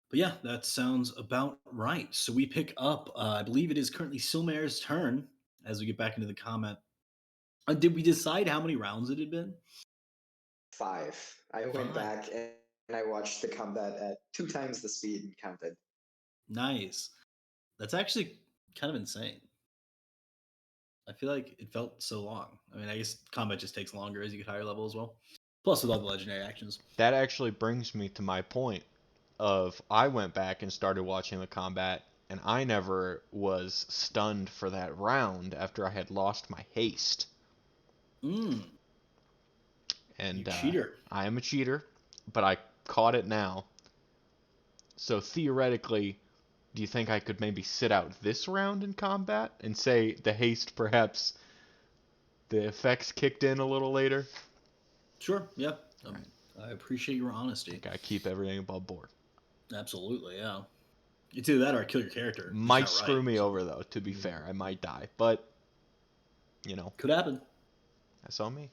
But yeah, that sounds about right. So we pick up. I believe it is currently Silmar's turn as we get back into the comment. Did we decide how many rounds it had been? Five. I went Five. back and I watched the combat at 2 times the speed and counted. Nice. That's actually kind of insane. I feel like it felt so long. I mean, I guess combat just takes longer as you get higher level as well. Plus with all the legendary actions. That actually brings me to my point of I went back and started watching the combat, and I never was stunned for that round after I had lost my haste. You And cheater. I am a cheater, but I caught it now. So theoretically, do you think I could maybe sit out this round in combat and say the haste perhaps the effects kicked in a little later? Sure, yeah. Right. I appreciate your honesty. Gotta keep everything above board. Absolutely, yeah. It's either that or kill your character. Just Might screw outright. me So, over though, to be fair. I might die, but could happen. that's on me.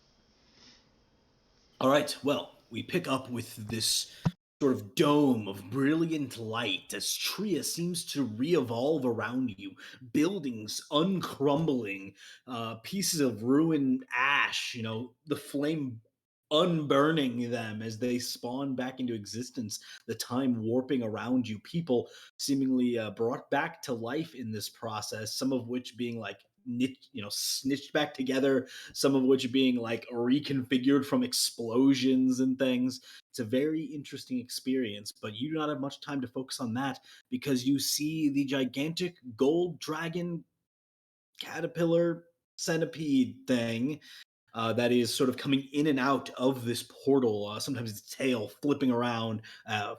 All right, well, we pick up with this sort of dome of brilliant light as Tria seems to re-evolve around you. Buildings uncrumbling, pieces of ruined ash, the flame unburning them as they spawn back into existence, the time warping around you, people seemingly brought back to life in this process, some of which being like snitched back together, some of which being like reconfigured from explosions and things. It's a very interesting experience, but you do not have much time to focus on that because you see the gigantic gold dragon caterpillar centipede thing that is sort of coming in and out of this portal. Sometimes its tail flipping around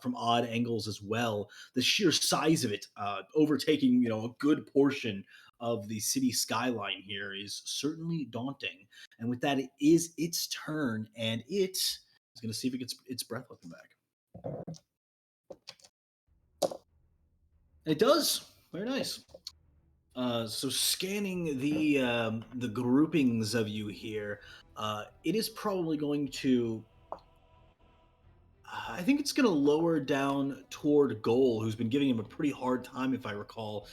from odd angles as well. The sheer size of it, overtaking a good portion of the city skyline here, is certainly daunting. And with that, it is its turn, and it is going to see if it gets its breath weapon back. It does. Very nice. So scanning the groupings of you here, it is probably going to. I think it's going to lower down toward Goal, who's been giving him a pretty hard time, if I recall,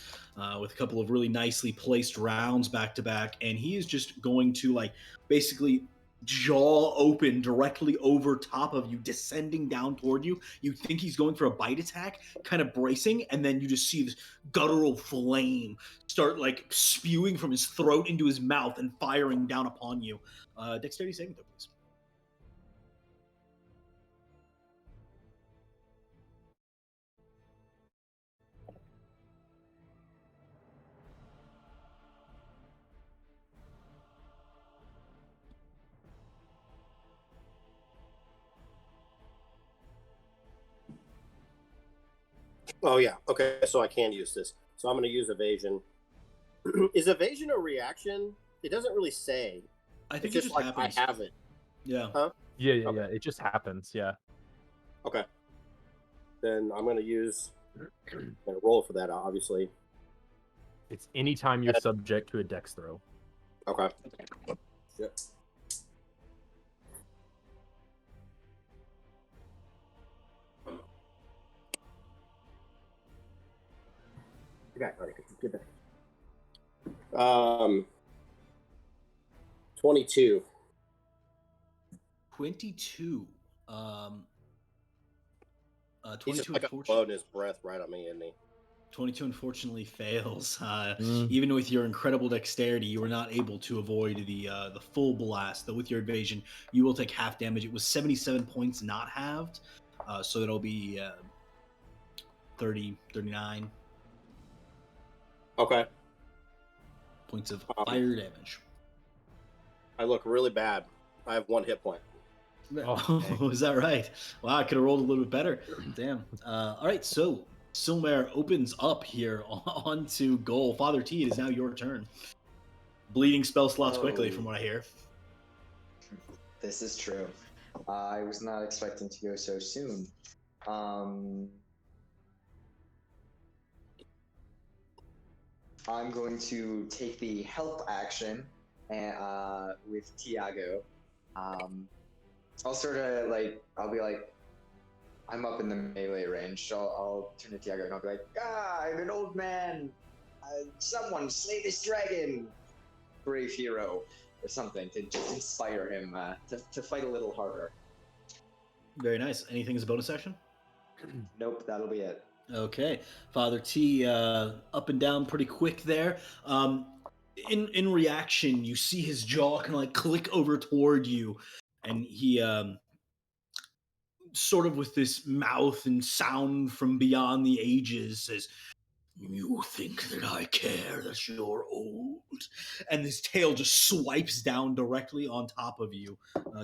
with a couple of really nicely placed rounds back to back, and he is just going to basically jaw open directly over top of you, descending down toward you. You think he's going for a bite attack, kind of bracing, and then you just see this guttural flame start spewing from his throat into his mouth and firing down upon you. Dexterity saving throw, please. Oh, yeah. Okay, so I can use this. So I'm going to use evasion. Is evasion a reaction? It doesn't really say. I think it's just like happens. I have it. Yeah. Huh? Yeah. It just happens. Yeah. Okay. Then I'm going to use. I'm going to roll for that, obviously. It's anytime you're subject to a dex throw. Okay. Shit. Get back. 22. 22. He's just 22 like blowing his breath right on me, isn't he? 22 unfortunately fails. Mm. Even with your incredible dexterity, you were not able to avoid the full blast. Though with your evasion, you will take half damage. It was 77 points, not halved, so it'll be 30, 39 Okay. points of fire damage. I look really bad. I have 1 hit point. Oh, is that right? Wow, I could have rolled a little bit better. Damn. All right, so Silmar opens up here onto Goal. Father T, it is now your turn. Bleeding spell slots quickly, from what I hear. This is true. I was not expecting to go so soon. I'm going to take the help action with Tiago. I'll sort of I'll be like, I'm up in the melee range. So I'll turn to Tiago and I'll be like, I'm an old man. Someone slay this dragon, brave hero, or something to just inspire him to fight a little harder. Very nice. Anything as a bonus action? Nope, that'll be it. Okay, Father T, up and down pretty quick there. In reaction, you see his jaw kind of like click over toward you, and he sort of with this mouth and sound from beyond the ages says, "You think that I care that you're old?" And this tail just swipes down directly on top of you,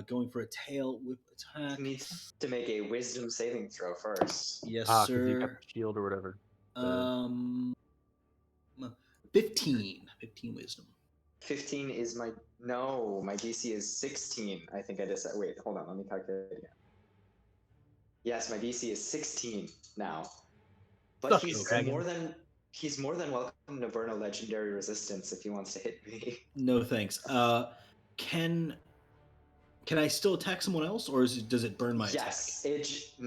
going for a tail whip attack. He needs to make a wisdom saving throw first. Yes, because you got sir. the shield or whatever. 15 wisdom. 15 is my DC is 16. I think I just wait. Hold on, let me calculate again. Yes, my DC is 16 now, but Suck he's it, dragon. more than welcome to burn a legendary resistance if he wants to hit me. No thanks. Can I still attack someone else, or does it burn my Yes, it just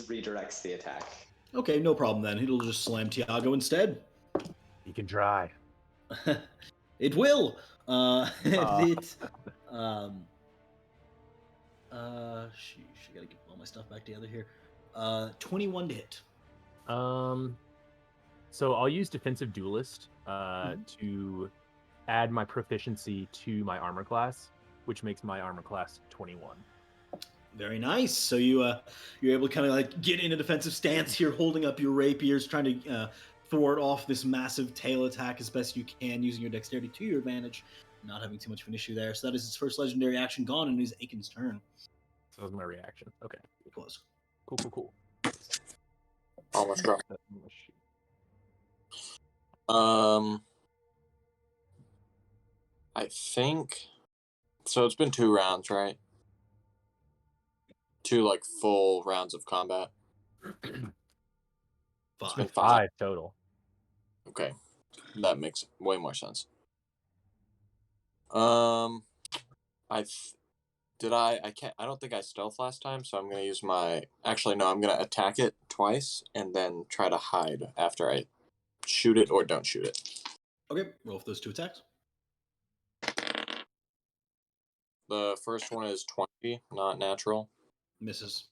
redirects the attack. Okay, no problem then. It'll just slam Tiago instead. You can try. It will. It. Sheesh, I gotta get all my stuff back together here. 21 to hit. So I'll use defensive duelist to add my proficiency to my armor class, which makes my armor class 21. Very nice. So you're able to kind of like get in a defensive stance here, holding up your rapiers, trying to thwart off this massive tail attack as best you can, using your dexterity to your advantage, not having too much of an issue there. So that is his first legendary action gone, and it is Aiken's turn. So that was my reaction. Okay. It was. Cool. Almost dropped. I think so. It's been 2 rounds, right? 2 like full rounds of combat. It's been 5 total. Okay, that makes way more sense. I can't. I don't think I stealth last time, so I'm gonna use my. Actually, no. I'm gonna attack it twice and then try to hide after I shoot it or don't shoot it. Okay, roll for those 2 attacks. The first one is 20, not natural, Misses.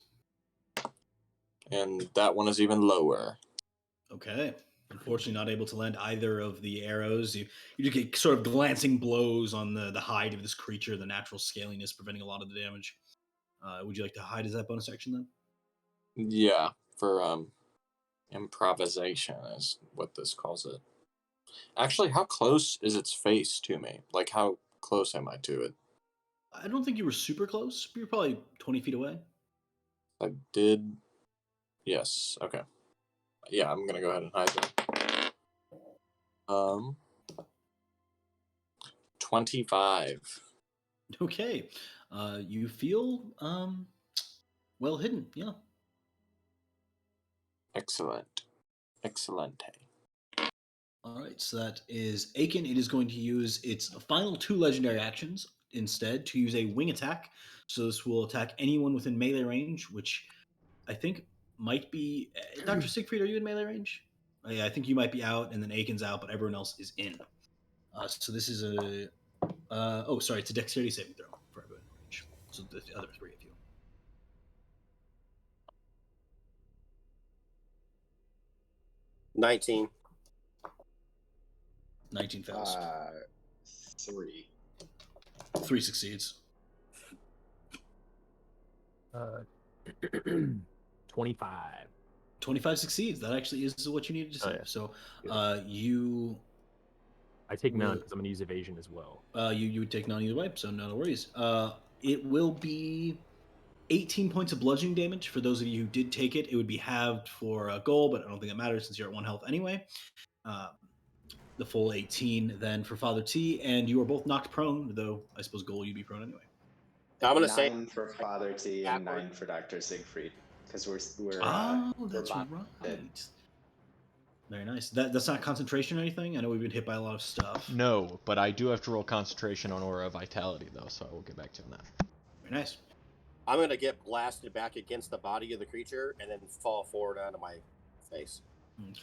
and that one is even lower. Okay. Unfortunately, not able to land either of the arrows. You just get sort of glancing blows on the hide of this creature, the natural scaliness preventing a lot of the damage. Would you like to hide as that bonus action then? Yeah, for improvisation is what this calls it. Actually, how close is its face to me? Like, how close am I to it? I don't think you were super close. You're probably 20 feet away. I did. Yes. Okay. Yeah, I'm gonna go ahead and hide them. 25. Okay. You feel well hidden, yeah. Excellent. Excellente. All right, so that is Aiken. It is going to use its final 2 legendary actions instead to use a wing attack. So this will attack anyone within melee range, which I think might be. Dr. Siegfried, are you in melee range? Yeah, I think you might be out, and then Aiken's out, but everyone else is in. So this is a. It's a dexterity saving throw for everyone in range. So the other 3 of you. 19. 19 fails. 3. 3 succeeds. 25. 25 succeeds. That actually is what you needed to save. Yeah. So Good. you. I take none because I'm going to use evasion as well. You would take none either way, so no worries. It will be 18 points of bludgeoning damage for those of you who did take it. It would be halved for a goal, but I don't think it matters since you're at 1 health anyway. The full 18 then for Father T, and you are both knocked prone, though I suppose goal you'd be prone anyway. I'm gonna 9 say for Father T and 9 for Dr. Siegfried because we're that's we're right. Very nice. That's not concentration or anything? I know we've been hit by a lot of stuff. No, but I do have to roll concentration on Aura of Vitality, though, so I will get back to you on that. Very nice. I'm gonna get blasted back against the body of the creature and then fall forward onto my face.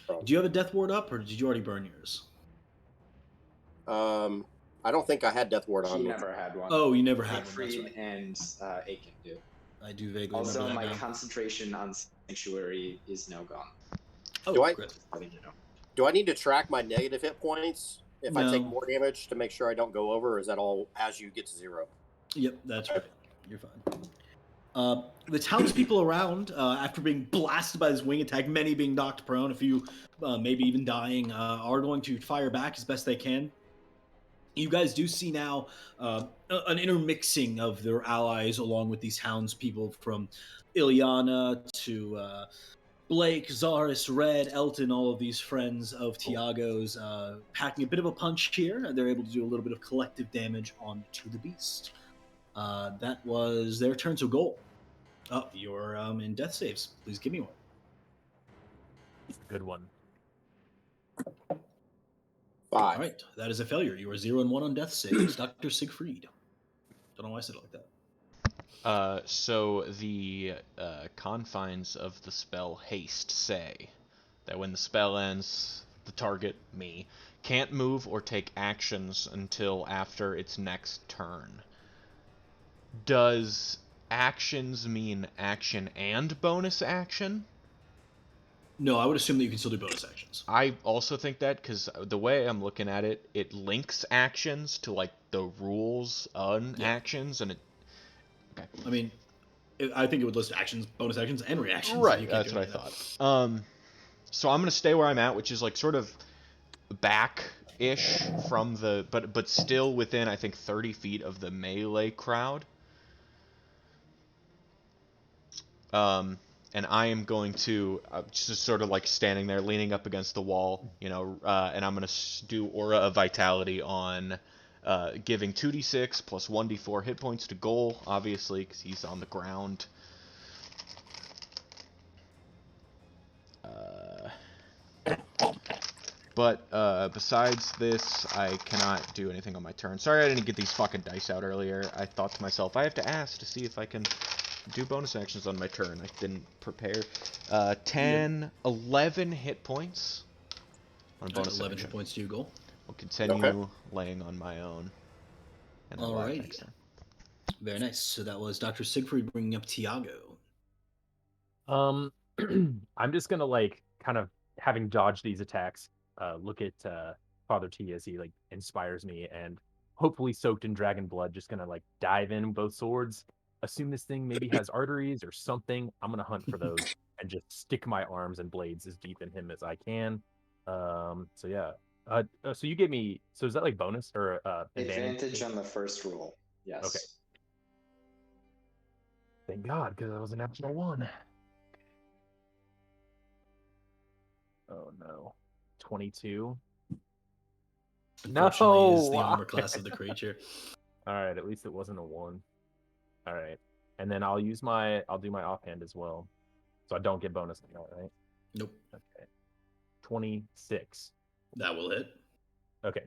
Do you have a death ward up, or did you already burn yours? I don't think I had death ward on He me. never had one. Oh, you never had one. That's Siegfried right. and Aiken do. I do vaguely Also, remember that my now. concentration on Sanctuary is now gone. Oh, Do I- great. Just letting you know. Do I need to track my negative hit points if I take No. more damage to make sure I don't go over, or is that all as you get to 0? Yep, that's right. You're fine. The townspeople around, after being blasted by this wing attack, many being knocked prone, a few maybe even dying, are going to fire back as best they can. You guys do see now an intermixing of their allies along with these townspeople from Ilyana to Blake, Zaris, Red, Elton, all of these friends of Tiago's packing a bit of a punch here. They're able to do a little bit of collective damage onto the beast. That was their turn to goal. Oh, you're in death saves. Please give me one. Good one. 5. All right, that is a failure. You are 0 and 1 on death saves. Dr. Siegfried. Don't know why I said it like that. So the confines of the spell haste say that when the spell ends, the target, me, can't move or take actions until after its next turn. Does actions mean action and bonus action? No, I would assume that you can still do bonus actions. I also think that because the way I'm looking at it, it links actions to like the rules on actions, and it. Okay. I mean, I think it would list actions, bonus actions, and reactions. Right, You can't that's do what I any of that. thought. So I'm gonna stay where I'm at, which is like sort of back-ish from the, but still within I think 30 feet of the melee crowd. And I am going to just sort of like standing there, leaning up against the wall, and I'm gonna do Aura of Vitality on giving 2d6 plus 1d4 hit points to Goal, obviously, because he's on the ground. But besides this, I cannot do anything on my turn. Sorry I didn't get these fucking dice out earlier. I thought to myself, I have to ask to see if I can do bonus actions on my turn. I didn't prepare. 10, 11 hit points on bonus 11 action. hit points to your goal. We'll continue laying on my own. And then Alrighty. next turn. Very nice. So that was Dr. Siegfried bringing up Tiago. I'm just gonna like kind of having dodged these attacks, look at Father T as he like inspires me, and hopefully soaked in dragon blood, just gonna like dive in both swords. Assume this thing maybe has arteries or something. I'm gonna hunt for those and just stick my arms and blades as deep in him as I can. So yeah. So you gave me. So is that like bonus or Advantage on the first roll. Yes. Okay. Thank God, because that was an natural 1. Oh no. 22. Unfortunately, is the No! armor class of the creature. All right, at least it wasn't a 1. All right. And then I'll do my offhand as well. So I don't get bonus on that, right? Nope. Okay. 26. That will hit. Okay.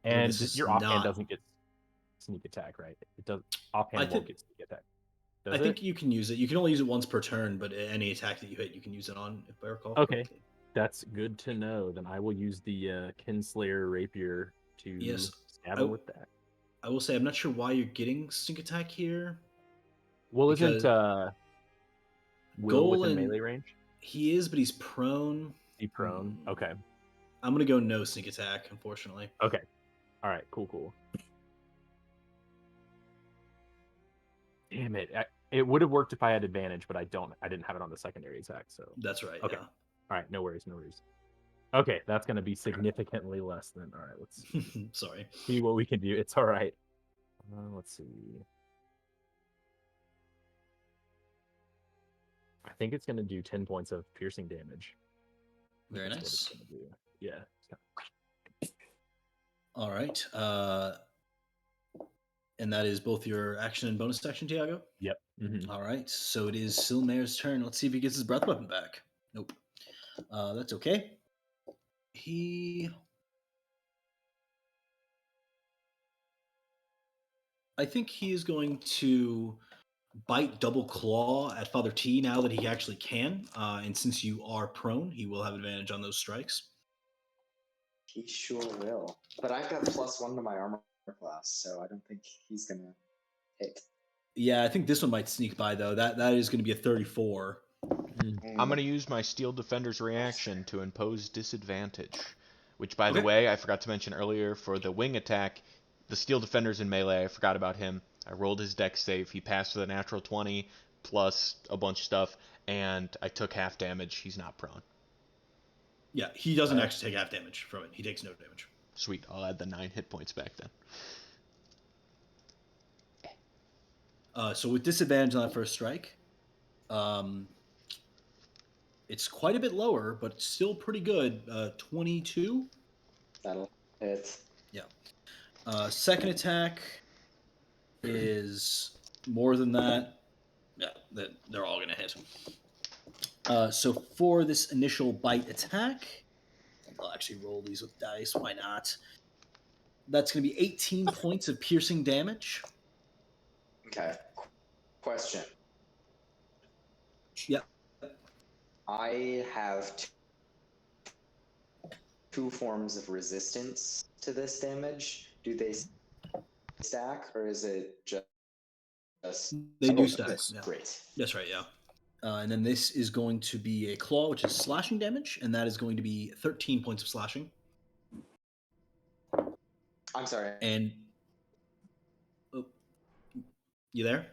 And this is your offhand not- doesn't get sneak attack, right? It does. Offhand I won't think- get sneak attack. I think you can use it. You can only use it once per turn, but any attack that you hit, you can use it on, if I recall. Okay. correctly. That's good to know. Then I will use the Kinslayer rapier to Yes. stab him with that. I will say, I'm not sure why you're getting sneak attack here. Well, Because isn't Will within Golan- melee range? He is, but he's prone. He prone. Okay. I'm going to go no sneak attack, unfortunately. Okay. All right. Cool. Damn it! It would have worked if I had advantage, but I didn't have it on the secondary attack. So That's right. Okay. Yeah. all right, no worries. Okay, that's gonna be significantly less than. All right, let's Sorry. see what we can do. It's all right. Let's see. I think it's gonna do 10 points of piercing damage. Very That's what it's nice. gonna do. Yeah. All right. And that is both your action and bonus action, Tiago? Yep. Mhm. All right. So it is Silmair's turn. Let's see if he gets his breath weapon back. Nope. That's okay. I think he is going to bite double claw at Father T now that he actually can. And since you are prone, he will have advantage on those strikes. He sure will. But I've got +1 to my armor class, so I don't think he's gonna hit. Yeah, I think this one might sneak by though. That is going to be a 34. I'm going to use my Steel Defender's reaction to impose disadvantage. Which, by the Okay. way, I forgot to mention earlier, for the wing attack, the Steel Defender's in melee. I forgot about him. I rolled his dex save. He passed with a natural 20 plus a bunch of stuff, and I took half damage. He's not prone. Yeah, he doesn't actually take half damage from it. He takes no damage. Sweet. I'll add the 9 hit points back then. So with disadvantage on that first strike, it's quite a bit lower, but still pretty good. 22. That'll hit. Yeah. Second attack is more than that. Yeah, they're all going to hit. So for this initial bite attack, I'll actually roll these with dice. Why not? That's going to be 18 points of piercing damage. Okay. Question. Yep. I have two forms of resistance to this damage. Do they stack, or is it just... They do Oh, stack. nice. Yeah. Great. That's right, yeah. And then this is going to be a claw, which is slashing damage, and that is going to be 13 points of slashing. I'm sorry. And oh, you there?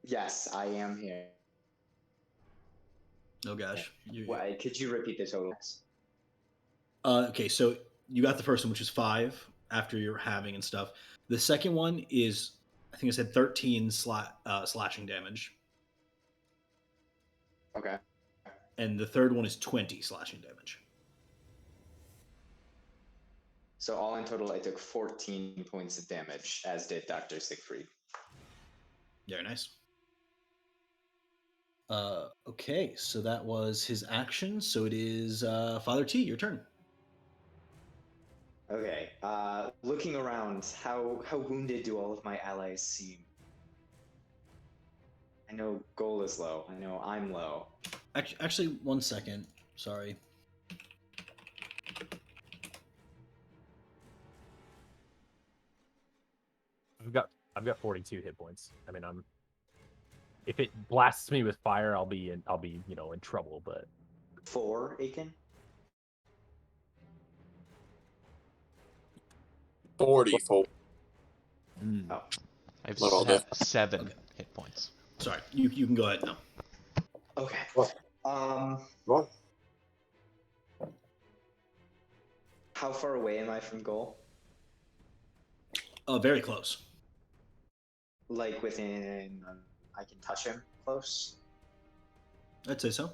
Yes, I am here. Oh gosh. Why? Could you repeat the total? Okay, so you got the first one, which is 5 after your halving and stuff. The second one is, I think I said 13 slashing damage. Okay. And the third one is 20 slashing damage. So all in total, I took 14 points of damage, as did Dr. Siegfried. Very nice. Okay, so that was his action. So it is Father T, your turn. Okay. Looking around, how wounded do all of my allies seem? I know Goal is low. I know I'm low. Actually, 1 second. Sorry. I've got 42 hit points. I mean, if it blasts me with fire, I'll be in trouble. But 4, Aiken? 44. Oh. I have Little seven, bit. 7 Okay. hit points. Sorry, you can go ahead now. Okay. What? How far away am I from Goal? Very close. Like within... I can touch him close? I'd say so.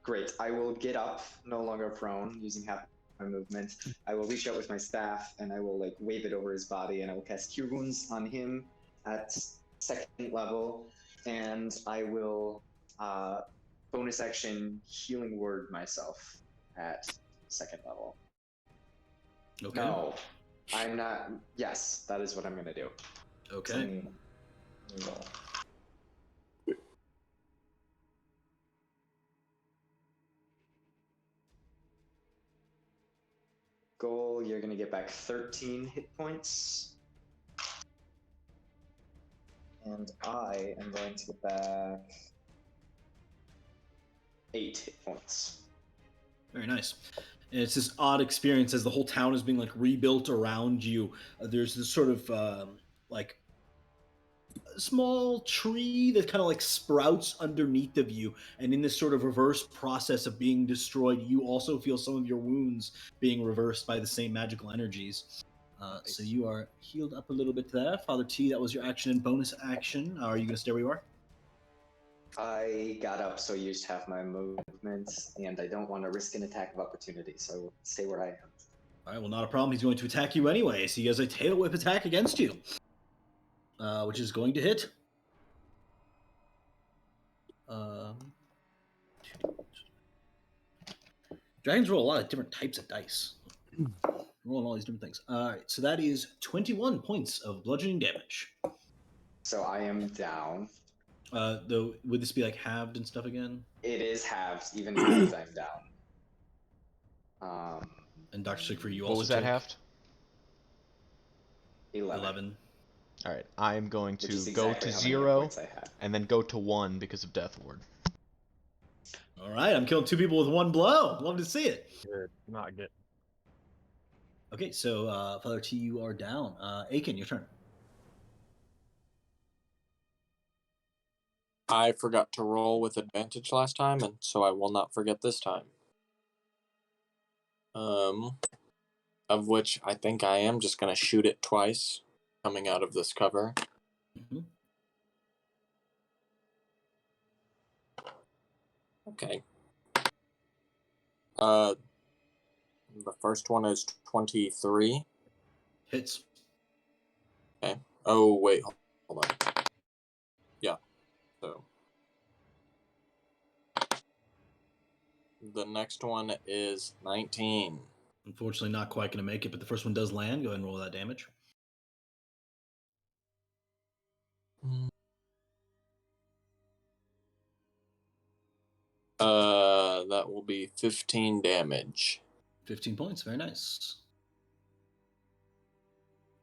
Great. I will get up, no longer prone, using half my movement. I will reach out with my staff, and I will wave it over his body, and I will cast Cure Wounds on him at 2nd level, and I will bonus action Healing Word myself at 2nd level. Okay. No, I'm not. Yes, that is what I'm gonna do. Okay. Goal, you're gonna get back 13 hit points. And I am going to get back 8 hit points. Very nice. And it's this odd experience as the whole town is being rebuilt around you. There's this sort of a small tree that kind of sprouts underneath of you, and in this sort of reverse process of being destroyed, you also feel some of your wounds being reversed by the same magical energies. So you are healed up a little bit there. Father T, that was your action and bonus action. Are you going to stay where you are? I got up, so I used half my movement, and I don't want to risk an attack of opportunity, so I will stay where I am. All right, well, not a problem. He's going to attack you anyway. So he has a tail whip attack against you, which is going to hit. Dragons roll a lot of different types of dice. Rolling all these different things. All right, so that is 21 points of bludgeoning damage. So I am down. Though, would this be like halved and stuff again? It is halves, even halves. I'm down. And Dr. Siegfried, you What also was that take halved? 11, 11. All right, I am going which to is go exactly to how many hit 0 points I have. and then go to 1 because of Death Ward. All right, I'm killing 2 people with 1 blow. Love to see it. Good. Not good. Okay, so Father T, you are down. Aiken, your turn. I forgot to roll with advantage last time, and so I will not forget this time. Of which I think I am just gonna shoot it twice, coming out of this cover. Mm-hmm. Okay. The first one is 23. Hits. Okay. Oh wait, hold on. Yeah. So the next one is 19. Unfortunately, not quite going to make it, but the first one does land. Go ahead and roll that damage. That will be 15 damage. 15 points. Very nice.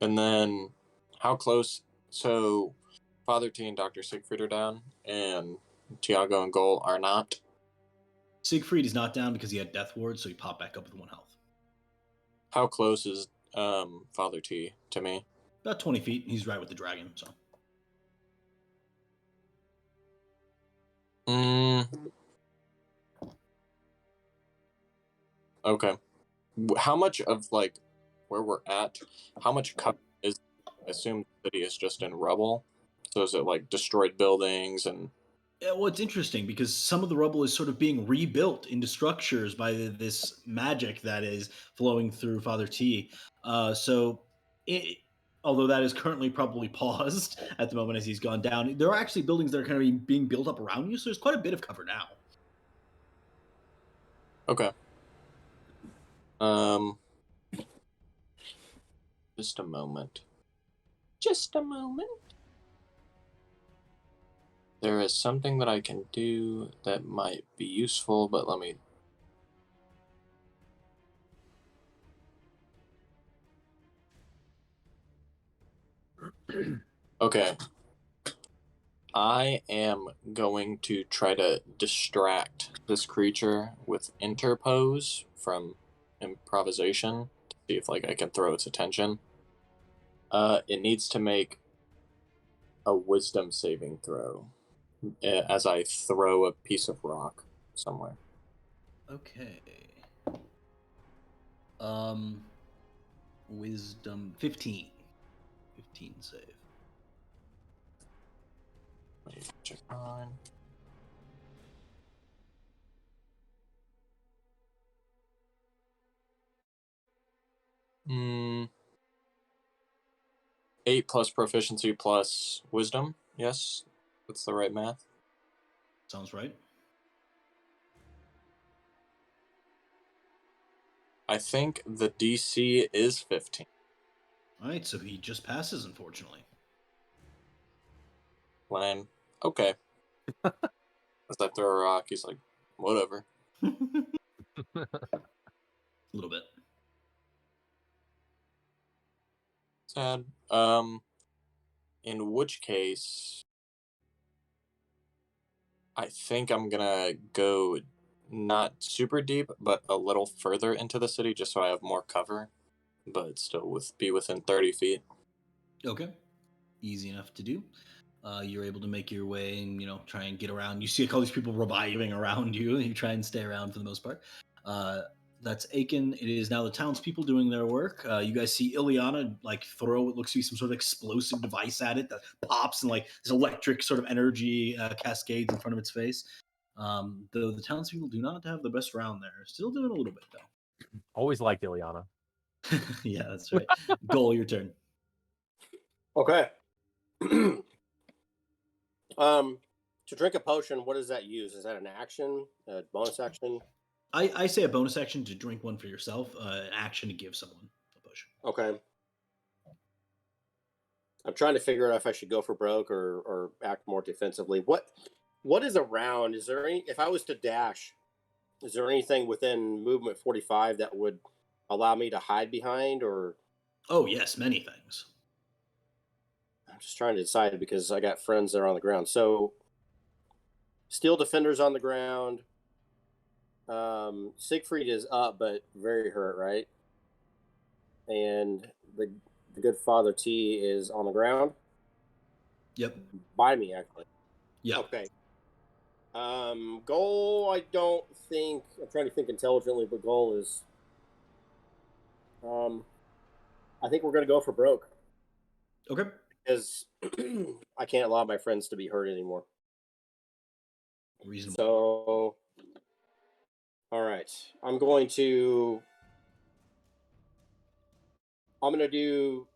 And then, how close? So, Father T and Dr. Siegfried are down, and Tiago and Goal are not. Siegfried is not down because he had Death Ward, so he popped back up with 1 health. How close is Father T to me? About 20 feet. He's right with the dragon, so. Okay. How much of, like, where we're at, how much cover is, I assume the city is just in rubble? So is it, like, destroyed buildings and... Yeah, well, it's interesting because some of the rubble is sort of being rebuilt into structures by this magic that is flowing through Father T. Although that is currently probably paused at the moment as he's gone down, there are actually buildings that are kind of being built up around you, so there's quite a bit of cover now. Okay. Just a moment. Just a moment. There is something that I can do that might be useful, but let me... Okay. I am going to try to distract this creature with interpose from improvisation to see if like I can throw its attention. It needs to make a wisdom saving throw as I throw a piece of rock somewhere. Okay. Wisdom 15. 15 save. Let me check on. Hmm. 8 plus proficiency plus wisdom. Yes, that's the right math. Sounds right. I think the DC is 15. All right, so he just passes, unfortunately. Lame. Okay. As I throw a rock, he's like, whatever. A little bit. Sad. In which case, I think I'm gonna go not super deep, but a little further into the city just so I have more cover, but still be within 30 feet. Okay. Easy enough to do. You're able to make your way and, try and get around. You see all these people reviving around you, and you try and stay around for the most part. That's Aiken. It is now the townspeople doing their work. You guys see Ileana throw what looks to be some sort of explosive device at it that pops and this electric sort of energy cascades in front of its face. Though the townspeople do not have the best round there. Still doing a little bit though. Always liked Ileana. Yeah, that's right. Goal, your turn. Okay. To drink a potion, what does that use? Is that an action, a bonus action? I say a bonus action to drink one for yourself, an action to give someone a potion. Okay. I'm trying to figure out if I should go for broke or act more defensively. What is around? Is there any? If I was to dash, is there anything within movement 45 that would allow me to hide behind? Or Oh, yes, many things. I'm just trying to decide because I got friends that are on the ground. So steel defenders on the ground. Siegfried is up but very hurt, right? And the good Father T is on the ground Yep. by me, actually. Yeah. Okay. Goal, I don't think. I'm trying to think intelligently, but goal is. I think we're going to go for broke Okay. because I can't allow my friends to be hurt anymore. Reasonable. So, all right, I'm going to do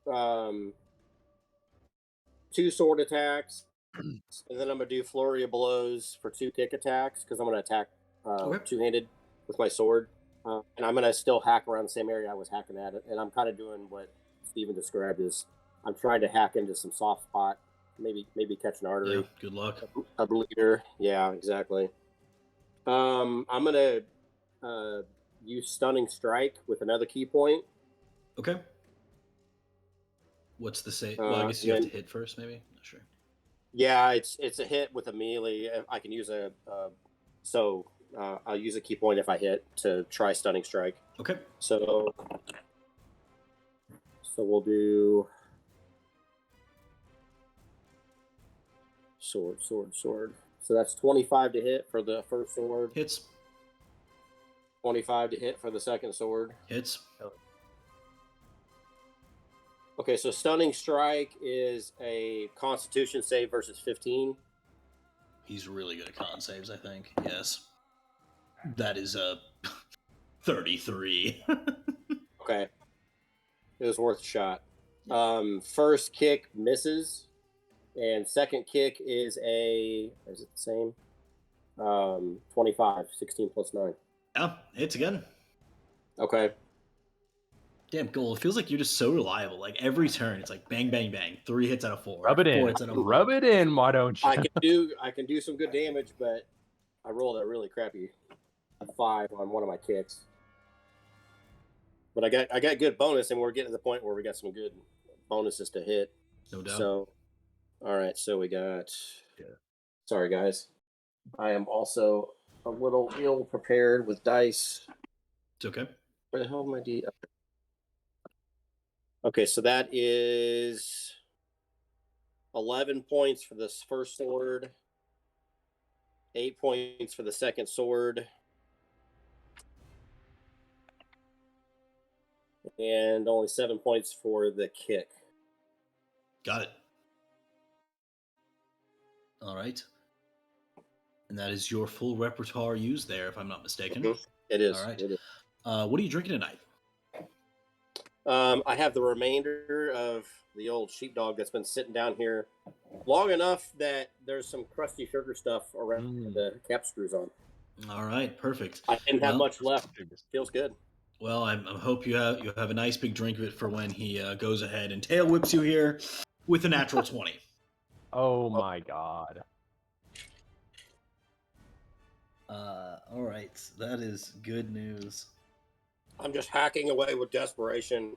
2 sword attacks, and then I'm going to do flurry of blows for 2 kick attacks because I'm going to attack Okay. two-handed with my sword, and I'm going to still hack around the same area I was hacking at it, and I'm kind of doing what Steven described as I'm trying to hack into some soft spot, maybe catch an artery. Yeah. Good luck. A bleeder. Yeah, exactly. I'm going to use stunning strike with another key point. Okay. What's the save? Well, I guess you have to hit first, maybe. Not sure. Yeah, it's a hit with a melee. I can use I'll use a key point if I hit to try stunning strike. Okay. So we'll do sword. So that's 25 to hit for the first sword. Hits. 25 to hit for the second sword. Hits. Okay, so stunning strike is a Constitution save versus 15. He's really good at con saves, I think. Yes. That is a 33. Okay. It was worth a shot. First kick misses, and second kick is is it the same? 25, 16 plus 9. Yeah, hits again. Okay. Damn, Goal. It feels like you're just so reliable. Like every turn, it's like bang, bang, bang. 3 hits out of 4. Rub it 4 in. hits out of 4. Rub it in, why don't you? I can do some good damage, but I rolled a really crappy 5 on one of my kicks. But I got good bonus, and we're getting to the point where we got some good bonuses to hit. No doubt. So, all right. So we got. Yeah. Sorry, guys. I am also a little ill prepared with dice. It's okay. Where the hell am my D? Okay, so that is 11 points for this first sword, 8 points for the second sword, and only 7 points for the kick. Got it. All right. And that is your full repertoire used there, if I'm not mistaken. Mm-hmm. It is. All right. It is. What are you drinking tonight? I have the remainder of the old sheepdog that's been sitting down here long enough that there's some crusty sugar stuff around the cap screws on. All right, perfect. I didn't have much left. Feels good. Well, I hope you have a nice big drink of it for when he goes ahead and tail whips you here with a natural 20. Oh my god. All right, that is good news. I'm just hacking away with desperation.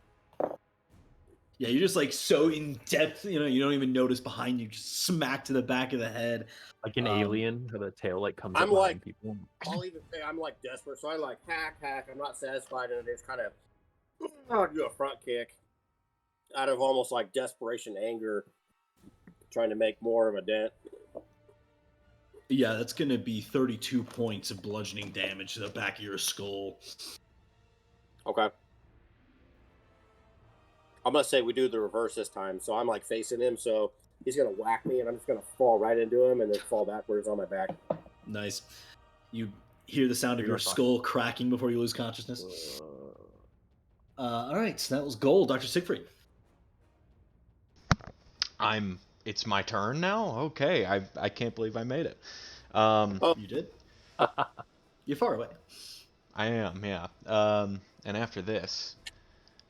Yeah, you're just like so in depth, you don't even notice behind you, just smack to the back of the head. Like an alien, where the tail like comes I'm up like, behind people. I'll even say I'm like desperate, so I like hack. I'm not satisfied, and I just kind of do a front kick out of almost like desperation, anger, trying to make more of a dent. Yeah, that's going to be 32 points of bludgeoning damage to the back of your skull. Okay. I'm going to say we do the reverse this time. So I'm like facing him, so he's going to whack me, and I'm just going to fall right into him and then fall backwards on my back. Nice. You hear the sound of your skull cracking before you lose consciousness. All right, so that was gold, Dr. Siegfried. It's my turn now? Okay, I can't believe I made it. You did? You're far away. I am, yeah. And after this,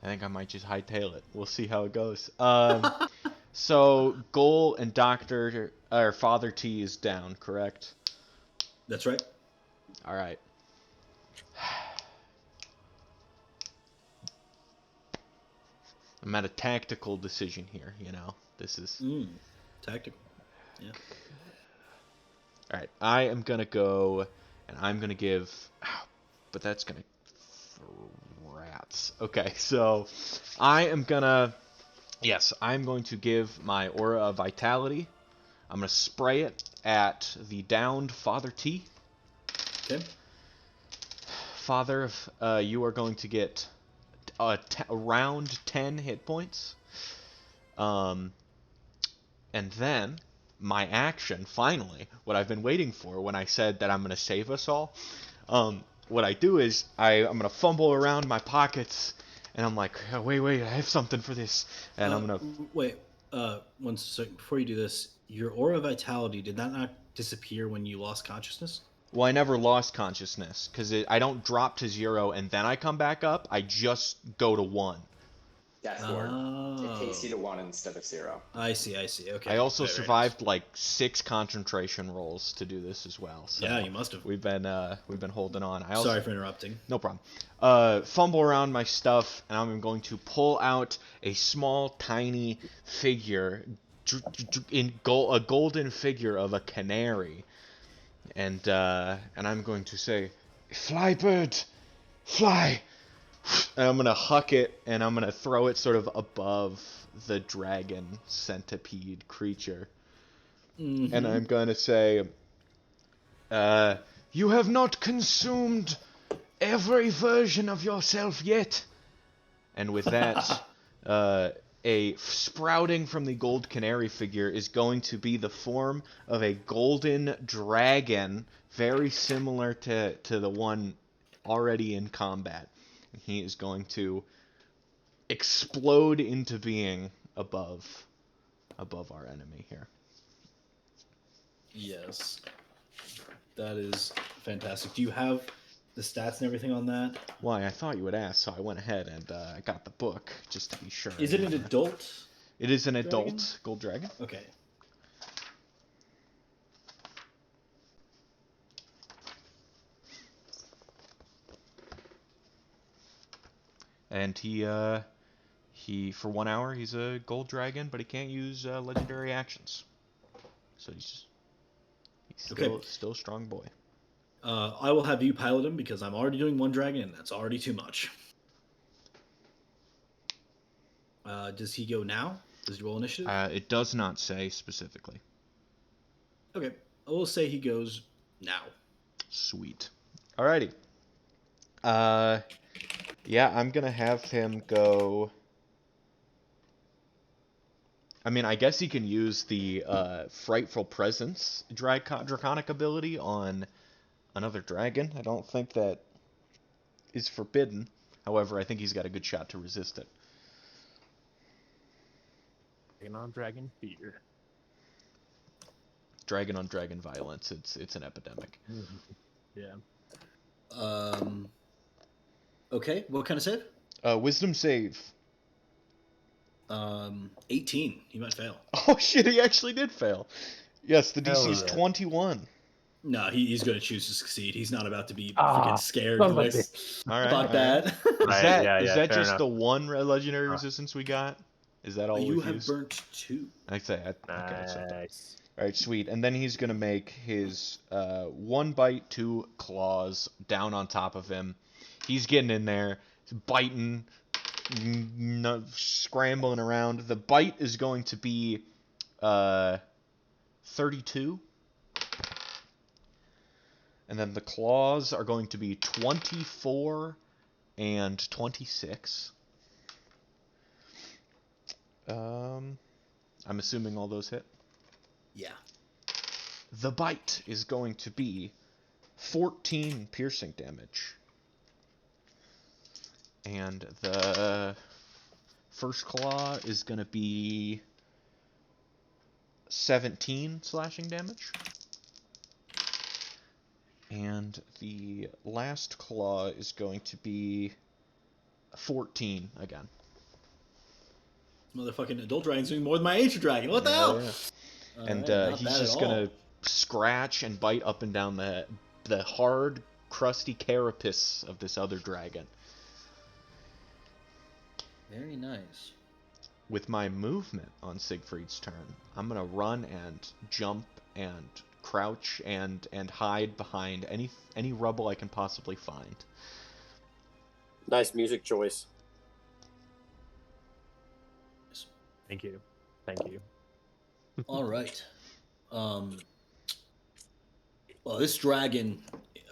I think I might just hightail it. We'll see how it goes. So Goal and Doctor or Father T is down, correct? That's right. All right. I'm at a tactical decision here. This is. Tactical. Yeah. All right. I am gonna go, and I'm gonna give. But that's gonna. Rats. Okay, so I am gonna. Yes, I'm going to give my Aura of Vitality. I'm going to spray it at the downed Father T. Okay. Father, you are going to get around 10 hit points. And then, my action, finally, what I've been waiting for when I said that I'm going to save us all, what I do is I'm going to fumble around my pockets, and I'm like, oh, wait, I have something for this. And I'm going to... Wait. One second. Before you do this, your aura of vitality, did that not disappear when you lost consciousness? Well, I never lost consciousness, because I don't drop to 0 and then I come back up. I just go to 1. Dashboard. It takes you to 1 instead of 0. I see. Okay. I also Very survived like 6 concentration rolls to do this as well. So yeah, you must have. We've been holding on. Sorry for interrupting. No problem. Fumble around my stuff, and I'm going to pull out a small, tiny figure, a golden figure of a canary, and I'm going to say, "Fly, bird, fly!" And I'm gonna huck it, and I'm gonna throw it sort of above the dragon centipede creature, and I'm gonna say, "You have not consumed every version of yourself yet." And with that, sprouting from the gold canary figure is going to be the form of a golden dragon, very similar to the one already in combat. And he is going to explode into being above our enemy here. Yes. That is fantastic. Do you have the stats and everything on that? Why, I thought you would ask, so I went ahead and I got the book, just to be sure. Is it an adult? It is an dragon? adult gold dragon. Okay. And he for 1 hour he's a gold dragon, but he can't use legendary actions. So he's still a strong boy. I will have you pilot him because I'm already doing 1 dragon, and that's already too much. Does he go now? Does he roll initiative? It does not say specifically. Okay. I will say he goes now. Sweet. Alrighty. Yeah, I'm gonna have him go. I mean, I guess he can use the Frightful Presence Draconic ability on another dragon. I don't think that is forbidden. However, I think he's got a good shot to resist it. Dragon on dragon fear. Dragon on dragon violence. It's an epidemic. Yeah. Okay. What kind of save? Wisdom save. 18. He might fail. Oh shit! He actually did fail. Yes, the DC is yeah. 21. No, he's going to choose to succeed. He's not about to be freaking scared. son of a Like, bitch. All right. fuck that. Is that fair just enough. the one legendary resistance we got? Is that all You we've have used? burnt 2. I say. Okay, so Nice. all right, sweet. And then he's gonna make his 1 bite, 2 claws down on top of him. He's getting in there, biting, scrambling around. The bite is going to be 32. And then the claws are going to be 24 and 26. I'm assuming all those hit. Yeah. The bite is going to be 14 piercing damage. And the first claw is going to be 17 slashing damage. And the last claw is going to be 14 again. Motherfucking adult dragon's doing more than my ancient dragon. What the Yeah, hell? yeah. All And right, not he's bad at just all. gonna scratch and bite up and down the hard, crusty carapace of this other dragon. Very nice. With my movement on Siegfried's turn, I'm gonna run and jump and crouch and hide behind any rubble I can possibly find. Nice music choice. Thank you. Thank you. All right. Well, this dragon,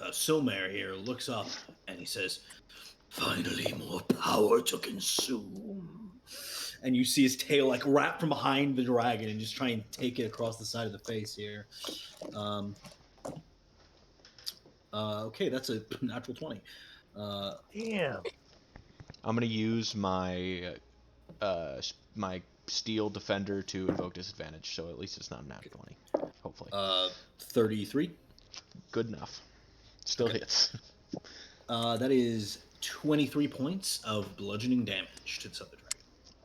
Silmar here, looks up and he says, "Finally, more power to consume." And you see his tail like wrap from behind the dragon and just try and take it across the side of the face here. Okay, that's a natural 20. Damn. I'm gonna use my steel defender to invoke disadvantage, so at least it's not a nat 20. Hopefully. 33. Good enough. Still Okay. hits. That is 23 points of bludgeoning damage to this other dragon.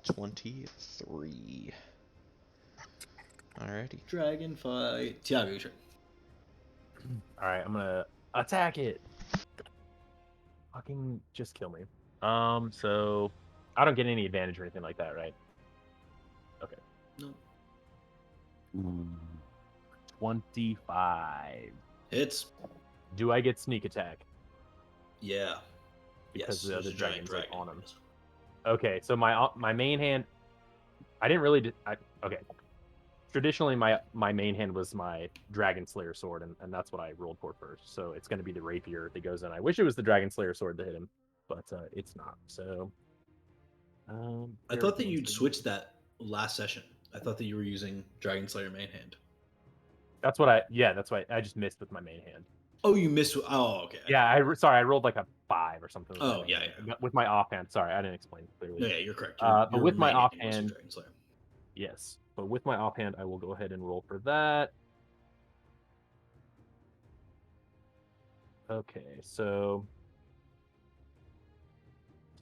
23. Alrighty. Dragon fight. Tiago, your turn. All right, I'm gonna attack it. Fucking just kill me. So I don't get any advantage or anything like that, right? Okay. No. 25. Hits. Do I get sneak attack? Yeah. Because yes, the there's other a giant dragon's like dragon. on him. Okay, so my main hand, I didn't really. Okay. Traditionally, my main hand was my Dragon Slayer sword, and that's what I rolled for first. So it's going to be the rapier that goes in. I wish it was the Dragon Slayer sword that hit him, but it's not. So. I thought that you'd switched that last session. I thought that you were using Dragon Slayer main hand. That's what I. Yeah, that's why I just missed with my main hand. Oh, you missed. Oh, okay. Yeah, sorry, I rolled like a 5 or something. With Oh, yeah. With my offhand. Sorry, I didn't explain clearly. No, yeah, you're correct. But with my main hand was offhand, Dragon Slayer. yes. But with my offhand, I will go ahead and roll for that. Okay, so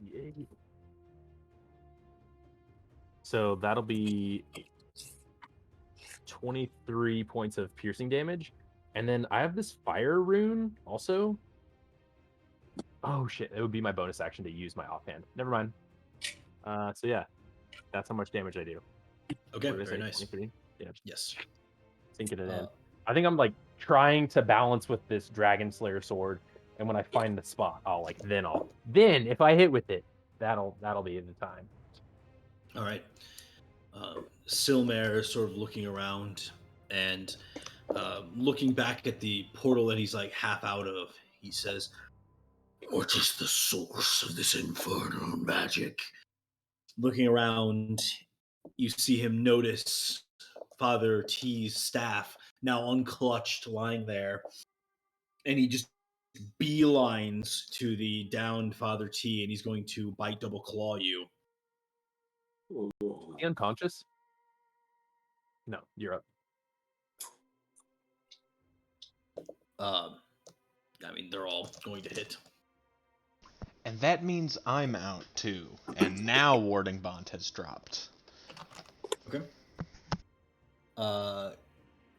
D8. So that'll be 23 points of piercing damage. And then I have this fire rune also. Oh shit, it would be my bonus action to use my offhand. Never mind. So yeah, that's how much damage I do. Okay, very nice. 23? Yeah, Yes. sinking it in. I think I'm like trying to balance with this Dragon Slayer sword, and when I find the spot, then if I hit with it, that'll be the time. All right. Silmar is sort of looking around and looking back at the portal that he's like half out of. He says, "What is the source of this infernal magic?" Looking around, you see him notice Father T's staff now unclutched, lying there, and he just beelines to the downed Father T, and he's going to bite double claw you. Is he unconscious? No, you're up. I mean, they're all going to hit. And that means I'm out too. And now Warding Bond has dropped. Okay.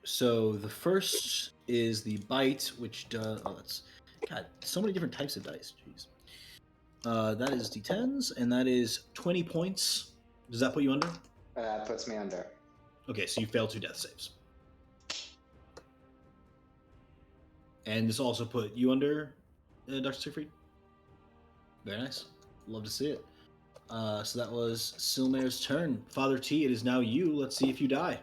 So the first is the bite, which does. Oh, that's. God, so many different types of dice. Jeez. That is D10s, and that is 20 points. Does that put you under? That puts me under. Okay, so you failed 2 death saves. And this also put you under, Dr. Siegfried. Very nice. Love to see it. So that was Silmar's turn. Father T, it is now you. Let's see if you die.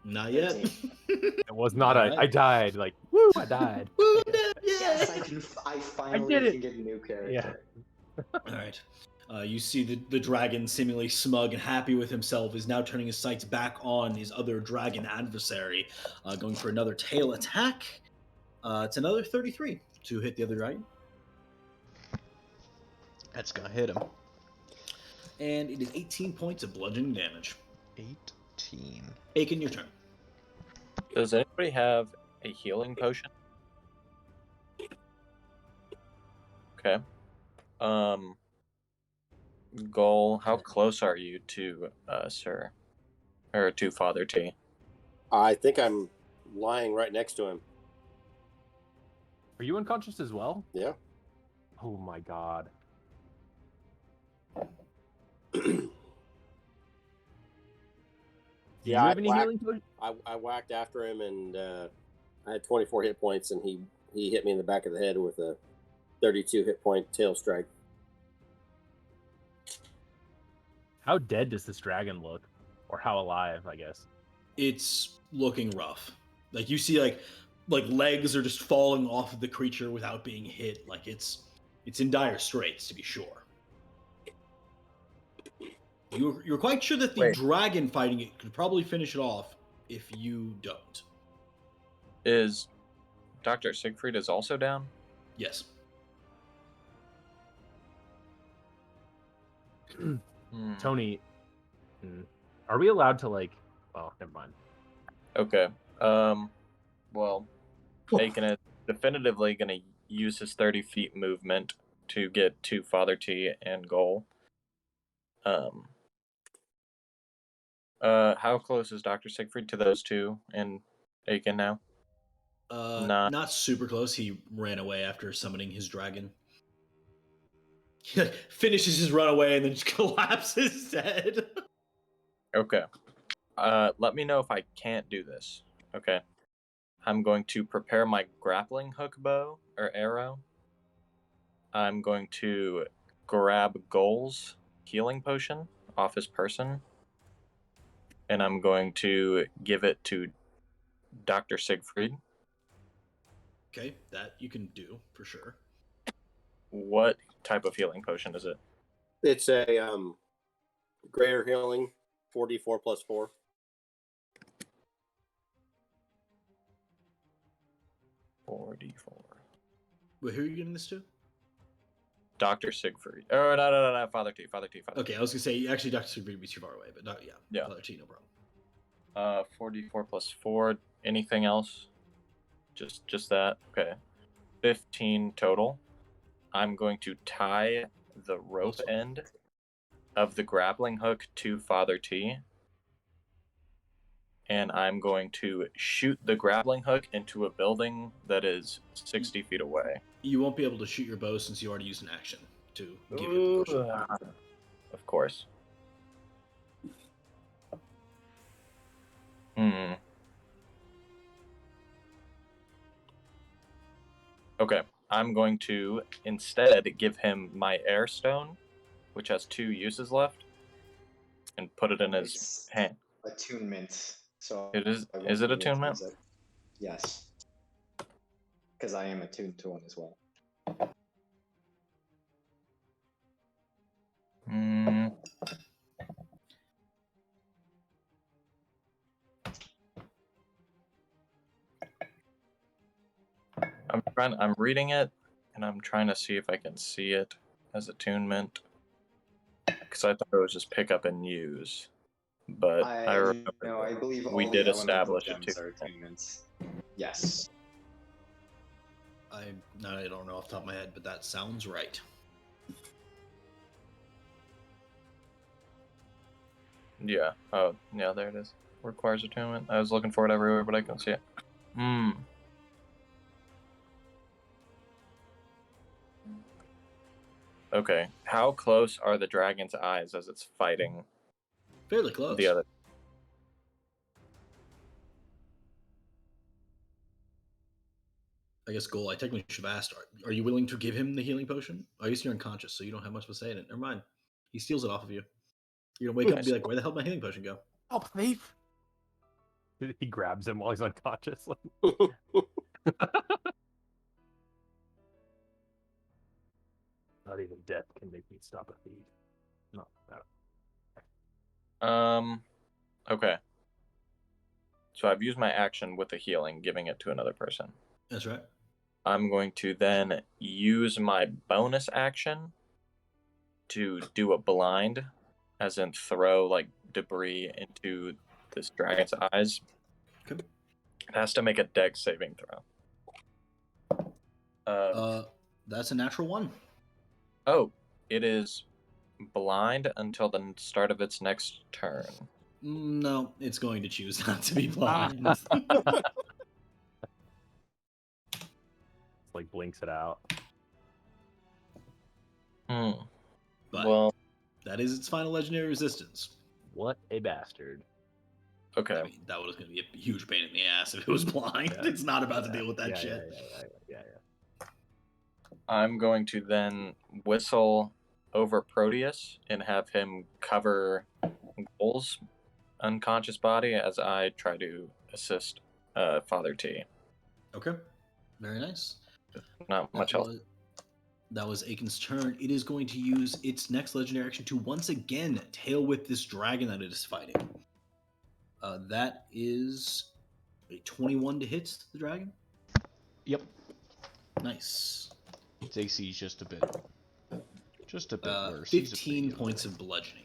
Not yet. It was not All right. I died. Like, woo, I died. Woo, Yes, I finally did it. can get a new character. Yeah. All right. You see the dragon, seemingly smug and happy with himself, is now turning his sights back on his other dragon adversary, going for another tail attack. It's another 33 to hit the other dragon. That's gonna hit him. And it is 18 points of bludgeoning damage. 18. Aiken, your turn. Does anybody have a healing potion? Okay. Goal, how close are you to Sir? Or to Father T? I think I'm lying right next to him. Are you unconscious as well? Yeah. Oh my god. Yeah, Do you have any healing potions? I whacked after him, and I had 24 hit points, and he hit me in the back of the head with a 32 hit point tail strike. How dead does this dragon look? Or how alive, I guess. It's looking rough. Like you see, like legs are just falling off of the creature without being hit. Like it's in dire straits, to be sure. You're quite sure that the Wait. dragon fighting it could probably finish it off if you don't. Is Dr. Siegfried is also down? Yes. Tony, are we allowed to like? Oh, never mind. Okay. Well, Aiken is definitively going to use his 30 feet movement to get to Father T and goal. How close is Dr. Siegfried to those two and Aiken now? Not super close. He ran away after summoning his dragon. He finishes his run away and then just collapses dead. Okay. Let me know if I can't do this. Okay. I'm going to prepare my grappling hook bow or arrow. I'm going to grab Goal's healing potion off his person. And I'm going to give it to Dr. Siegfried. Okay, that you can do for sure. What type of healing potion is it? It's a greater healing, 4d4 plus 4. Wait, who are you giving this to? Dr. Siegfried. Oh, no. Father T. Okay, I was gonna say actually Dr. Siegfried would be too far away, but not Yeah. Father T, no problem. 4d4 plus 4. Anything else? Just that. Okay. 15 total. I'm going to tie the rope end of the grappling hook to Father T. And I'm going to shoot the grappling hook into a building that is 60 feet away. You won't be able to shoot your bow since you already used an action to give you the potion. Of course. Okay, I'm going to instead give him my air stone, which has 2 uses left, and put it in his hand. Attunement. So It is. I won't Is it be able to attunement? use it. Yes. Because I am attuned to one as well. I'm reading it, and I'm trying to see if I can see it as attunement, because I thought it was just pick up and use. But I remember I believe we all did the elemental establish it gems too. are attunements. Yes. I don't know off the top of my head, but that sounds right. Yeah. Oh, yeah. There it is. Requires attunement. I was looking for it everywhere, but I couldn't see it. Okay. How close are the dragon's eyes as it's fighting? Fairly close. The other. I guess Goal, I technically should have asked, are you willing to give him the healing potion? I guess you're unconscious, so you don't have much to say in it. Never mind. He steals it off of you. You're gonna wake up and be like, where the hell did my healing potion go? Oh, thief! He grabs him while he's unconscious. Not even death can make me stop a thief. No. Okay. So I've used my action with the healing, giving it to another person. That's right. I'm going to then use my bonus action to do a blind, as in throw like debris into this dragon's eyes. Okay. It has to make a dex saving throw. That's a natural 1. Oh, it is blind until the start of its next turn. No, it's going to choose not to be blind. Like blinks it out. Hmm. But Well, that is its final legendary resistance. What a bastard. okay. I mean, that was going to be a huge pain in the ass if it was blind. Yeah. It's not about to deal with that Yeah, shit. yeah. I'm going to then whistle over Proteus and have him cover Goal's unconscious body as I try to assist Father T. Okay, very nice. Not much else. That was Aiken's turn. It is going to use its next legendary action to once again tail whip this dragon that it is fighting. That is a 21 to hit the dragon. Yep. Nice. Its AC is just a bit worse. 15 points of bludgeoning.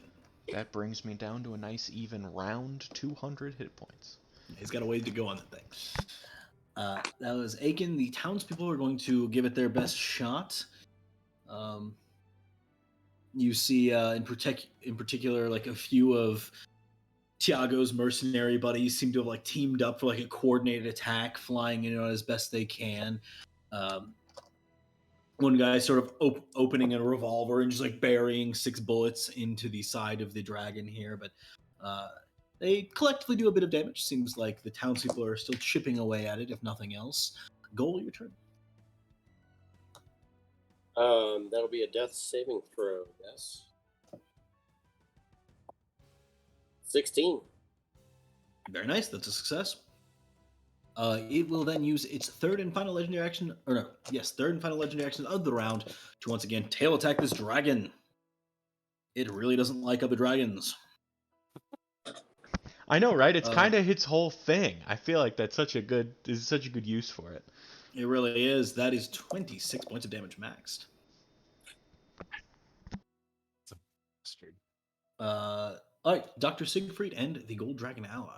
That brings me down to a nice even round 200 hit points. He's got a ways to go on that thing. That was Aiken. The townspeople are going to give it their best shot. You see, in particular, like a few of Tiago's mercenary buddies seem to have like teamed up for like a coordinated attack, flying in as best they can. One guy sort of opening a revolver and just like burying 6 bullets into the side of the dragon here, but they collectively do a bit of damage. Seems like the townspeople are still chipping away at it, if nothing else. Goal, your turn. That'll be a death saving throw. Yes. 16. Very nice. That's a success. It will then use its third and final legendary action of the round to once again tail attack this dragon. It really doesn't like other dragons. I know, right? It's kind of its whole thing. I feel like that's such a good use for it. It really is. That is 26 points of damage maxed. It's a bastard. All right, Dr. Siegfried and the Gold Dragon ally.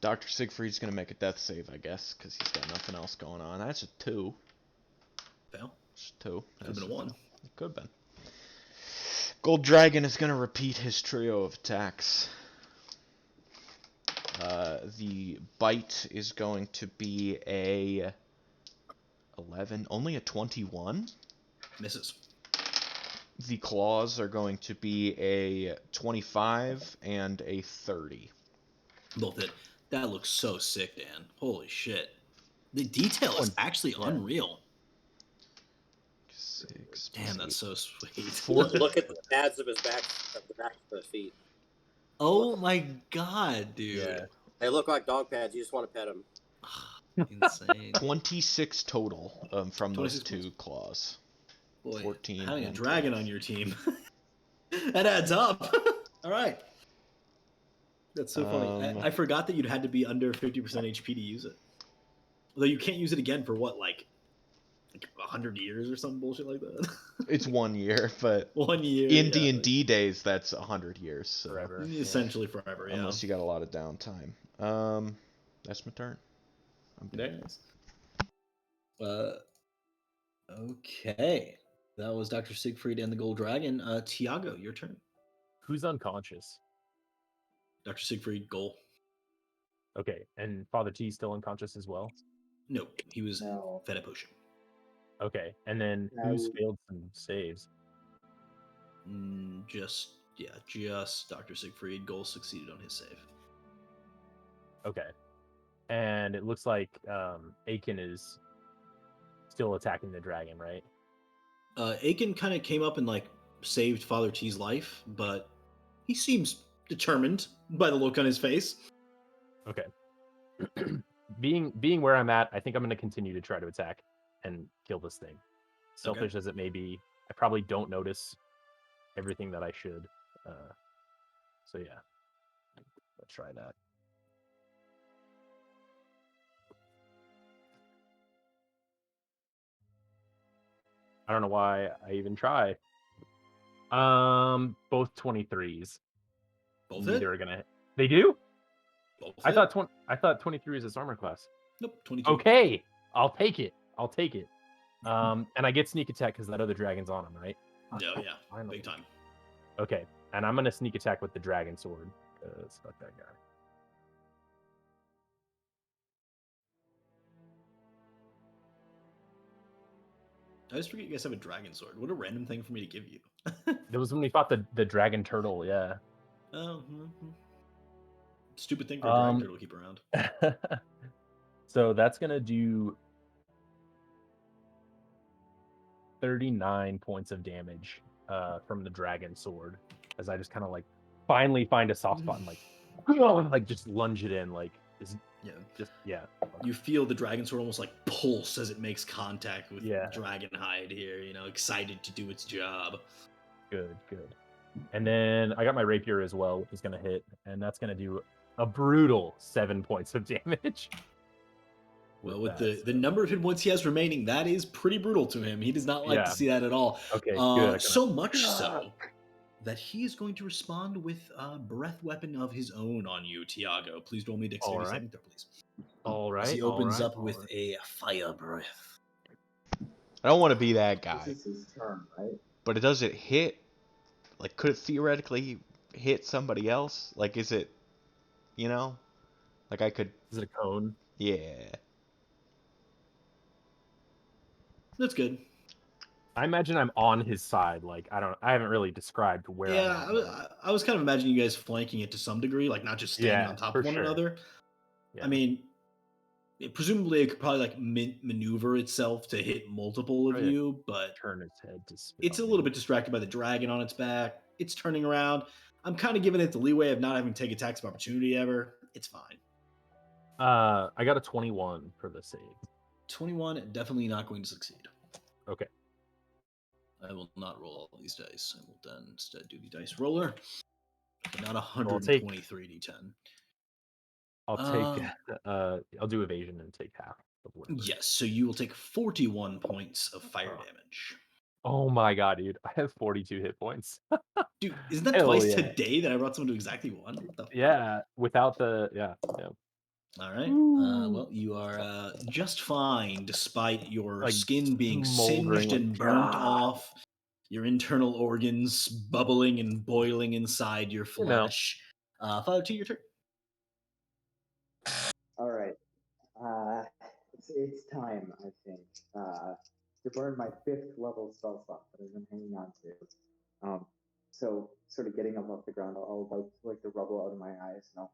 Dr. Siegfried's going to make a death save, I guess, because he's got nothing else going on. That's a 2. Fail. It's a 2. Could have been a 1. It could have been. Gold Dragon is going to repeat his trio of attacks. The bite is going to be a 11, only a 21. Misses. The claws are going to be a 25 and a 30. Both hit. That looks so sick, Dan. Holy shit. The detail is actually unreal. 6. Damn, that's so sweet. Look at the pads of his back, of the back of the feet. Oh my god, dude. Yeah. They look like dog pads. You just want to pet them. Insane. 26 total from those 26 2 claws. Boy, 14 having a and dragon 12. on your team. That adds up. All right. That's so funny. I forgot that you'd had to be under 50% HP to use it. Although you can't use it again for what, like 100 years or some bullshit like that? It's 1 year, but 1 year. in D&D days, that's 100 years. So. Forever. Essentially forever, yeah. Unless you got a lot of downtime. That's my turn. I'm done. Nice. Okay. That was Dr. Siegfried and the Gold Dragon. Tiago, your turn. Who's unconscious? Dr. Siegfried, goal. Okay, and Father T still unconscious as well? No, he was No. fed a potion. Okay, and then No. who's failed some saves? Just Dr. Siegfried. Goal succeeded on his save. Okay. And it looks like Aiken is still attacking the dragon, right? Aiken kind of came up and like saved Father T's life, but he seems determined by the look on his face. Okay. being where I'm at, I think I'm going to continue to try to attack and kill this thing. Selfish as it may be, I probably don't notice everything that I should. So yeah, let's try that. I don't know why I even try. Both 23s. Both Neither hit? are gonna. They do? Both I hit? thought 23 is its armor class. Nope, 22. Okay, I'll take it. And I get sneak attack because that other dragon's on him, right? No, yeah, Finally. big time. Okay, and I'm gonna sneak attack with the dragon sword. Fuck that guy. I just forget you guys have a dragon sword. What a random thing for me to give you. That was when we fought the dragon turtle. Yeah. Oh, stupid thing for a dragon turtle to keep around. So that's gonna do 39 points of damage from the dragon sword, as I just kind of like finally find a soft spot and like just lunge it in, like Yeah. You feel the dragon sword almost like pulse as it makes contact with dragon hide here, excited to do its job. Good. And then I got my rapier as well, which is gonna hit, and that's gonna do a brutal 7 points of damage. Well, with the number of hit points he has remaining, that is pretty brutal to him. He does not like to see that at all. Okay, good. So much so that he is going to respond with a breath weapon of his own on you, Tiago. Please roll me a dexterity saving throw, please. All right. As he opens up with a fire breath. I don't want to be that guy. This is his turn, right? But does it hit? Like, could it theoretically hit somebody else? Like, is it, like I could... Is it a cone? Yeah. That's good. I imagine I'm on his side. Like, I haven't really described where. Yeah, I was kind of imagining you guys flanking it to some degree, like not just standing on top of one another. Yeah. I mean, presumably it could probably like maneuver itself to hit multiple of you, but turn its head to spit. It's a little bit distracted by the dragon on its back. It's turning around. I'm kind of giving it the leeway of not having to take attacks of opportunity ever. It's fine. I got a 21 for the save. 21, definitely not going to succeed. Okay. I will not roll all these dice. I will then instead do the dice roller. Not 123 d10. I'll take. I'll do evasion and take half of whatever. Yes, so you will take 41 points of fire damage. Oh my god, dude! I have 42 hit points. Dude, isn't that twice today that I brought someone to exactly one? Without the All right. Well, you are just fine, despite your skin being singed and burnt off, your internal organs bubbling and boiling inside your flesh. Father T, your turn. All right. It's time, I think, to burn my 5th level spell slot that I've been hanging on to. So, sort of getting up off the ground, I'll wipe the rubble out of my eyes, and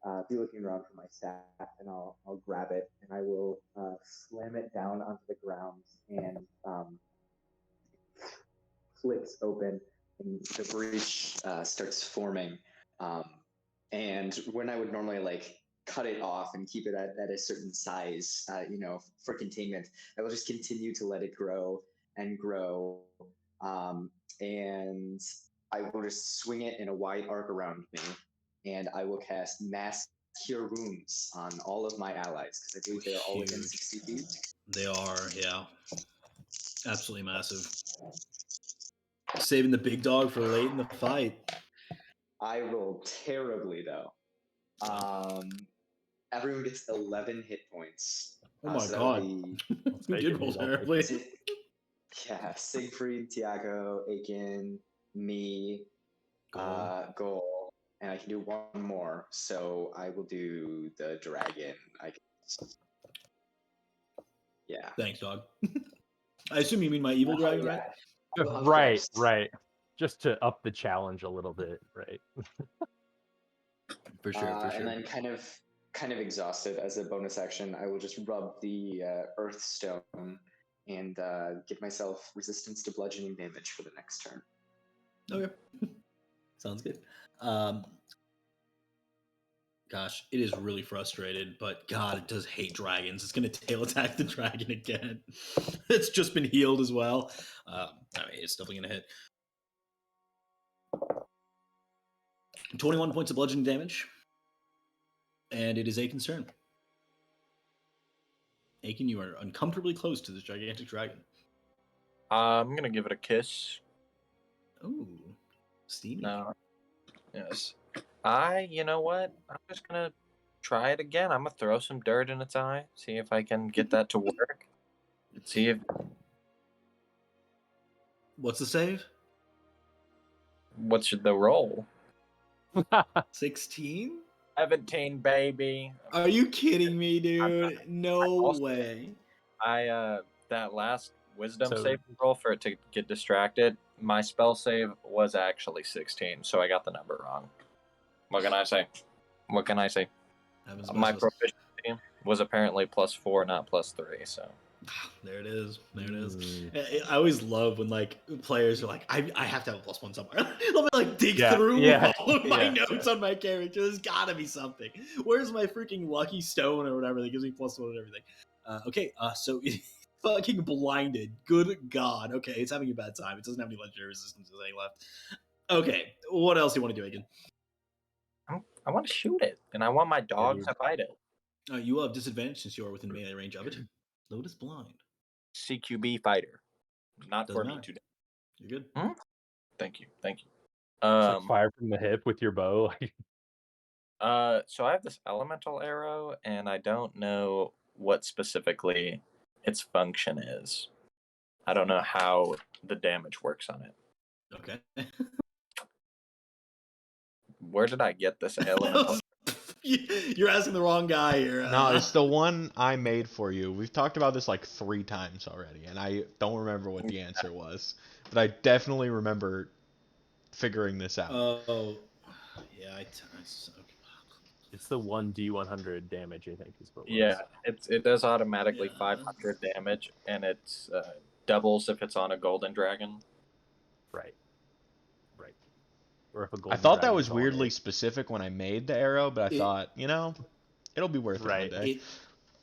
I'll be looking around for my staff, and I'll grab it, and I will slam it down onto the ground, and flips open, and the breach starts forming. And when I would normally cut it off and keep it at a certain size, for containment, I will just continue to let it grow and grow. And I will just swing it in a wide arc around me, and I will cast Mass Cure Wounds on all of my allies, because I believe they are all within 60 feet. They are, yeah. Absolutely massive. Saving the big dog for late in the fight. I rolled terribly, though. Everyone gets 11 hit points. Oh my god. You did roll terribly. Yeah, Siegfried, Tiago, Aiken, me, Goal, and I can do one more, so I will do the dragon, I guess. Yeah. Thanks, dog. I assume you mean my evil dragon, right? Right. Just to up the challenge a little bit, right? For sure. And then kind of exhausted, as a bonus action, I will just rub the earth stone and give myself resistance to bludgeoning damage for the next turn. Okay. Sounds good. Gosh, it is really frustrated, but God, it does hate dragons. It's going to tail attack the dragon again. It's just been healed as well. It's definitely going to hit. 21 points of bludgeoning damage. And it is Aiken's turn. Aiken, you are uncomfortably close to this gigantic dragon. I'm going to give it a kiss. Ooh, steamy. Yes. You know what? I'm just going to try it again. I'm going to throw some dirt in its eye, see if I can get that to work. See if What's the save? What's the roll? 16? 17, baby. Are you kidding me, dude? No also- way. That last wisdom So- save roll for it to get distracted, my spell save was actually 16, so I got the number wrong. What can I say? What can I say? Happens My best of us. proficiency was apparently +4, not +3, so. There it is. There it is. Mm. I always love when like players are like, I have to have a +1 somewhere. Let me like dig Yeah, through yeah, all of my yeah, notes on my character. There's gotta be something. Where's my freaking lucky stone or whatever that gives me +1 and everything? Okay, so it's fucking blinded. Good God. Okay, it's having a bad time. It doesn't have any legendary resistance any left. Okay, what else do you want to do, Aiken? I want to shoot it, and I want my dog dude. to bite it. You will have disadvantage since you are within melee range of it. Lotus blind. CQB fighter. Not Doesn't for me matter. today. You're good. Thank you. It's like fire from the hip with your bow. So I have this elemental arrow, and I don't know what specifically its function is. I don't know how the damage works on it. Okay. Where did I get this elemental? You're asking the wrong guy here. No, it's the one I made for you. We've talked about this like 3 times already, and I don't remember what the answer was, but I definitely remember figuring this out. Oh, yeah. Okay. It's the 1d100 damage, I think, is what it was. Yeah, it does automatically Yeah. 500 damage, and it's doubles if it's on a golden dragon. Right. Right. Or if a I golden thought that dragon's was on weirdly it. specific when I made the arrow, but I thought, it'll be worth Right. it one day.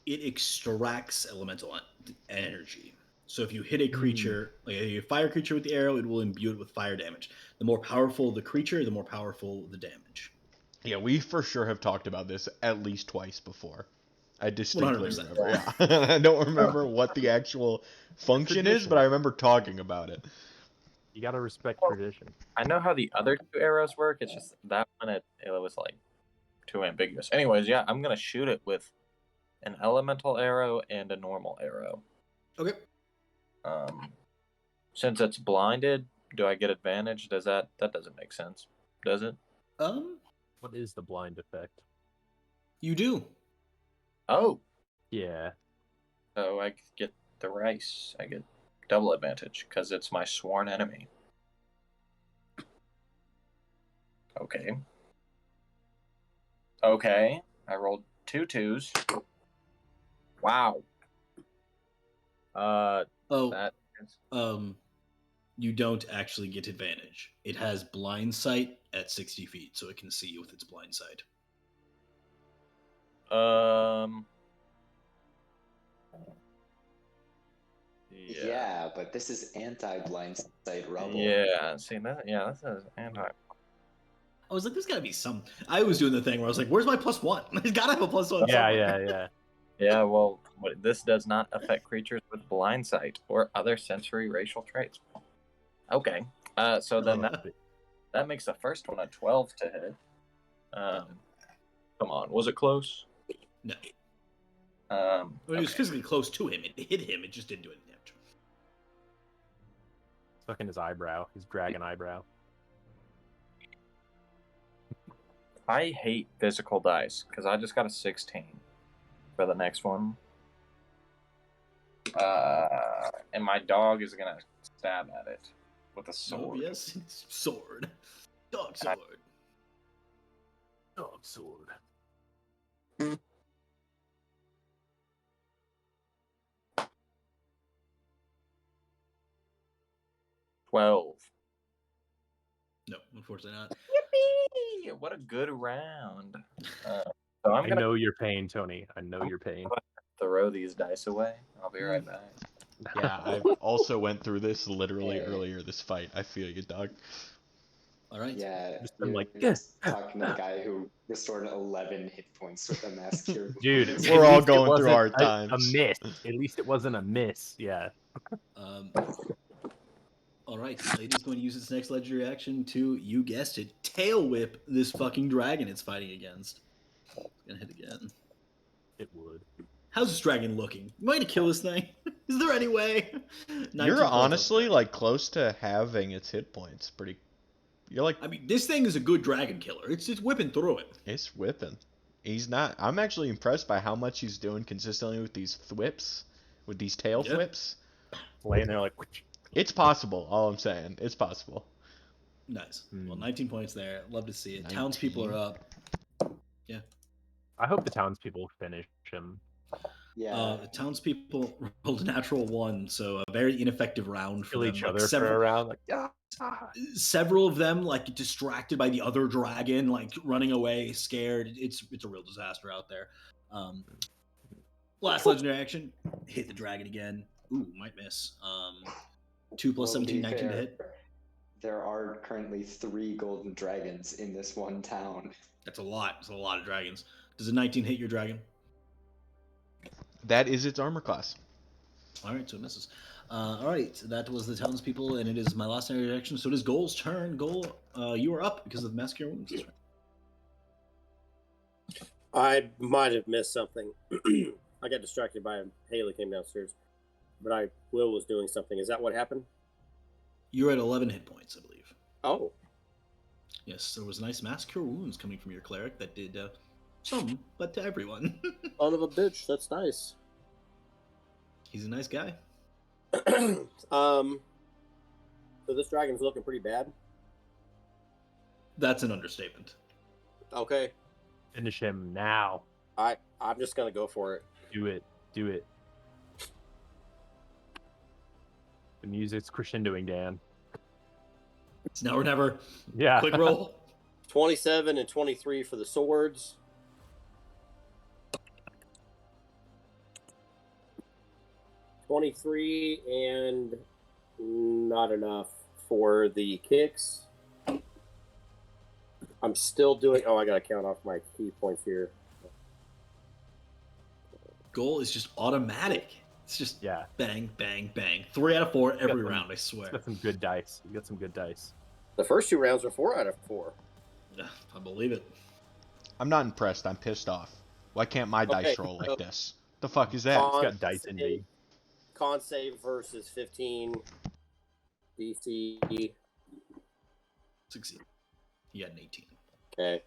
It extracts elemental energy. So if you hit a creature, like a fire creature with the arrow, it will imbue it with fire damage. The more powerful the creature, the more powerful the damage. Yeah, we for sure have talked about this at least twice before. I distinctly 100%. remember. Yeah, I don't remember what the actual function is, but I remember talking about it. You gotta respect tradition. I know how the other 2 arrows work. It's just that one it was like too ambiguous. Anyways, yeah, I'm gonna shoot it with an elemental arrow and a normal arrow. Okay. Since it's blinded, do I get advantage? That doesn't make sense, does it? What is the blind effect? You do. Oh, Yeah. so I get the rice. I get double advantage because it's my sworn enemy. Okay. Okay, I rolled 2 2s. Wow. Oh, That is... you don't actually get advantage. It has blind sight at 60 feet, so it can see you with its blind sight. Yeah, but this is anti-blind sight rubble. Yeah, see that? Yeah, this is anti. I was like, there's got to be some. I was doing the thing where I was like, where's my +1? There's got to have a +1 Yeah, somewhere. yeah. Yeah, well, this does not affect creatures with blind sight or other sensory racial traits. Okay, so then that makes the first one a 12 to hit. Come on, was it close? No. Okay. It was physically close to him. It hit him. It just didn't do any damage. Stuck in his eyebrow, his dragon eyebrow. I hate physical dice because I just got a 16 for the next one. And my dog is gonna stab at it with a sword. Oh, yes, it's sword. Dog sword. Dog sword. $12. No, unfortunately not. Yippee! What a good round. So I'm I gonna know your pain, Tony. I know your pain. throw these dice away. I'll be right back. Yeah, I also went through this literally earlier this fight. I feel you, dog. All right. Yeah, I'm you're like, just talking to the guy who restored 11 hit points with a mass cure. Dude, We're all at least it going through wasn't hard a times. miss. At least it wasn't a miss. Yeah. All right, lady's going to use its next legendary action to, you guessed it, tail whip this fucking dragon it's fighting against. It's gonna hit again. It would. How's this dragon looking? You might kill this thing. Is there any way? 19 You're points honestly over. like close to having its hit points. Pretty. You're like I mean, this thing is a good dragon killer. It's whipping through it. it's whipping. He's not. I'm actually impressed by how much he's doing consistently with these thwips, with these tail Yeah. thwips. Laying there like. It's possible. All I'm saying, it's possible. Nice. Well, 19 points there. Love to see it. Townspeople 19. are up. Yeah. I hope the townspeople finish him. Yeah. The townspeople rolled a natural 1, so a very ineffective round for Kill them. each Like, other for a round. Like, yeah. several of them like distracted by the other dragon, like running away, scared. It's a real disaster out there. Last legendary action, hit the dragon again. Ooh, might miss. 2 plus Well, to 17, be 19 to fair, hit. there are currently 3 golden dragons in this one town. That's a lot. It's a lot of dragons. Does a 19 hit your dragon? That is its armor class. All right, so it misses. All right, that was the townspeople, and it is my last legendary action. So it is Goal's turn. Goal, you are up because of Mass Cure Wounds. I might have missed something. I got distracted by Haley came downstairs, but Will was doing something. Is that what happened? You're at 11 hit points, I believe. Oh, Yes, there was nice Mass Cure Wounds coming from your cleric that did some, but to everyone. son of a bitch. That's nice. He's a nice guy. So this dragon's looking pretty bad. That's an understatement. Okay, Finish him now. I'm just gonna go for it. Do it. Do it. The music's crescendoing, Dan. It's now or never. Yeah. Quick roll. 27 and 23 for the swords. 23 and not enough for the kicks. I'm still doing. Oh, I gotta count off my key points here. Goal is just automatic. It's just Yeah. bang, bang, bang. 3 out of 4 every some- round, I He's swear. got some good dice. You got some good dice. The first 2 rounds are 4 out of 4. Yeah, I believe it. I'm not impressed. I'm pissed off. Why can't my dice Okay, roll like so- this? The fuck is that? He's got dice envy. Con save versus 15. DC. Succeed. He had an 18. Okay.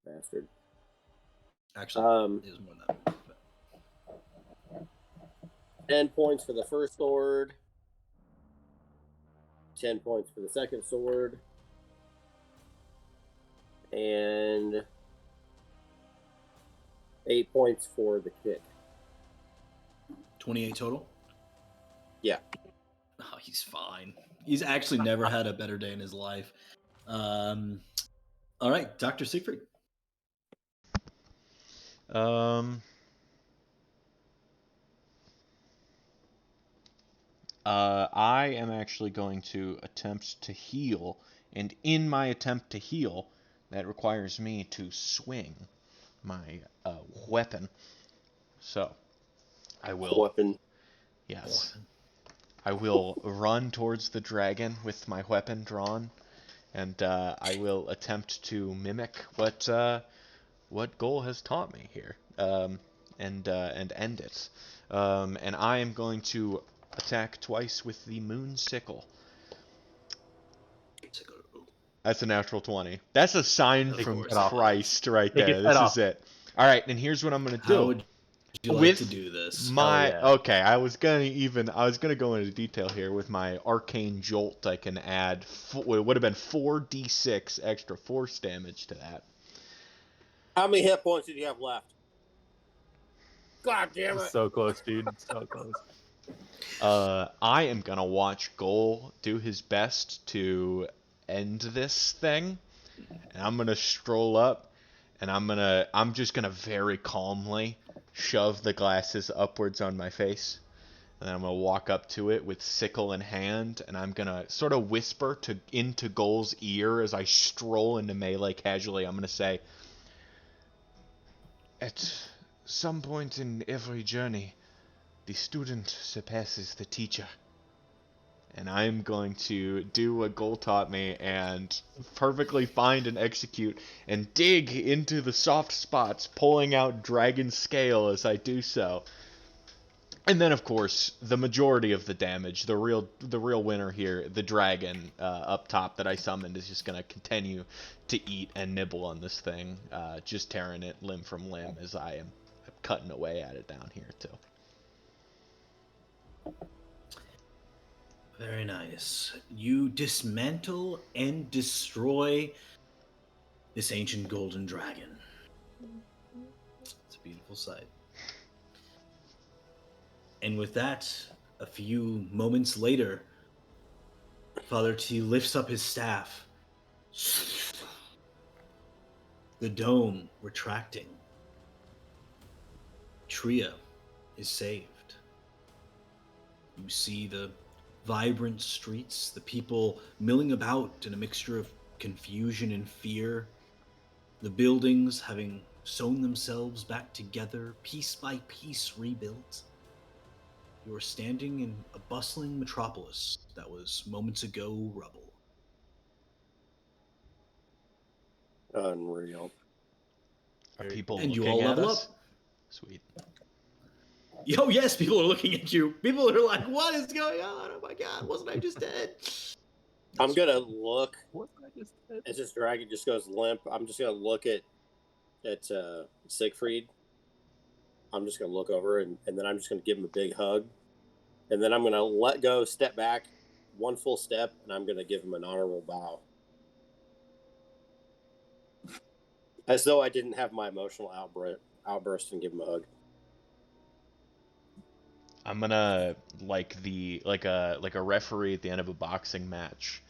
Bastard. Actually, it was more than that. But 10 points for the first sword. 10 points for the second sword. And 8 points for the kick. 28 total? Yeah. Oh, he's fine. He's actually never had a better day in his life. All right, Dr. Siegfried. I am actually going to attempt to heal, and in my attempt to heal, that requires me to swing my weapon. So, I will. Weapon. Yes. I will run towards the dragon with my weapon drawn, and I will attempt to mimic what Goal has taught me here, and end it. And I am going to attack twice with the Moon Sickle. That's a natural 20. That's a sign Of from course. Christ right Take there. its This head is it. All right, and here's what I'm gonna do. How would you like With to do this? My yeah. okay, I was gonna go into detail here with my arcane jolt. I can add it would have been 4d6 extra force damage to that. How many hit points did you have left? God damn it. So close, dude. So close. I am gonna watch Goal do his best to end this thing, and I'm gonna stroll up, and I'm just gonna very calmly shove the glasses upwards on my face, and then I'm gonna walk up to it with sickle in hand, and I'm gonna sort of whisper into Goal's ear as I stroll into melee casually. I'm gonna say, "At some point in every journey, the student surpasses the teacher." And I'm going to do what Goal taught me and perfectly find and execute and dig into the soft spots, pulling out dragon scale as I do so. And then, of course, the majority of the damage, the real winner here, the dragon up top that I summoned, is just gonna continue to eat and nibble on this thing, just tearing it limb from limb as I am cutting away at it down here too. Very nice. You dismantle and destroy this ancient golden dragon. It's a beautiful sight. And with that, a few moments later, Father T lifts up his staff. The dome retracting. Tria is saved. You see the vibrant streets, the people milling about in a mixture of confusion and fear, the buildings having sewn themselves back together, piece by piece rebuilt. You are standing in a bustling metropolis that was moments ago rubble. Unreal. Are people And you looking all at level us? up. Sweet. Oh, yes, people are looking at you. People are like, what is going on? Oh my god, wasn't I just dead? I'm gonna look What I just said. as this dragon just goes limp. I'm just gonna look at Siegfried. I'm just gonna look over and then I'm just gonna give him a big hug, and then I'm gonna let go, step back, one full step, and I'm gonna give him an honorable bow, as though I didn't have my emotional outburst and give him a hug. I'm gonna like a referee at the end of a boxing match.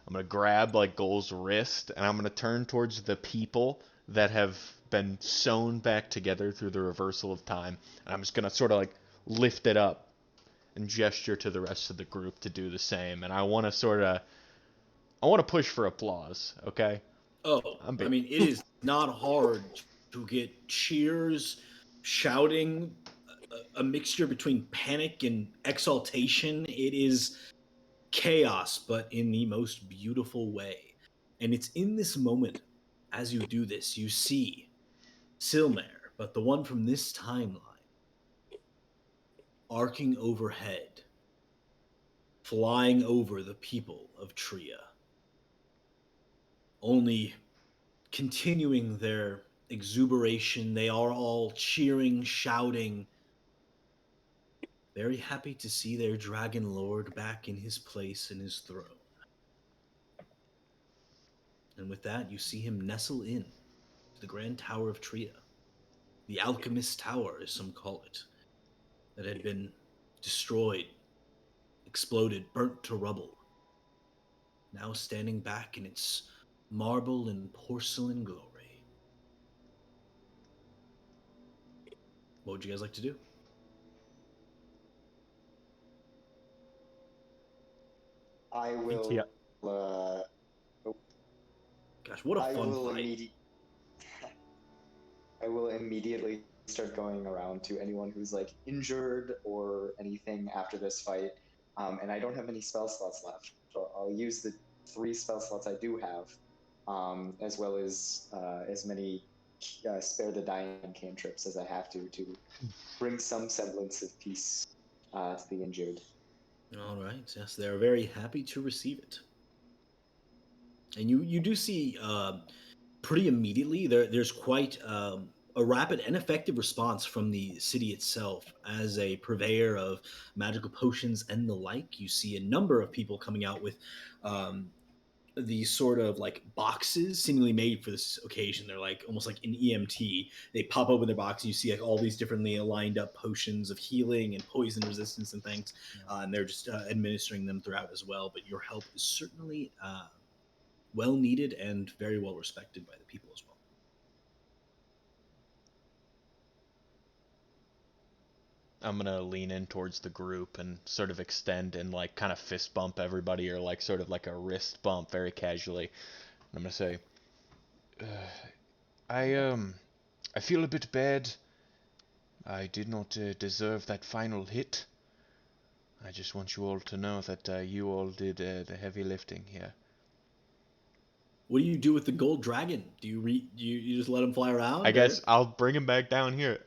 I'm gonna grab like Goal's wrist and I'm gonna turn towards the people that have been sewn back together through the reversal of time, and I'm just gonna sort of like lift it up and gesture to the rest of the group to do the same. And I want to push for applause. Okay, Oh, I'm I big. mean, it is not hard to get cheers, shouting, a mixture between panic and exaltation. It is chaos, but in the most beautiful way. And it's in this moment, as you do this, you see Silmare, but the one from this timeline, arcing overhead, flying over the people of Tria, only continuing their exuberation. They are all cheering, shouting, very happy to see their dragon lord back in his place in his throne. And with that, you see him nestle in to the grand tower of Tria, the alchemist tower, as some call it, that had been destroyed, exploded, burnt to rubble, now standing back in its marble and porcelain glory. What would you guys like to do? I will. BTR. Gosh, what a I fun will fight. I will immediately start going around to anyone who's like injured or anything after this fight. And I don't have any spell slots left, so I'll use the 3 spell slots I do have, as well as many spare the dying cantrips as I have to bring some semblance of peace to the injured. All right. Yes, they're very happy to receive it. And you do see pretty immediately there's quite a rapid and effective response from the city itself as a purveyor of magical potions and the like. You see a number of people coming out with these sort of like boxes seemingly made for this occasion. They're like almost like an EMT. They pop open their box and you see like all these differently lined up potions of healing and poison resistance and things, and they're just administering them throughout as well. But your help is certainly well needed and very well respected by the people as well. I'm gonna lean in towards the group and sort of extend and like kind of fist bump everybody, or like sort of like a wrist bump very casually. And I'm gonna say, I feel a bit bad. I did not deserve that final hit. I just want you all to know that you all did the heavy lifting here. What do you do with the gold dragon? Do you just let him fly I around, guess or I'll bring him back down here.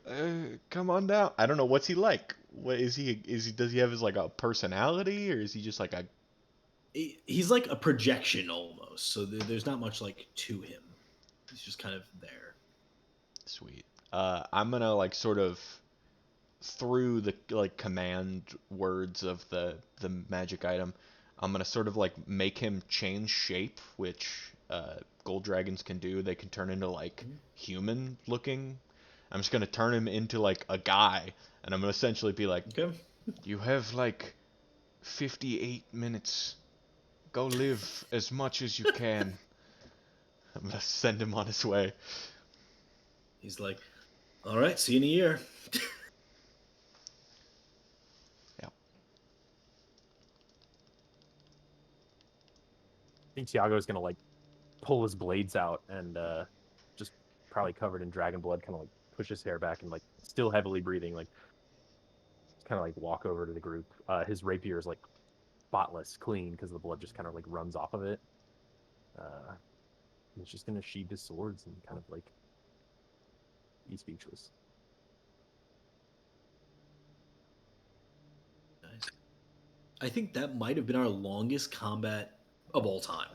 Come on down. I don't know, what's he like. what is he? Does he have his like a personality, or is he just like a? He's like a projection almost. So there's not much like to him. He's just kind of there. Sweet. I'm gonna like sort of through the like command words of the magic item. I'm gonna sort of like make him change shape, which gold dragons can do. They can turn into like human looking. I'm just gonna turn him into like a guy, and I'm gonna essentially be like, Okay. "You have like 58 minutes. Go live as much as you can." I'm gonna send him on his way. He's like, all right, see you in a year. Yeah. I think Tiago's gonna like pull his blades out and just probably covered in dragon blood, kind of like push his hair back and like still heavily breathing, like kind of like walk over to the group. His rapier is like spotless, clean because the blood just kind of like runs off of it. He's just gonna sheathe his swords and kind of like be speechless. Nice. I think that might have been our longest combat of all time.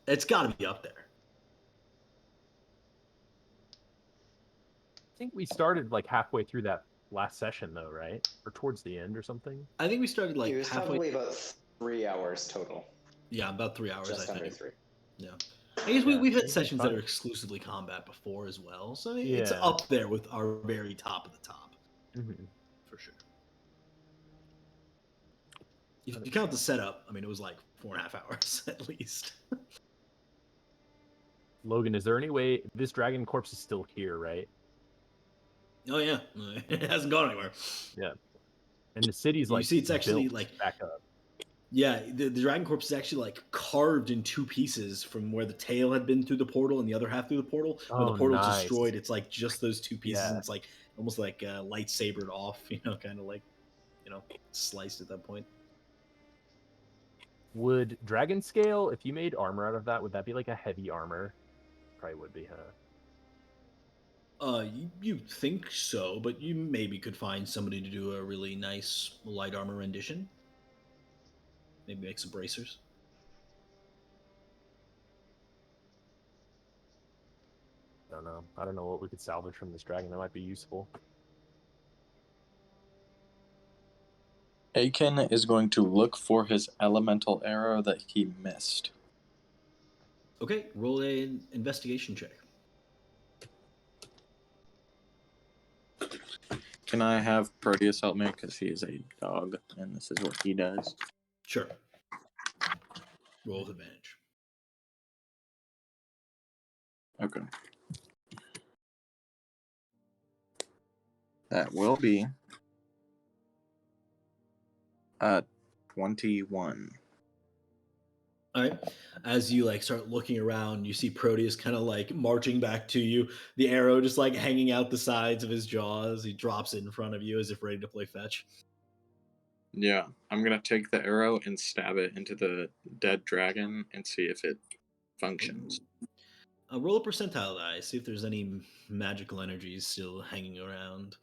It's got to be up there. I think we started like halfway through that last session though, right? Or towards the end or something. I think we started like It was halfway. probably about 3 hours total. Yeah, about 3 hours. Just I under think. 3. Yeah. I guess Yeah, we've had it's sessions that fun. are exclusively combat before as well, so it's Yeah. up there with our very top of the top Mm-hmm. for sure. If you count the setup, I mean, it was like 4.5 hours at least. Logan, is there any way this dragon corpse is still here, right? Oh yeah, it hasn't gone anywhere. Yeah. And the city's You like see, it's actually built like back up. yeah, the dragon corpse is actually like carved in two pieces from where the tail had been through the portal and the other half through the portal. When the Oh, portal's nice. destroyed, it's like just those two pieces, and Yeah. it's like almost like lightsabered off, kind of like sliced at that point. Would dragon scale, if you made armor out of that, would that be like a heavy armor? Probably would be, huh? You think so, but you maybe could find somebody to do a really nice light armor rendition. Maybe make some bracers. I don't know. I don't know what we could salvage from this dragon that might be useful. Aiken is going to look for his elemental arrow that he missed. Okay, roll an investigation check. Can I have Proteus help me? Because he is a dog, and this is what he does. Sure. Roll with advantage. Okay. That will be 21. All right. As you start looking around, you see Proteus kind of like marching back to you. The arrow just like hanging out the sides of his jaws. He drops it in front of you as if ready to play fetch. Yeah, I'm gonna take the arrow and stab it into the dead dragon and see if it functions. Roll a percentile die. See if there's any magical energies still hanging around.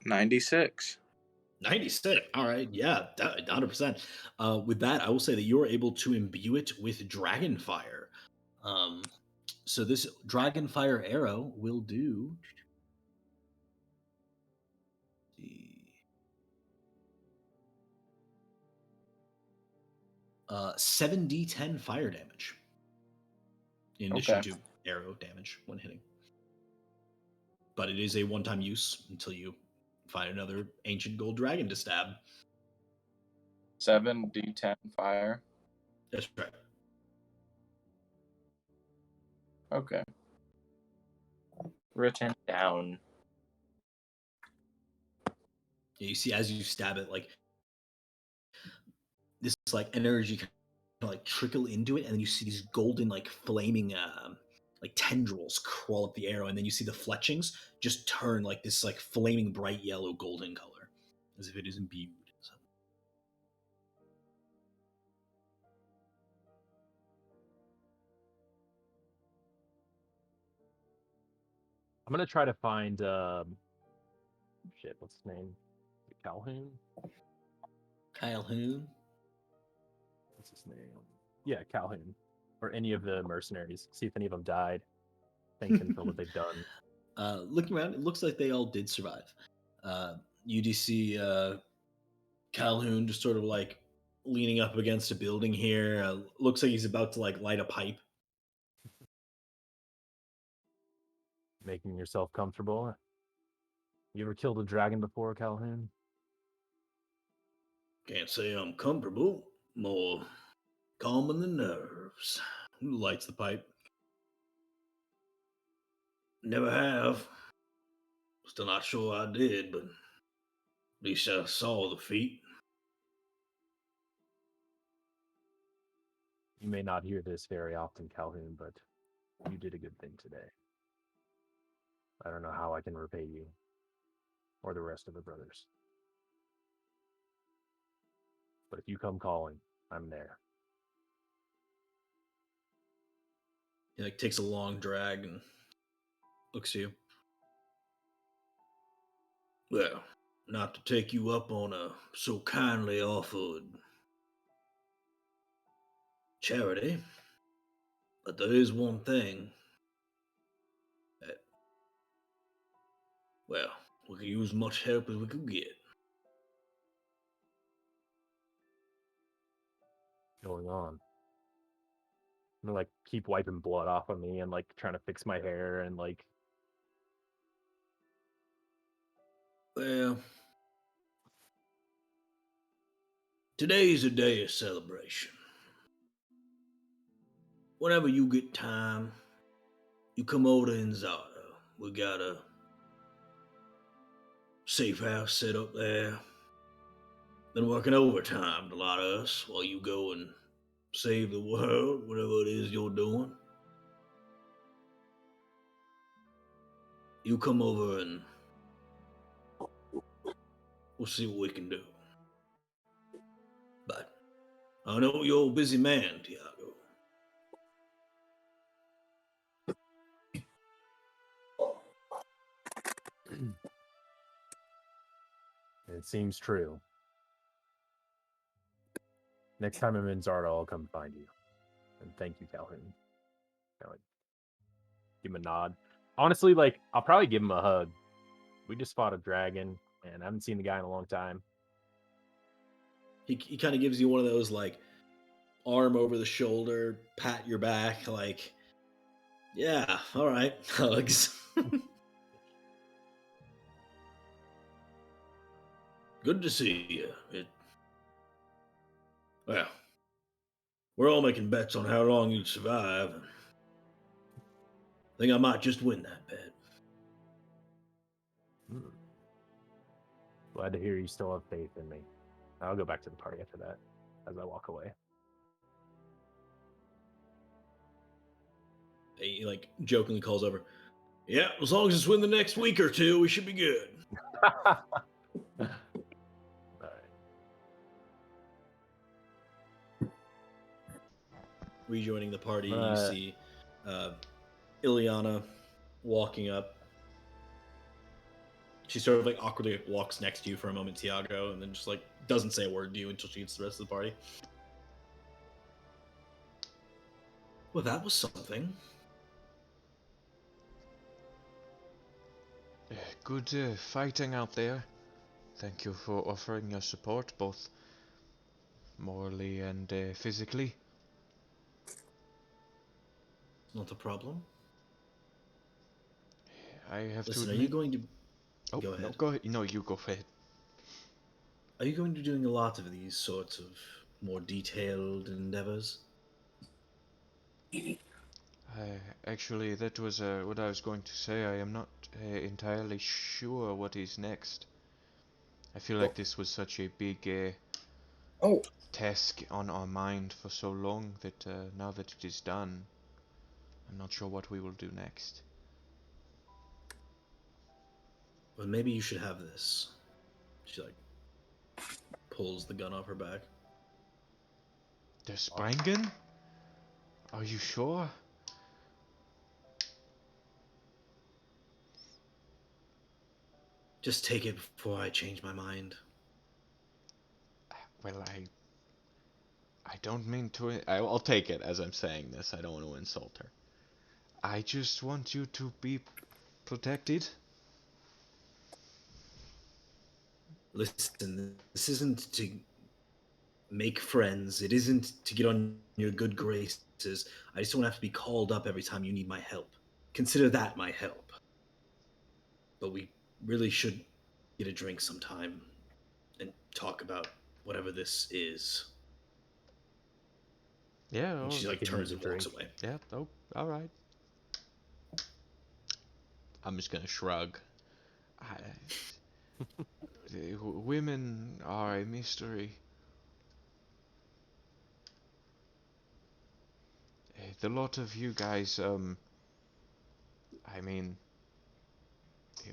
96. 96. All right. Yeah, 100%. With that, I will say that you're able to imbue it with dragon fire. So this dragon fire arrow will do. See, 7d10 fire damage. In addition Okay. to arrow damage when hitting. But it is a one-time use until you find another ancient gold dragon to stab. 7d10 fire. That's right. Okay. Written down. Yeah, you see as you stab it, like this energy kind of like trickle into it, and then you see these golden flaming like tendrils crawl up the arrow, and then you see the fletchings just turn like this flaming bright yellow golden color, as if it is imbued. So, I'm gonna try to find shit, what's his name? Calhoun? Calhoun. What's his name? Yeah, Calhoun. Or any of the mercenaries. See if any of them died. Thank them for what they've done. Looking around, it looks like they all did survive. You do see Calhoun just sort of like leaning up against a building here. Looks like he's about to like light a pipe. Making yourself comfortable. You ever killed a dragon before, Calhoun? Can't say I'm comfortable. More calming the nerves. Who lights the pipe? Never have. Still not sure I did, but at least I saw the feat. You may not hear this very often, Calhoun, but you did a good thing today. I don't know how I can repay you. Or the rest of the brothers. But if you come calling, I'm there. He like takes a long drag and looks at you. Well, not to take you up on a so kindly offered charity, but there is one thing that, well, we could use much help as we could get. Going on. I'm gonna like keep wiping blood off of me and like trying to fix my hair and like Well, today's a day of celebration. Whenever you get time, you come over to Inzada. We got a safe house set up there. Been working overtime, a lot of us, while you go and save the world, whatever it is you're doing. You come over and we'll see what we can do. But I know you're a busy man, Tiago. it seems true. Next time I'm in Zarda, I'll come find you. And thank you, Calhoun. I like give him a nod. Honestly, like I'll probably give him a hug. We just fought a dragon, and I haven't seen the guy in a long time. He kind of gives you one of those like arm over the shoulder, pat your back, like, yeah, all right, hugs. Good to see you. Well, we're all making bets on how long you'd survive. I think I might just win that bet. Hmm. Glad to hear you still have faith in me. I'll go back to the party after that as I walk away. He like jokingly calls over. Yeah, as long as it's within the next week or two, we should be good. All right. Rejoining the party, you see Ileana walking up. She sort of like awkwardly walks next to you for a moment, Tiago, and then just like doesn't say a word to you until she gets to the rest of the party. Well, that was something. Good fighting out there. Thank you for offering your support, both morally and physically. Not a problem. I have Listen, to are you admit. going to Oh, go ahead? no, go ahead. No, you go ahead. Are you going to be doing a lot of these sorts of more detailed endeavors? Actually, that was what I was going to say. I am not entirely sure what is next. I feel like this was such a big Oh, task on our mind for so long that now that it is done, I'm not sure what we will do next. Well, maybe you should have this. She like pulls the gun off her back. The Spangen? Are you sure? Just take it before I change my mind. Well, I don't mean to. I'll take it as I'm saying this. I don't want to insult her. I just want you to be protected. Listen, this isn't to make friends. It isn't to get on your good graces. I just don't have to be called up every time you need my help. Consider that my help. But we really should get a drink sometime and talk about whatever this is. Yeah. And Oh, she We like could use turns a and walks drink. away. yeah. Oh, all right. I'm just gonna shrug. I, women are a mystery. The lot of you guys, I mean,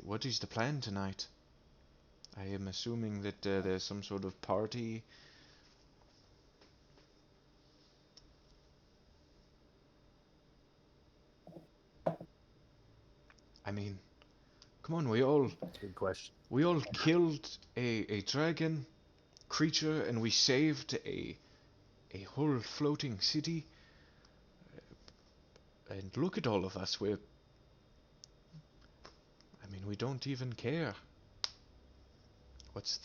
what is the plan tonight? I am assuming that there's some sort of party. I mean, come on, Good question. we all killed a dragon creature and we saved a whole floating city. And look at all of us. I mean, we don't even care. What's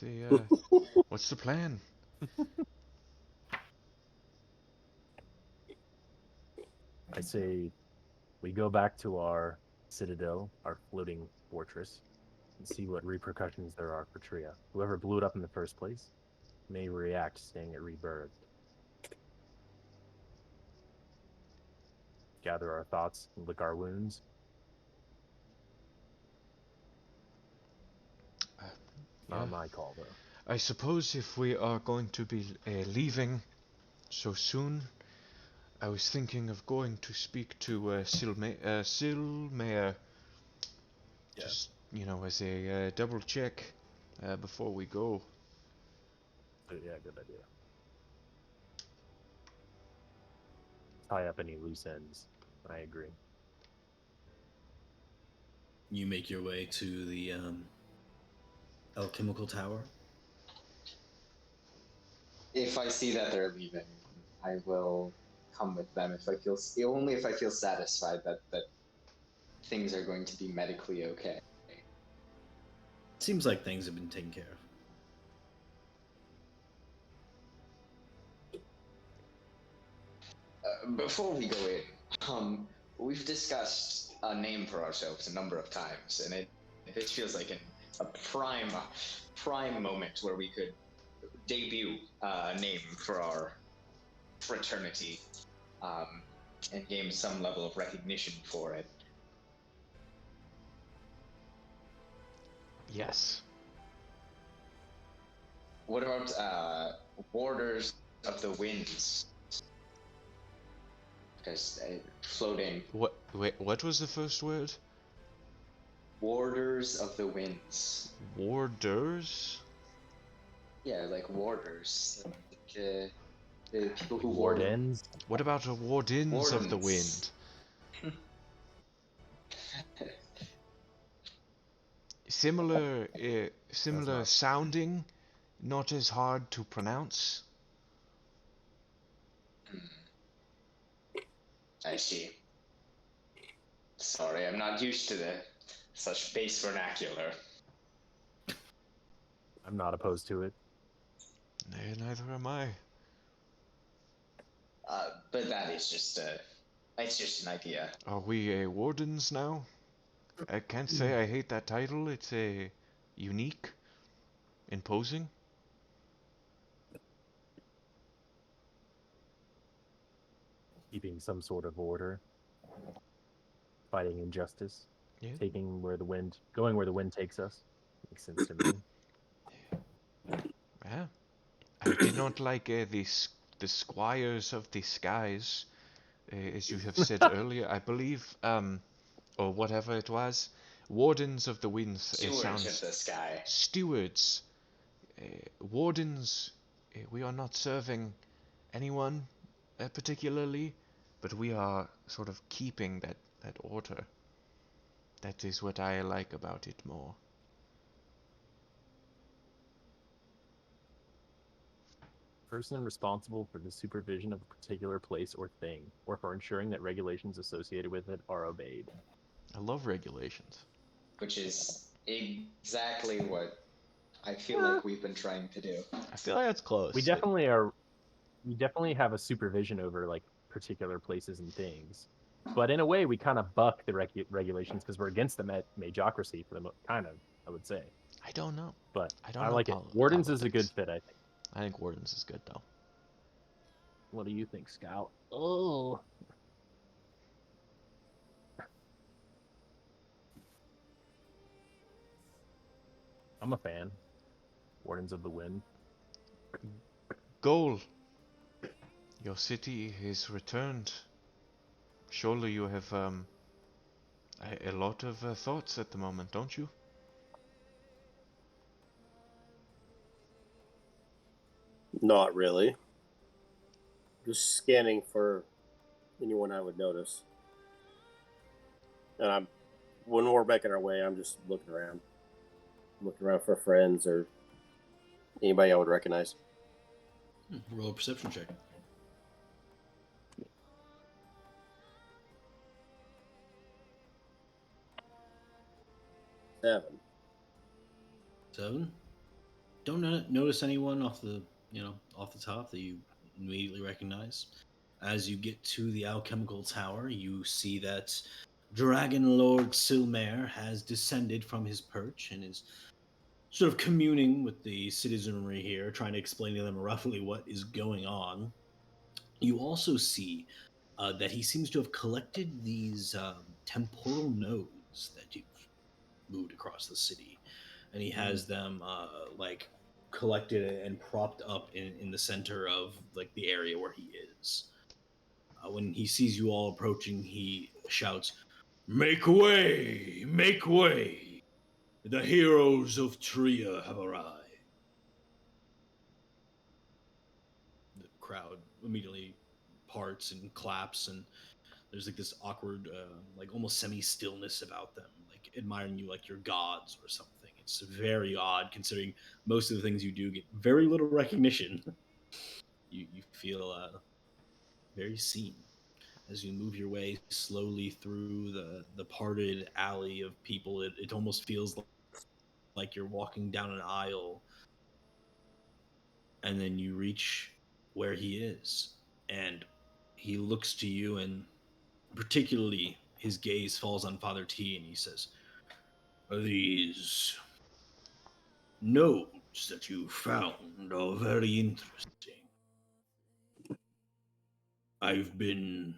what's the plan? I say we go back to our citadel, our floating fortress, and see what repercussions there are for Tria. Whoever blew it up in the first place may react saying it rebirthed. Gather our thoughts and lick our wounds. Yeah. Not my call, though. I suppose if we are going to be leaving so soon, I was thinking of going to speak to Silmayer, Yeah. just, as a double check before we go. So, yeah, good idea. Tie up any loose ends. I agree. You make your way to the alchemical tower. If I see that they're leaving, I will come with them. If I feel only if I feel satisfied that things are going to be medically okay. Seems like things have been taken care of. Before we go in, we've discussed a name for ourselves a number of times, and this feels like a prime moment where we could debut a name for our fraternity, and gain some level of recognition for it. Yes. What about Warders of the Winds? Because floating. What was the first word? Warders of the Winds. Warders? Yeah, like warders. Like, the people who Wardens? What about a wardens of the wind? Wardens. Similar not- sounding, not as hard to pronounce. I see. Sorry, I'm not used to such base vernacular. I'm not opposed to it. Neither am I. But that is just it's just an idea. Are we wardens now? I can't say I hate that title. It's unique, imposing. Keeping some sort of order, fighting injustice, Yeah. going where the wind takes us. Makes sense to me. Yeah. I did not like the squires of the skies, as you have said earlier. I believe, or whatever it was, wardens of the winds. Stewards Sounds of the sky. stewards, wardens. We are not serving anyone particularly, but we are sort of keeping that order. That is what I like about it more. person responsible for the supervision of a particular place or thing, or for ensuring that regulations associated with it are obeyed. I love regulations. which is exactly what I feel Eh, like we've been trying to do. I feel like that's we close. definitely are. We definitely have a supervision over like particular places and things, but in a way, we kind of buck the regulations because we're against the magocracy for the kind of. I would say, I don't know. but I don't I know like it. Wardens is a good politics. fit, I think. I think Wardens is good though. What do you think, Scout? Oh, I'm a fan. Wardens of the Wind. Goal. Your city is returned. Surely you have a lot of thoughts at the moment, don't you? Not really. Just scanning for anyone I would notice. And when we're making our way, I'm just looking around for friends or anybody I would recognize. Roll a perception check. Seven. 7. Don't notice anyone off the top that you immediately recognize. As you get to the alchemical tower, you see that Dragon Lord Silmare has descended from his perch and is sort of communing with the citizenry here, trying to explain to them roughly what is going on. You also see that he seems to have collected these temporal nodes that you've moved across the city, and he has them like collected and propped up in the center of like the area where he is. When he sees you all approaching, he shouts, "Make way! Make way! The heroes of Tria have arrived." The crowd immediately parts and claps, and there's like this awkward, like almost semi-stillness about them, like admiring you like you're gods or something. It's very odd considering most of the things you do get very little recognition. You feel very seen as you move your way slowly through the parted alley of people. It almost feels like you're walking down an aisle, and then you reach where he is, and he looks to you, and particularly his gaze falls on Father T, and he says, "These notes that you found are very interesting. I've been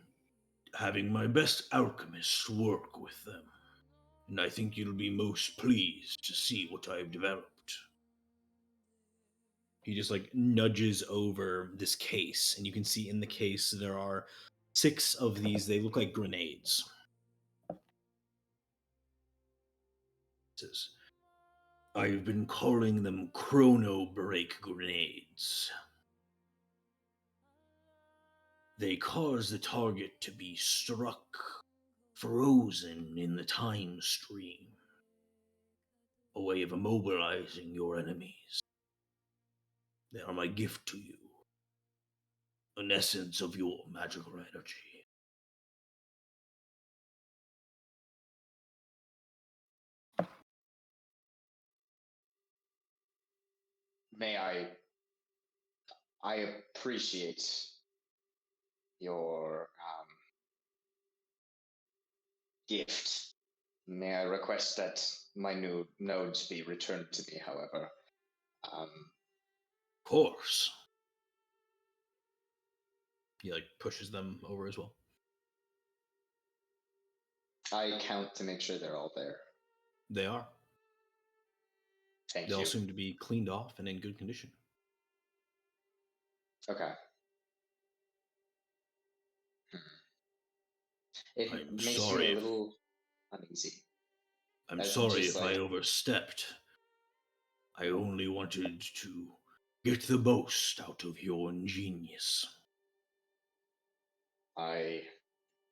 having my best alchemists work with them, and I think you'll be most pleased to see what I've developed." He just like nudges over this case, and you can see in the case there are 6 of these. They look like grenades. He says, "I've been calling them chrono break grenades. They cause the target to be struck, frozen in the time stream, a way of immobilizing your enemies. They are my gift to you, an essence of your magical energy." May I appreciate your gift. May I request that my new nodes be returned to me, however? Um, Of course. He like pushes them over as well. I count to make sure they're all there. They are. Thank They all you. seem to be cleaned off and in good condition. Okay. It I'm makes me sorry a if little uneasy. I'm As sorry just if I like, overstepped. I only wanted to get the most out of your ingenious. I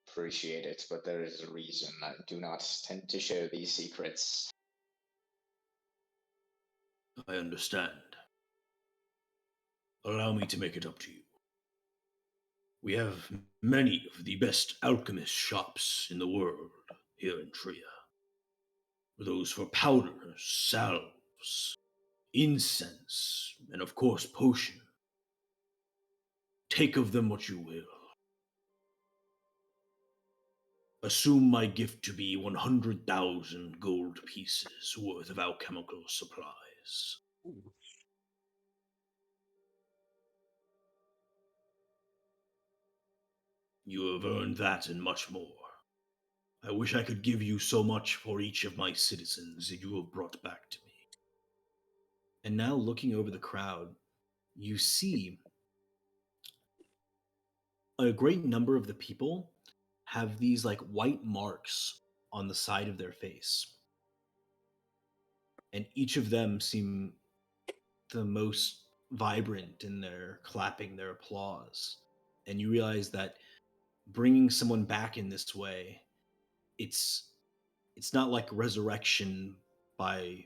appreciate it, but there is a reason I do not tend to share these secrets. I understand. Allow me to make it up to you. We have many of the best alchemist shops in the world here in Tria. Those for powders, salves, incense, and of course potion. Take of them what you will. Assume my gift to be 100,000 gold pieces worth of alchemical supplies. You have earned that and much more. I wish I could give you so much for each of my citizens that you have brought back to me. And now, looking over the crowd, you see a great number of the people have these like white marks on the side of their face. And each of them seem the most vibrant in their clapping, their applause. And you realize that bringing someone back in this way, it's not like resurrection by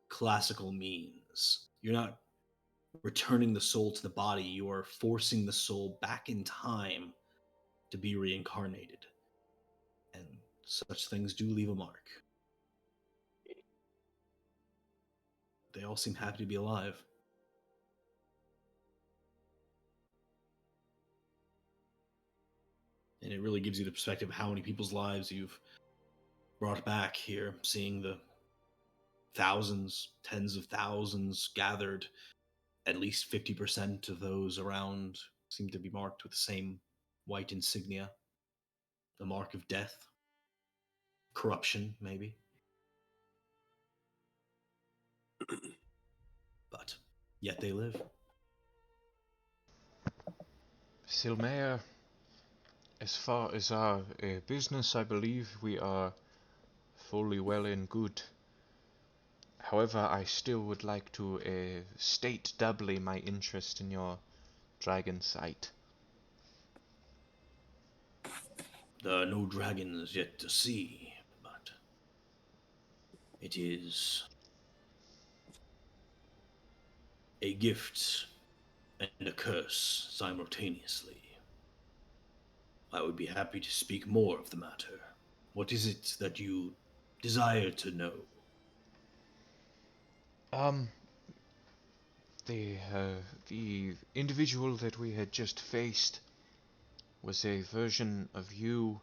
classical means. You're not returning the soul to the body, you are forcing the soul back in time to be reincarnated. And such things do leave a mark. They all seem happy to be alive. And it really gives you the perspective of how many people's lives you've brought back here, seeing the thousands, tens of thousands gathered. At least 50% of those around seem to be marked with the same white insignia. The mark of death. Corruption, maybe. But yet they live. Silmair, as far as our business, I believe we are fully well and good. However, I still would like to state doubly my interest in your dragon sight. There are no dragons yet to see, but it is a gift and a curse simultaneously. I would be happy to speak more of the matter. What is it that you desire to know? Um, the individual that we had just faced was a version of you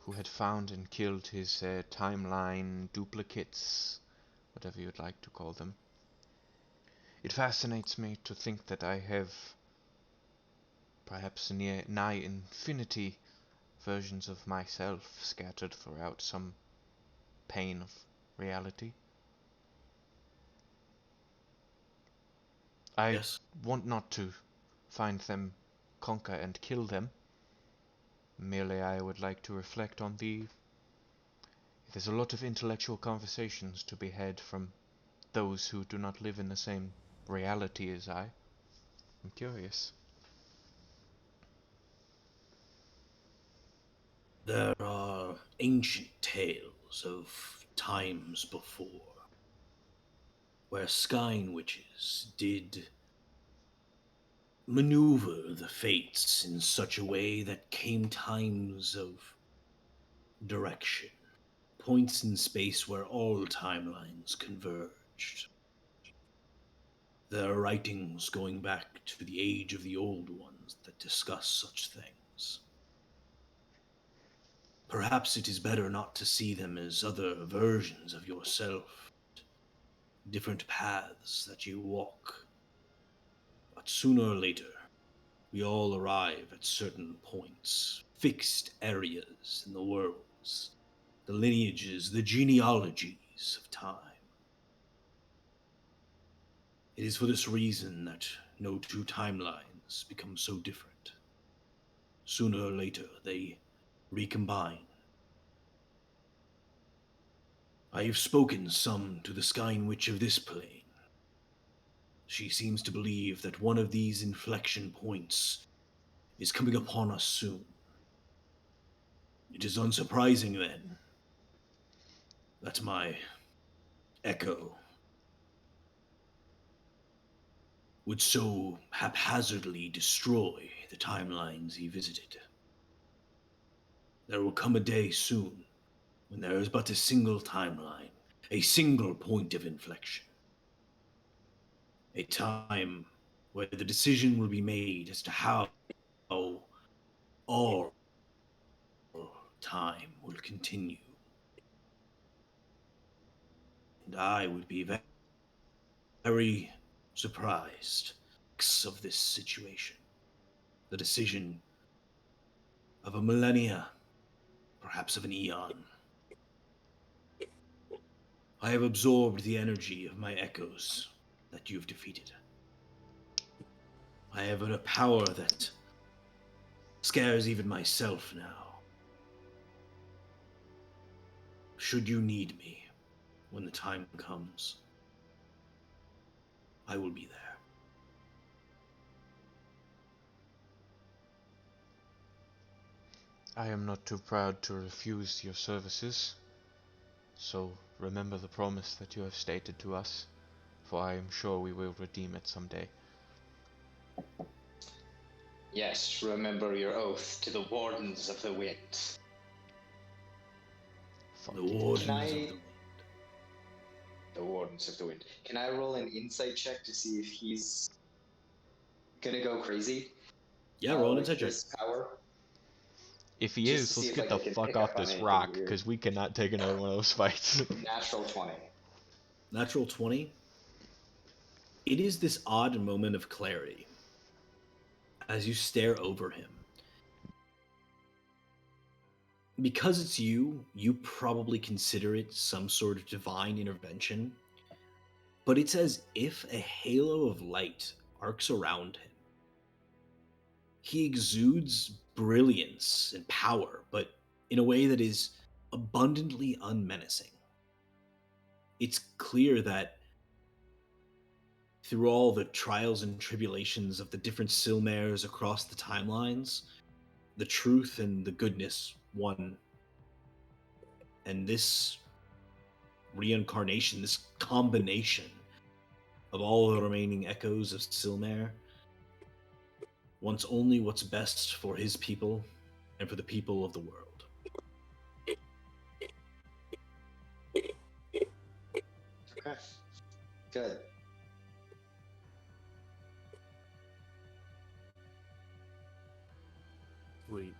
who had found and killed his timeline duplicates, whatever you'd like to call them. It fascinates me to think that I have perhaps nigh infinity versions of myself scattered throughout some pane of reality. I Yes? want not to find them, conquer and kill them. Merely I would like to reflect on there's a lot of intellectual conversations to be had from those who do not live in the same reality as I. I'm curious. There are ancient tales of times before, where Skyne witches did maneuver the fates in such a way that came times of direction, points in space where all timelines converged. There are writings going back to the age of the old ones that discuss such things. Perhaps it is better not to see them as other versions of yourself, different paths that you walk. But sooner or later, we all arrive at certain points, fixed areas in the worlds, the lineages, the genealogies of time. It is for this reason that no two timelines become so different. Sooner or later, they recombine. I have spoken some to the Skyne Witch of this plane. She seems to believe that one of these inflection points is coming upon us soon. It is unsurprising, then, that my echo would so haphazardly destroy the timelines he visited. There will come a day soon when there is but a single timeline, a single point of inflection. A time where the decision will be made as to how all time will continue. And I would be very surprised of this situation. The decision of a millennia, perhaps of an eon. I have absorbed the energy of my echoes that you've defeated. I have a power that scares even myself now. Should you need me when the time comes, I will be there. I am not too proud to refuse your services, so remember the promise that you have stated to us, for I am sure we will redeem it someday. Yes, remember your oath to the Wardens of the Wind. Fuck The you. Wardens Can of I- the Wind. The Wardens of the Wind. Can I roll an insight check to see if he's gonna go crazy? Yeah, roll an with insight check. this power? If he Just is, to see let's if, get like, the I can fuck pick off up on this anything rock, weird. because we cannot take another one of those fights. Natural 20. Natural 20. It is this odd moment of clarity as you stare over him. Because it's you, you probably consider it some sort of divine intervention, but it's as if a halo of light arcs around him. He exudes brilliance and power, but in a way that is abundantly unmenacing. It's clear that through all the trials and tribulations of the different Silmares across the timelines, the truth and the goodness won. And this reincarnation, this combination of all the remaining echoes of Silmare, wants only what's best for his people and for the people of the world. Okay. Good. Sweet.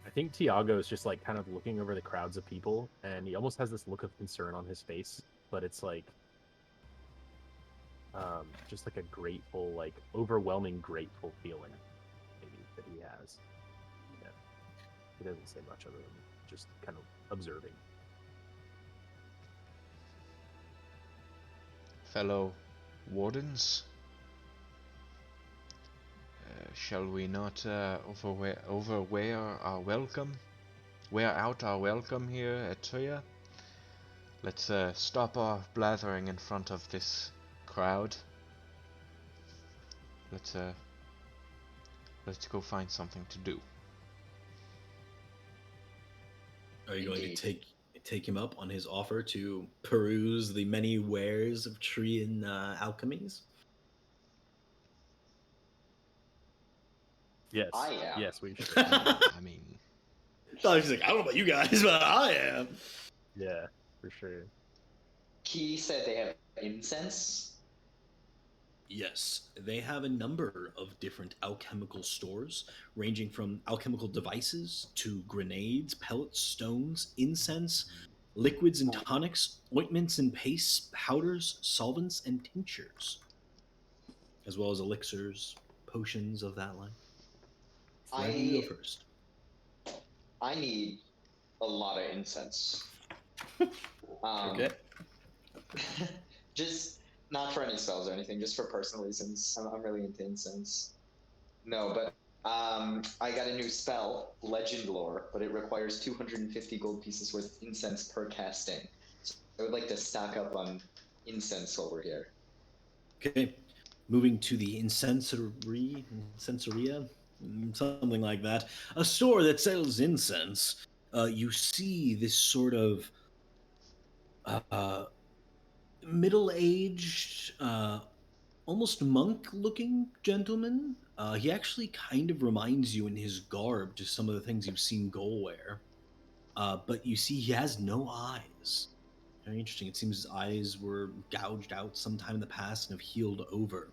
I think Tiago is just like kind of looking over the crowds of people, and he almost has this look of concern on his face, but it's like just like a grateful, like overwhelming grateful feeling maybe that he has. Yeah. He doesn't say much other than just kind of observing. Fellow wardens, shall we not wear out our welcome here at Toya? Let's stop our blathering in front of this crowd. Let's go find something to do. Are you going Indeed. to take him up on his offer to peruse the many wares of Trean alchemies? Yes. I am. Yes, we should. I mean, I was like, I don't know about you guys, but I am. Yeah, for sure. He said they have incense. Yes, they have a number of different alchemical stores, ranging from alchemical devices to grenades, pellets, stones, incense, liquids and tonics, ointments and pastes, powders, solvents, and tinctures, as well as elixirs, potions of that line. Where do you go first? I need a lot of incense. Okay. Just not for any spells or anything, just for personal reasons. I'm really into incense. No, but I got a new spell, Legend Lore, but it requires 250 gold pieces worth of incense per casting. So I would like to stock up on incense over here. Okay. Moving to the incensaria. something like that. A store that sells incense. You see this sort of uh, middle-aged, almost monk-looking gentleman. He actually kind of reminds you in his garb to some of the things you've seen Gol wear. But you see, he has no eyes. Very interesting. It seems his eyes were gouged out sometime in the past and have healed over.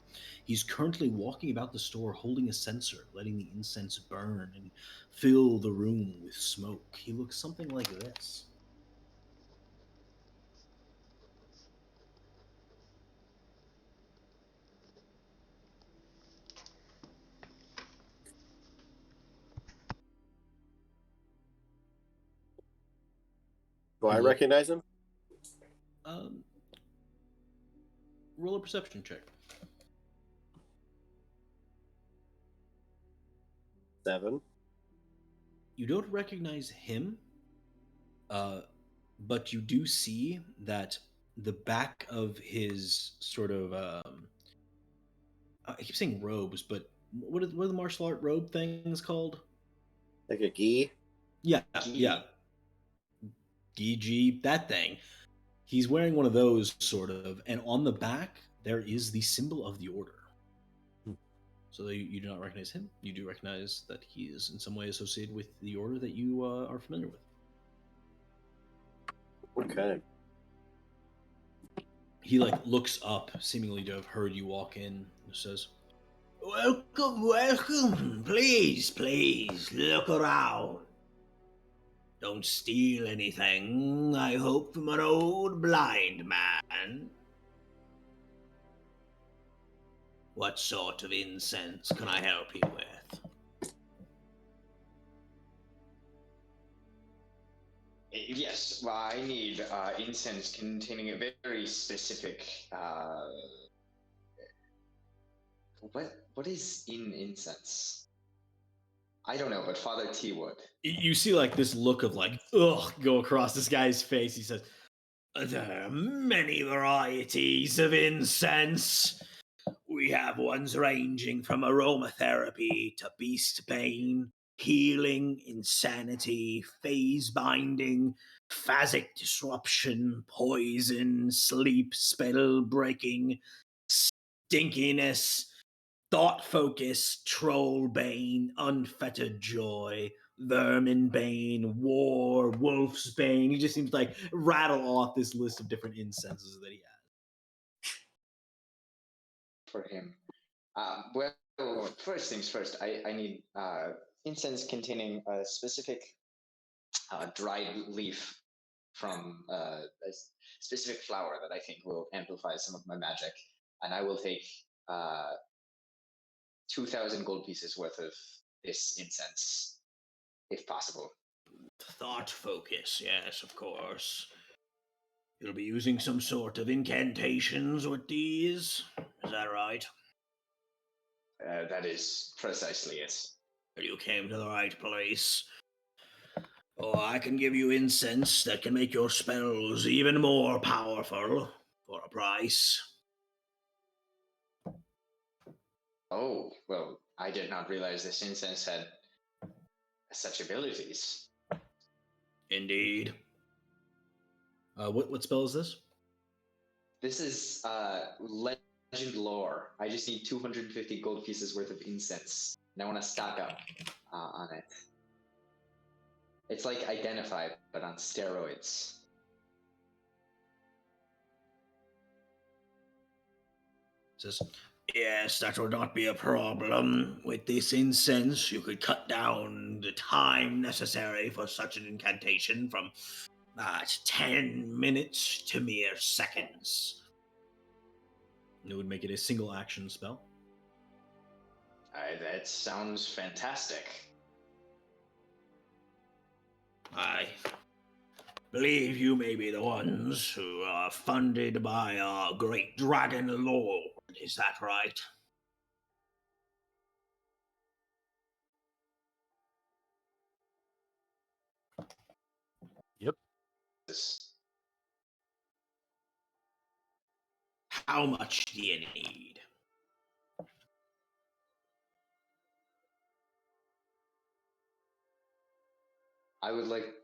He's currently walking about the store holding a censer, letting the incense burn and fill the room with smoke. He looks something like this. Do I recognize him? Um, roll a perception check. 7. You don't recognize him, but you do see that the back of his sort of I keep saying robes, but what are the martial art robe things called? Like a gi? Yeah, Gi. yeah, GG, that thing. He's wearing one of those sort of, and on the back there is the symbol of the order. So you do not recognize him. You do recognize that he is in some way associated with the order that you are familiar with. Okay. He like looks up, seemingly to have heard you walk in, and says, "Welcome, welcome. Please, please, look around. Don't steal anything, I hope, from an old blind man. What sort of incense can I help you with?" Yes, well, I need incense containing a very specific. What is in incense? I don't know, but Father T would. You see like this look of like, ugh, go across this guy's face. He says, "There are many varieties of incense. We have ones ranging from aromatherapy to beast bane, healing, insanity, phase binding, phasic disruption, poison, sleep spell breaking, stinkiness, thought focus, troll bane, unfettered joy, vermin bane, war, wolf's bane." He just seems to like rattle off this list of different incenses that he has. For him. Well, first things first, I need incense containing a specific dried leaf from a specific flower that I think will amplify some of my magic. And I will take 2,000 gold pieces worth of this incense, if possible. Thought focus, yes, of course. You'll be using some sort of incantations with these. Is that right? That is precisely it. You came to the right place. Oh, I can give you incense that can make your spells even more powerful for a price. Oh, well, I did not realize this incense had such abilities. Indeed. What spell is this? This is legend lore. I just need 250 gold pieces worth of incense, and I want to stock up on it. It's like Identify, but on steroids. It says, yes, that will not be a problem. With this incense, you could cut down the time necessary for such an incantation from 10 minutes to mere seconds. It would make it a single action spell. That sounds fantastic. I believe you may be the ones who are funded by our great dragon lord. Is that right? Yep. How much do you need? I would like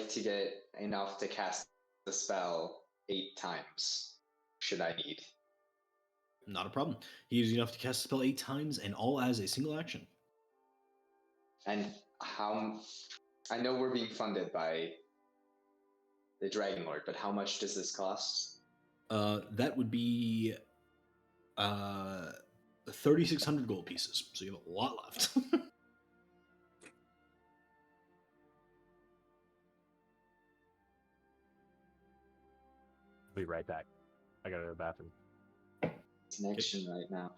to get enough to cast the spell 8 times. Should I need? Not a problem. He used enough to cast the spell 8 times, and all as a single action. And how? I know we're being funded by the Dragon Lord, but how much does this cost? That would be 3,600 gold pieces. So you have a lot left. I'll be right back. I gotta go to the bathroom. Connection right now.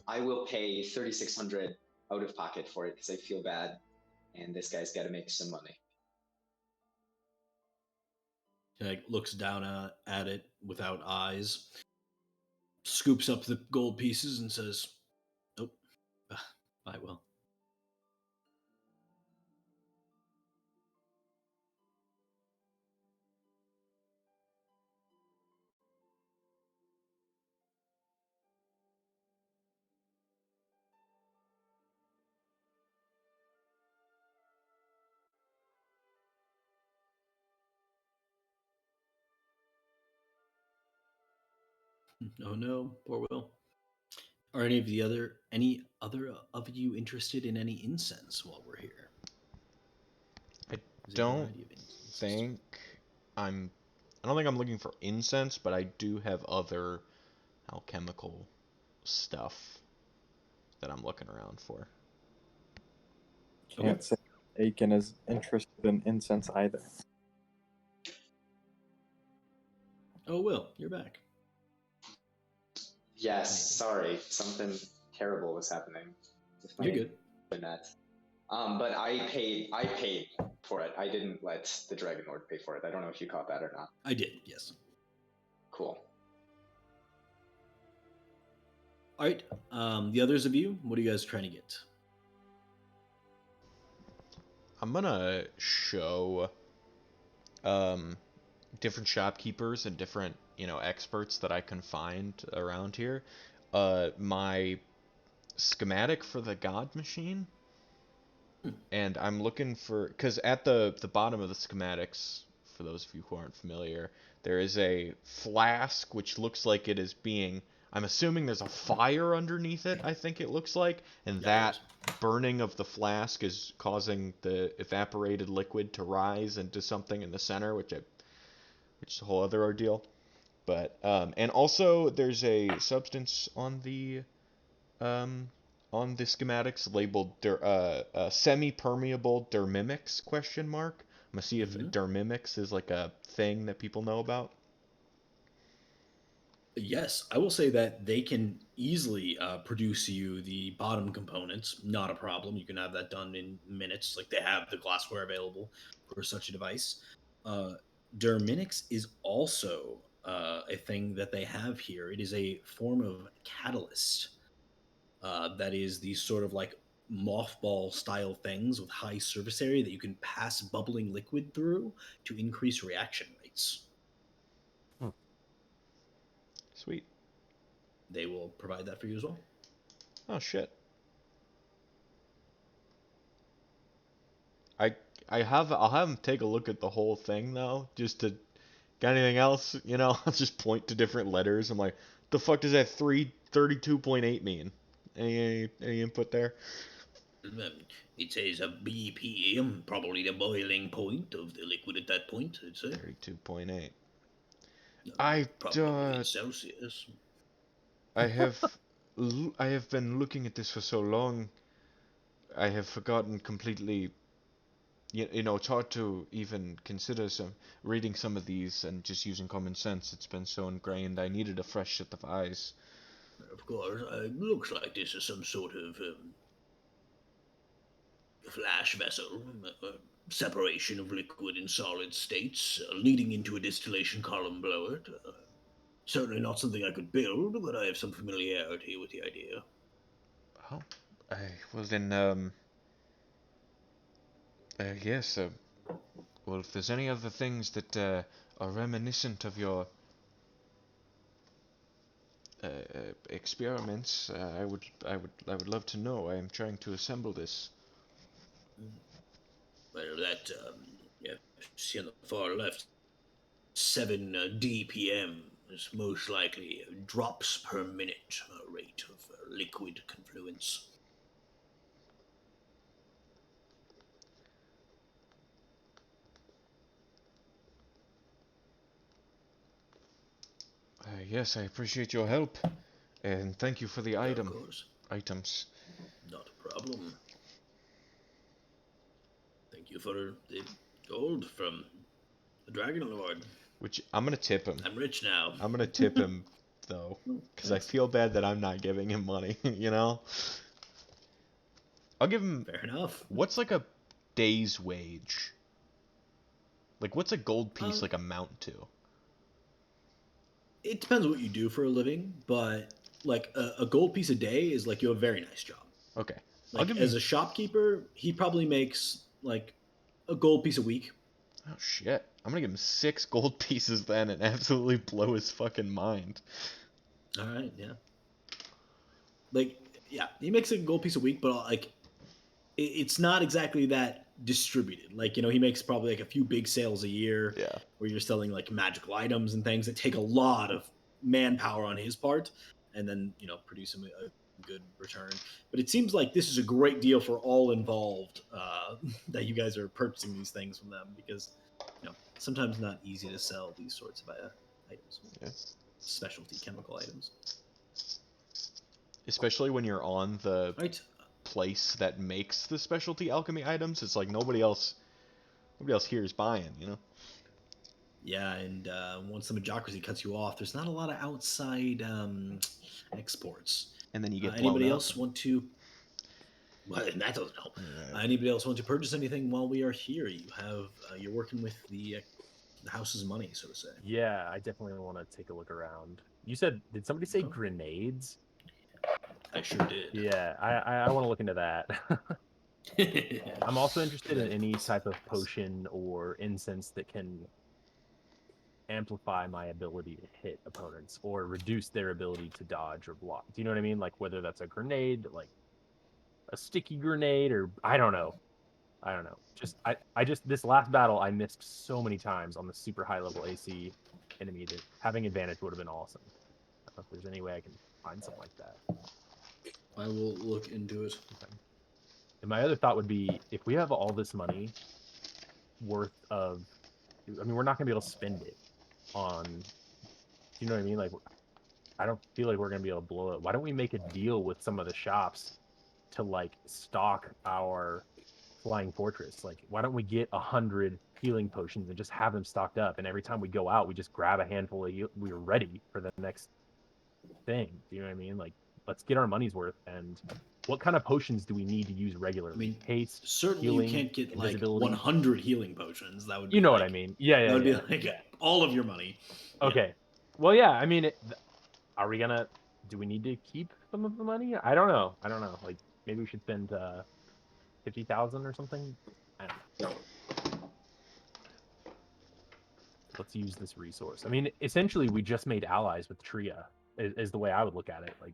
I will pay 3,600 out of pocket for it because I feel bad, and this guy's got to make some money. He like looks down at it without eyes, scoops up the gold pieces, and says, "Oh, I will." Oh no, poor Will. Are any other of you interested in any incense while we're here? I There's a don't variety of incenses. think I don't think I'm looking for incense, but I do have other alchemical stuff that I'm looking around for. Can't say Aiken is interested in incense either. Oh, Will, you're back. Yes, sorry, something terrible was happening with my You're good. internet. But I paid for it. I didn't let the Dragon Lord pay for it. I don't know if you caught that or not. I did, yes. Cool. All right. The others of you, what are you guys trying to get? I'm gonna show different shopkeepers and different, experts that I can find around here my schematic for the god machine. And I'm looking for, because at the bottom of the schematics, for those of you who aren't familiar, there is a flask which looks like it is being, I'm assuming there's a fire underneath it, I think it looks like, and that burning of the flask is causing the evaporated liquid to rise into something in the center, which is a whole other ordeal. But and also there's a substance um, on the schematics labeled semi-permeable dermimics question mark. I'm gonna see if dermimics is like a thing that people know about. Yes, I will say that they can easily produce you the bottom components. Not a problem. You can have that done in minutes. Like they have the glassware available for such a device. Derminix is also a thing that they have here. It is a form of catalyst that is these sort of like mothball style things with high surface area that you can pass bubbling liquid through to increase reaction rates. Sweet. They will provide that for you as well. Oh shit. I I'll have them take a look at the whole thing though, just to got anything else, I'll just point to different letters. I'm like, the fuck does that 332.8 mean? Any input there? It says a BPM, probably the boiling point of the liquid at that point, I'd say. 32.8. Probably in Celsius. I have been looking at this for so long. I have forgotten completely. It's hard to even consider reading some of these and just using common sense. It's been so ingrained. I needed a fresh set of eyes. Of course, it looks like this is some sort of flash vessel, separation of liquid and solid states, leading into a distillation column below it. Certainly not something I could build, but I have some familiarity with the idea. Oh, well then, yes. Well, if there's any other things that are reminiscent of your experiments, I would love to know. I am trying to assemble this. Well, that yeah, see on the far left, 7 dpm is most likely drops per minute rate of liquid confluence. Yes, I appreciate your help, and thank you for the Of course, items. not a problem. Thank you for the gold from the Dragon Lord. Which I'm gonna tip him. I'm rich now. I'm gonna tip him though, because I Thanks. feel bad that I'm not giving him money. You know, I'll give him. Fair enough. What's like a day's wage? Like, what's a gold piece like amount to? It depends what you do for a living, but like a gold piece a day is like you have a very nice job. Okay, I'll Like give as him. a shopkeeper, he probably makes like a gold piece a week. Oh shit! I'm gonna give him 6 gold pieces then, and absolutely blow his fucking mind. All right, yeah. Like yeah, he makes a gold piece a week, but like it's not exactly that distributed. Like he makes probably like a few big sales a year Yeah. where you're selling like magical items and things that take a lot of manpower on his part, and then produce him a good return. But it seems like this is a great deal for all involved, that you guys are purchasing these things from them, because sometimes not easy to sell these sorts of items, Yeah. specialty chemical items. Especially when you're on the Right. place that makes the specialty alchemy items, it's like nobody else here is buying. Yeah, and once the Majocracy cuts you off, there's not a lot of outside exports. And then you get blown Anybody up. else want to? Well, and that doesn't help. Yeah. Anybody else want to purchase anything while we are here? You're working with the house's money, so to say. Yeah, I definitely want to take a look around. You said, did somebody say Okay. grenades? I sure did. Yeah, I want to look into that. I'm also interested in any type of potion or incense that can amplify my ability to hit opponents or reduce their ability to dodge or block. Do you know what I mean? Like whether that's a grenade, like a sticky grenade, or I don't know. I don't know. I just this last battle I missed so many times on the super high level AC enemy that having advantage would have been awesome. I don't know if there's any way I can find something like that. I will look into it. Okay. And my other thought would be if we have all this money worth of, I mean, we're not gonna be able to spend it on. Do you know what I mean? Like, I don't feel like we're gonna be able to blow it. Why don't we make a deal with some of the shops to like stock our flying fortress? Like, why don't we get 100 healing potions and just have them stocked up? And every time we go out, we just grab a handful of. We're ready for the next thing. Do you know what I mean? Like, let's get our money's worth. And what kind of potions do we need to use I regularly? mean, Haste, certainly you healing, can't get like invisibility. 100 healing potions. That would You be know what I like mean? Yeah, that yeah, would be yeah. like Yeah. all of your money. Yeah. Okay. Well, yeah. I mean, are we gonna? Do we need to keep some of the money? I don't know. I don't know. Like maybe we should spend 50,000 or something. I don't know. Let's use this resource. I mean, essentially, we just made allies with Tria. Is the way I would look at it. Like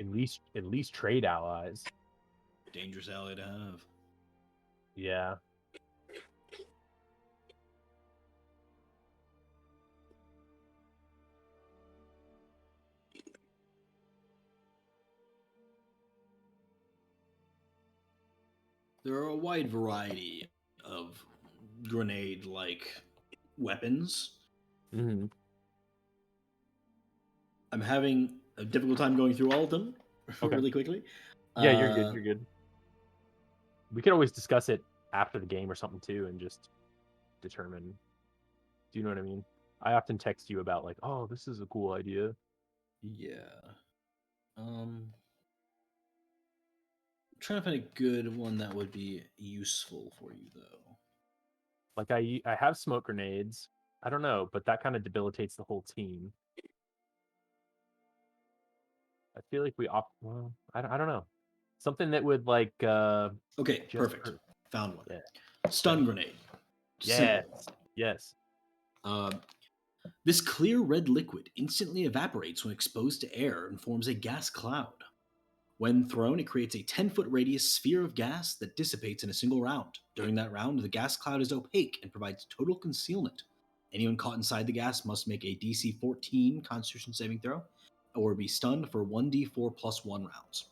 at least trade allies. Dangerous ally to have. Yeah. There are a wide variety of grenade-like weapons. Mm-hmm. I'm having a difficult time going through all of them Okay. really quickly. Yeah, you're good. You're good. We could always discuss it after the game or something too, and just determine. Do you know what I mean? I often text you about like, oh, this is a cool idea. Yeah. Trying to find a good one that would be useful for you, though. Like I have smoke grenades. I don't know, but that kind of debilitates the whole team. I feel like well, I don't know. Something that would like Okay, just perfect. hurt. Found one. Yeah. Stun grenade. Yes. Simple. Yes. This clear red liquid instantly evaporates when exposed to air and forms a gas cloud. When thrown, it creates a 10-foot radius sphere of gas that dissipates in a single round. During that round, the gas cloud is opaque and provides total concealment. Anyone caught inside the gas must make a DC 14 Constitution saving throw or be stunned for 1d4 plus 1 rounds.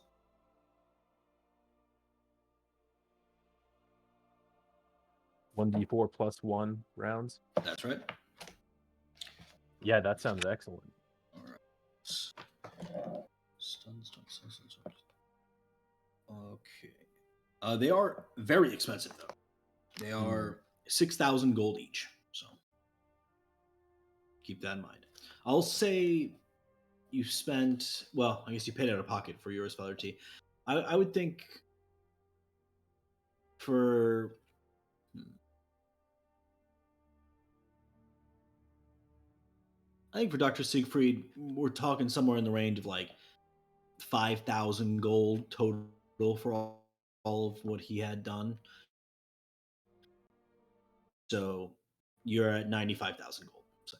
1d4 plus 1 rounds. That's right. Yeah, that sounds excellent. All right. Stun. Okay. They are very expensive, though. They are 6,000 gold each. So keep that in mind. I'll say you spent, well, I guess you paid out of pocket for yours, Father T. I would think for. I think for Dr. Siegfried, we're talking somewhere in the range of like 5,000 gold total for all of what he had done. So you're at 95,000 gold. Say.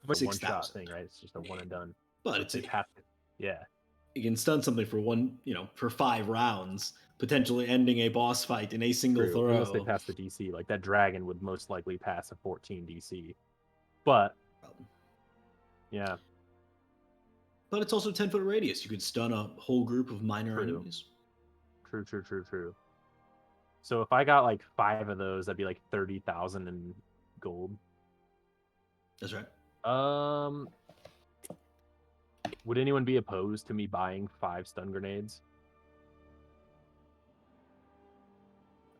It's like a 6,000. one-shot thing, right? It's just a one and done. But So it's they have to, yeah. You can stun something for for 5 rounds, potentially ending a boss fight in a single True, throw. unless they pass the DC. Like that dragon would most likely pass a 14 DC. But yeah. But it's also 10-foot radius. You could stun a whole group of minor enemies. True. So if I got like 5 of those, that'd be like 30,000 in gold. That's right. Would anyone be opposed to me buying 5 stun grenades?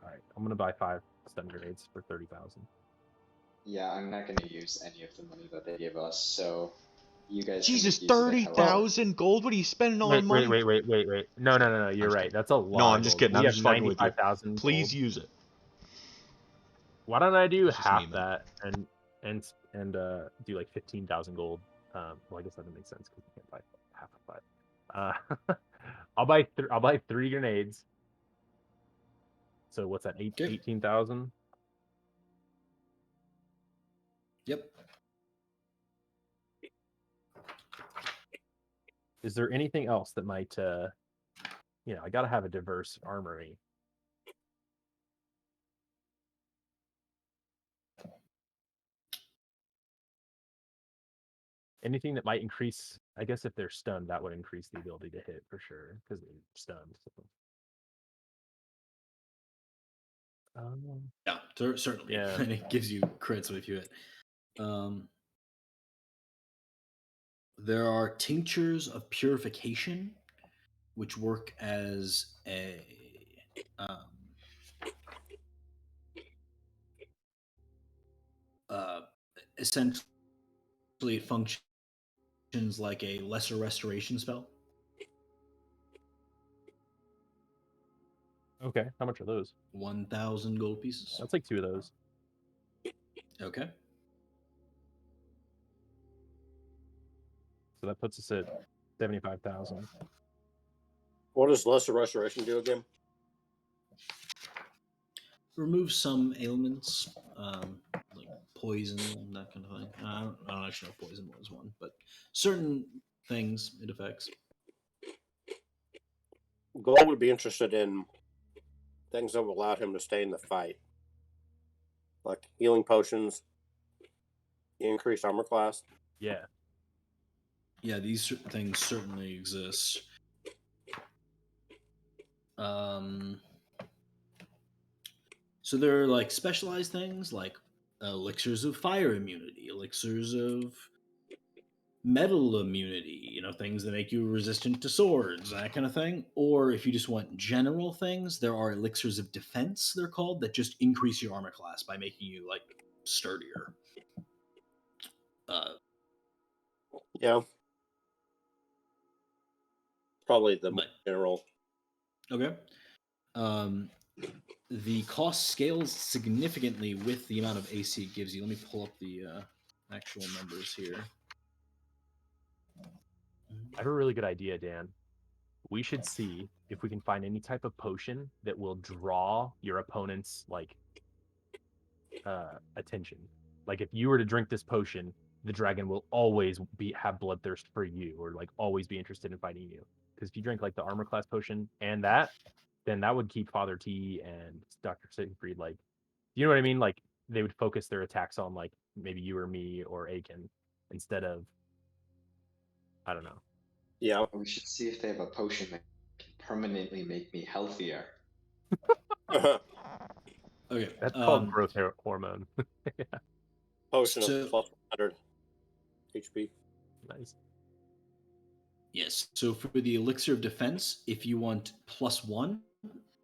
All right, I'm gonna buy 5 stun grenades for 30,000. Yeah, I'm not going to use any of the money that they gave us, so you guys. Jesus, can use it however- 30,000 gold? What are you spending all the money? Wait. No, you're right. kidding. That's a lot. No, I'm of just gold. kidding. We I'm have just fucking with you. 95,000 Please gold. use it. Why don't I do It's just half me, man. that and do like 15,000 gold? Well, I guess that doesn't make sense because you can't buy half of 5. I'll buy 3 grenades. So what's that? 18,000. Yep. Is there anything else that might, I gotta have a diverse armory. Anything that might increase, I guess if they're stunned, that would increase the ability to hit for sure, because they're stunned. So. Yeah, certainly. Yeah. And it gives you crits if you hit. There are tinctures of purification, which work as a essentially it functions like a lesser restoration spell. Okay, how much are those? 1,000 gold pieces. That's like 2 of those. Okay. So that puts us at 75,000. What does Lesser Restoration do again? Remove some ailments, like poison and that kind of thing. I don't actually know if poison was one, but certain things it affects. Gold would be interested in things that will allow him to stay in the fight, like healing potions, increased armor class. Yeah. Yeah, these things certainly exist. So there are like specialized things like elixirs of fire immunity, elixirs of metal immunity, things that make you resistant to swords, that kind of thing. Or if you just want general things, there are elixirs of defense, they're called, that just increase your armor class by making you like sturdier. Yeah. Probably the more general. Okay. The cost scales significantly with the amount of AC it gives you. Let me pull up the actual numbers here. I have a really good idea, Dan. We should see if we can find any type of potion that will draw your opponent's like attention. Like if you were to drink this potion, the dragon will always have bloodthirst for you, or like always be interested in fighting you. Because if you drink like the armor class potion and that, then that would keep Father T and Dr. Siegfried like, you know what I mean? Like they would focus their attacks on like maybe you or me or Aiken instead of, I don't know. Yeah. We should see if they have a potion that can permanently make me healthier. Okay. That's called growth hormone. Potion So- of plus 100 HP. Nice. Yes. So for the elixir of defense, if you want +1,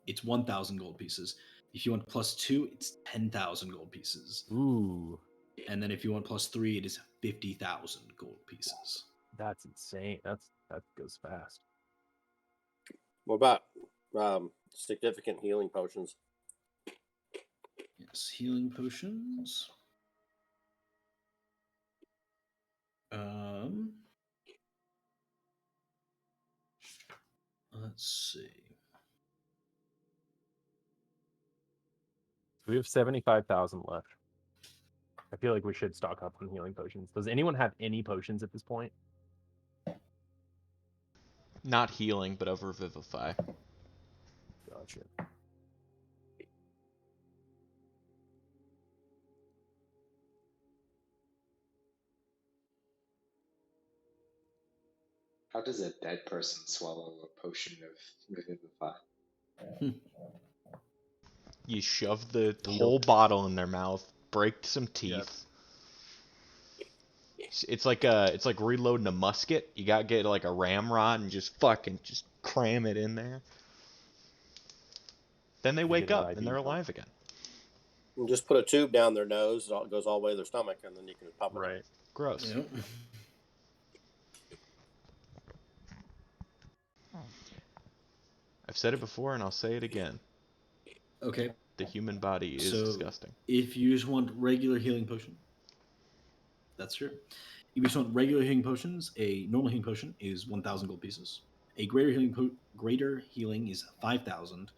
it's 1,000 gold pieces. If you want +2, it's 10,000 gold pieces. Ooh, And then if you want +3, it is 50,000 gold pieces. that's insane. That goes fast. What about significant healing potions? Yes, healing potions. Let's see. We have 75,000 left. I feel like we should stock up on healing potions. Does anyone have any potions at this point? Not healing, but over Vivify. Gotcha. How does a dead person swallow a potion of Revivify? You shove the Needle. whole bottle in their mouth, break some teeth. It's like reloading a musket. You gotta get like a ramrod and just cram it in there. Then they wake get an up IV and they're pump. alive again. You just put a tube down their nose, it goes all the way to their stomach, and then you can pump it. Right. Gross. Yep. I've said it before and I'll say it again. Okay. The human body is So, disgusting. If you just want regular healing potion, that's true. If you just want regular healing potions, a normal healing potion is 1,000 gold pieces. A greater healing is 5,000.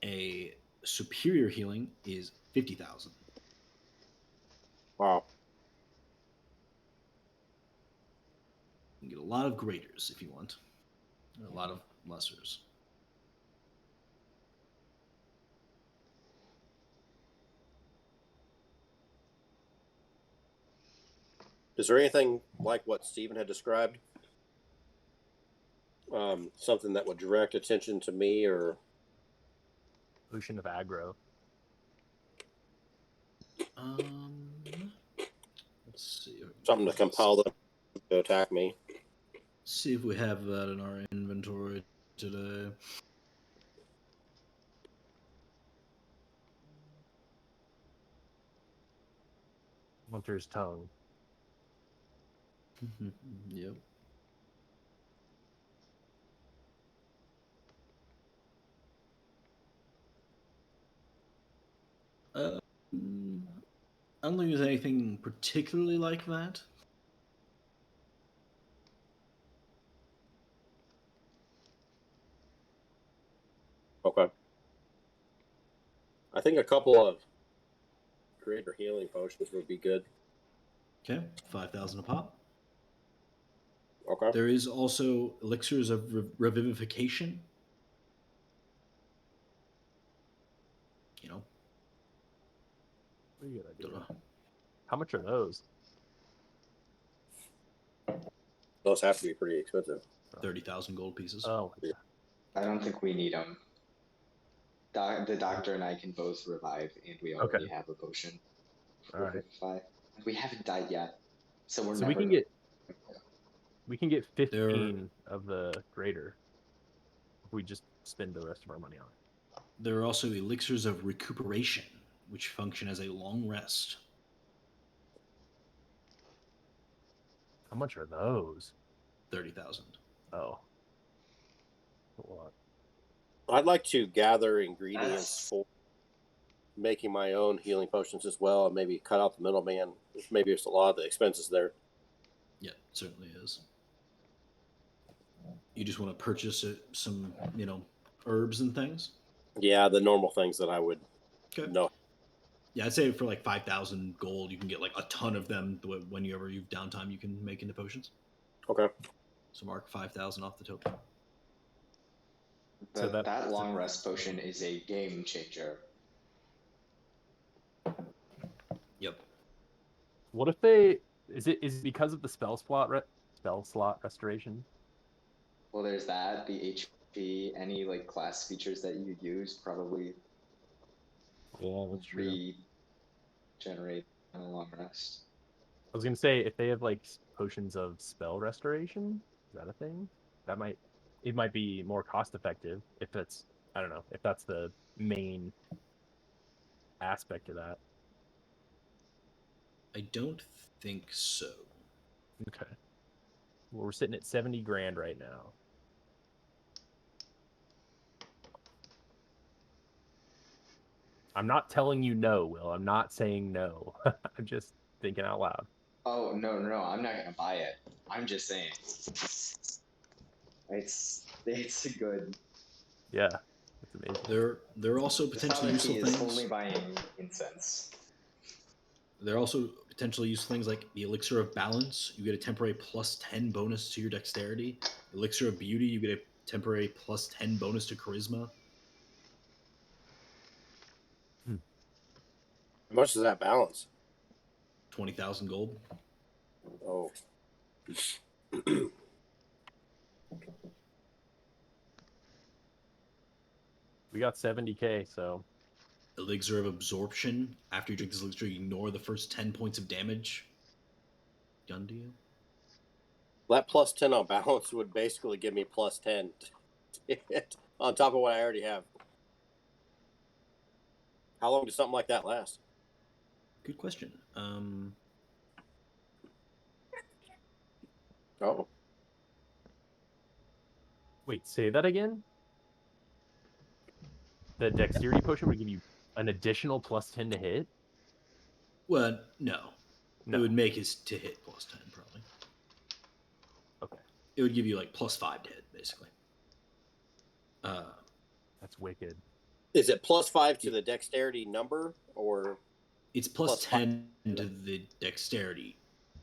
A superior healing is 50,000. Wow. You can get a lot of greaters if you want, and a lot of lessers. Is there anything like what Steven had described? Something that would direct attention to me, or Potion of aggro. Let's see. something to compel them to attack me? See if we have that in our inventory today. Hunter's tongue. Yep. I don't think there's anything particularly like that. Okay. I think a couple of greater healing potions would be good. Okay, 5,000 a pop. Okay. There is also elixirs of revivification. You know, Pretty good idea. don't know. How much are those? Those have to be pretty expensive. 30,000 gold pieces. Oh, I don't think we need them. The doctor and I can both revive, and we already have a potion for All right. Revivify. We haven't died yet, so we're so never. we can get 15 of the greater if we just spend the rest of our money on it. There are also elixirs of recuperation, which function as a long rest. How much are those? 30,000. Oh. A lot. I'd like to gather ingredients for making my own healing potions as well, and maybe cut out the middleman. Maybe it's a lot of the expenses there. Yeah, it certainly is. You just want to purchase some, herbs and things? Yeah, the normal things that I would Okay. know. Yeah, I'd say for like 5,000 gold, you can get like a ton of them. Whenever you've downtime, you can make into potions. Okay. So mark 5,000 off the token. So That long rest potion is a game changer. Yep. What if they is it because of the spell slot restoration? Well, there's that. The HP, any like class features that you use probably Yeah, that's true. regenerate on a long rest. I was gonna say if they have like potions of spell restoration, is that a thing? It might be more cost effective if it's I don't know if that's the main aspect of that. I don't think so. Okay. Well, we're sitting at 70 grand right now. I'm not telling you no, Will. I'm not saying no. I'm just thinking out loud. Oh no, I'm not gonna buy it. I'm just saying it's a good. Yeah, that's amazing. There are also The potentially Father useful T is things. only buying incense. There are also potentially useful things like the Elixir of Balance. You get a temporary +10 bonus to your dexterity. Elixir of Beauty, you get a temporary +10 bonus to charisma. How much does that balance? 20,000 gold. Oh. We got 70K, so Elixir of Absorption. After you drink this elixir, you ignore the first 10 points of damage done to you. That +10 on balance would basically give me +10 on top of what I already have. How long does something like that last? Good question. Oh. wait, say that again? The dexterity potion would give you an additional +10 to hit? Well, no. It No. would make his to hit +10, probably. Okay. It would give you like +5 to hit, basically. That's wicked. Is it +5 to the dexterity number, or It's +10 to the dexterity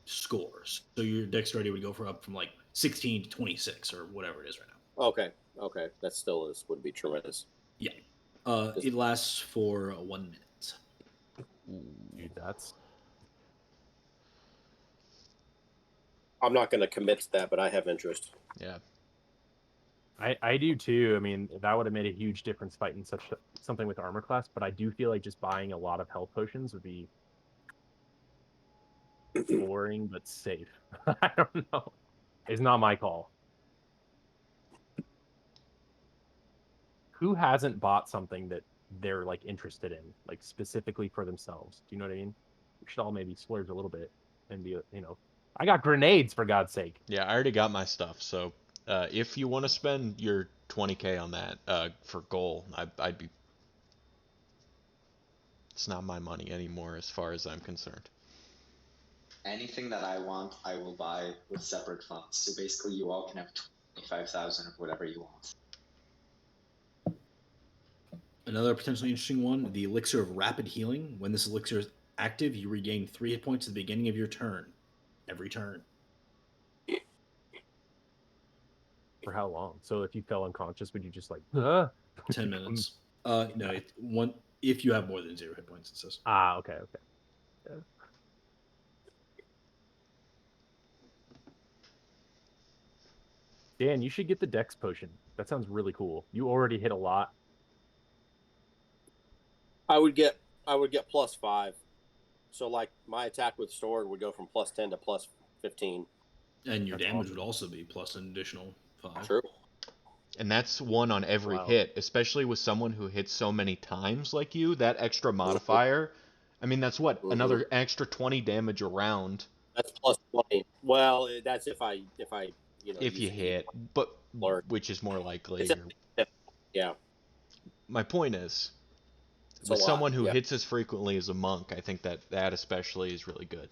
scores. So your dexterity would go up from like 16 to 26 or whatever it is right now. Okay, that still would be tremendous. Yeah. It lasts for 1 minute. Dude, that's I'm not going to commit to that, but I have interest. Yeah. I do too. I mean, that would have made a huge difference fighting something with armor class, but I do feel like just buying a lot of health potions would be boring but safe. I don't know. It's not my call. Who hasn't bought something that they're like interested in, like specifically for themselves? Do you know what I mean? We should all maybe splurge a little bit and be, I got grenades for God's sake. Yeah, I already got my stuff. So if you want to spend your 20K on that for goal, I'd be. It's not my money anymore, as far as I'm concerned. Anything that I want, I will buy with separate funds. So basically, you all can have 25,000 of whatever you want. Another potentially interesting one, the Elixir of Rapid Healing. When this elixir is active, you regain 3 hit points at the beginning of your turn. Every turn. For how long? So if you fell unconscious, would you just like 10 minutes. No, if you have more than 0 hit points, it says. Okay. Yeah. Dan, you should get the Dex potion. That sounds really cool. You already hit a lot. I would get +5. So like my attack with sword would go from +10 to +15. And your That's damage awesome. would also be plus an additional 5. True. And that's one on every Wow. hit, especially with someone who hits so many times like you. That extra modifier. I mean, that's what another extra 20 damage around That's +20. Well, that's if I if use you a key hit, but or which is more it's likely. yeah, My point is, it's a with lot. someone who Yeah. hits as frequently as a monk, I think that especially is really good.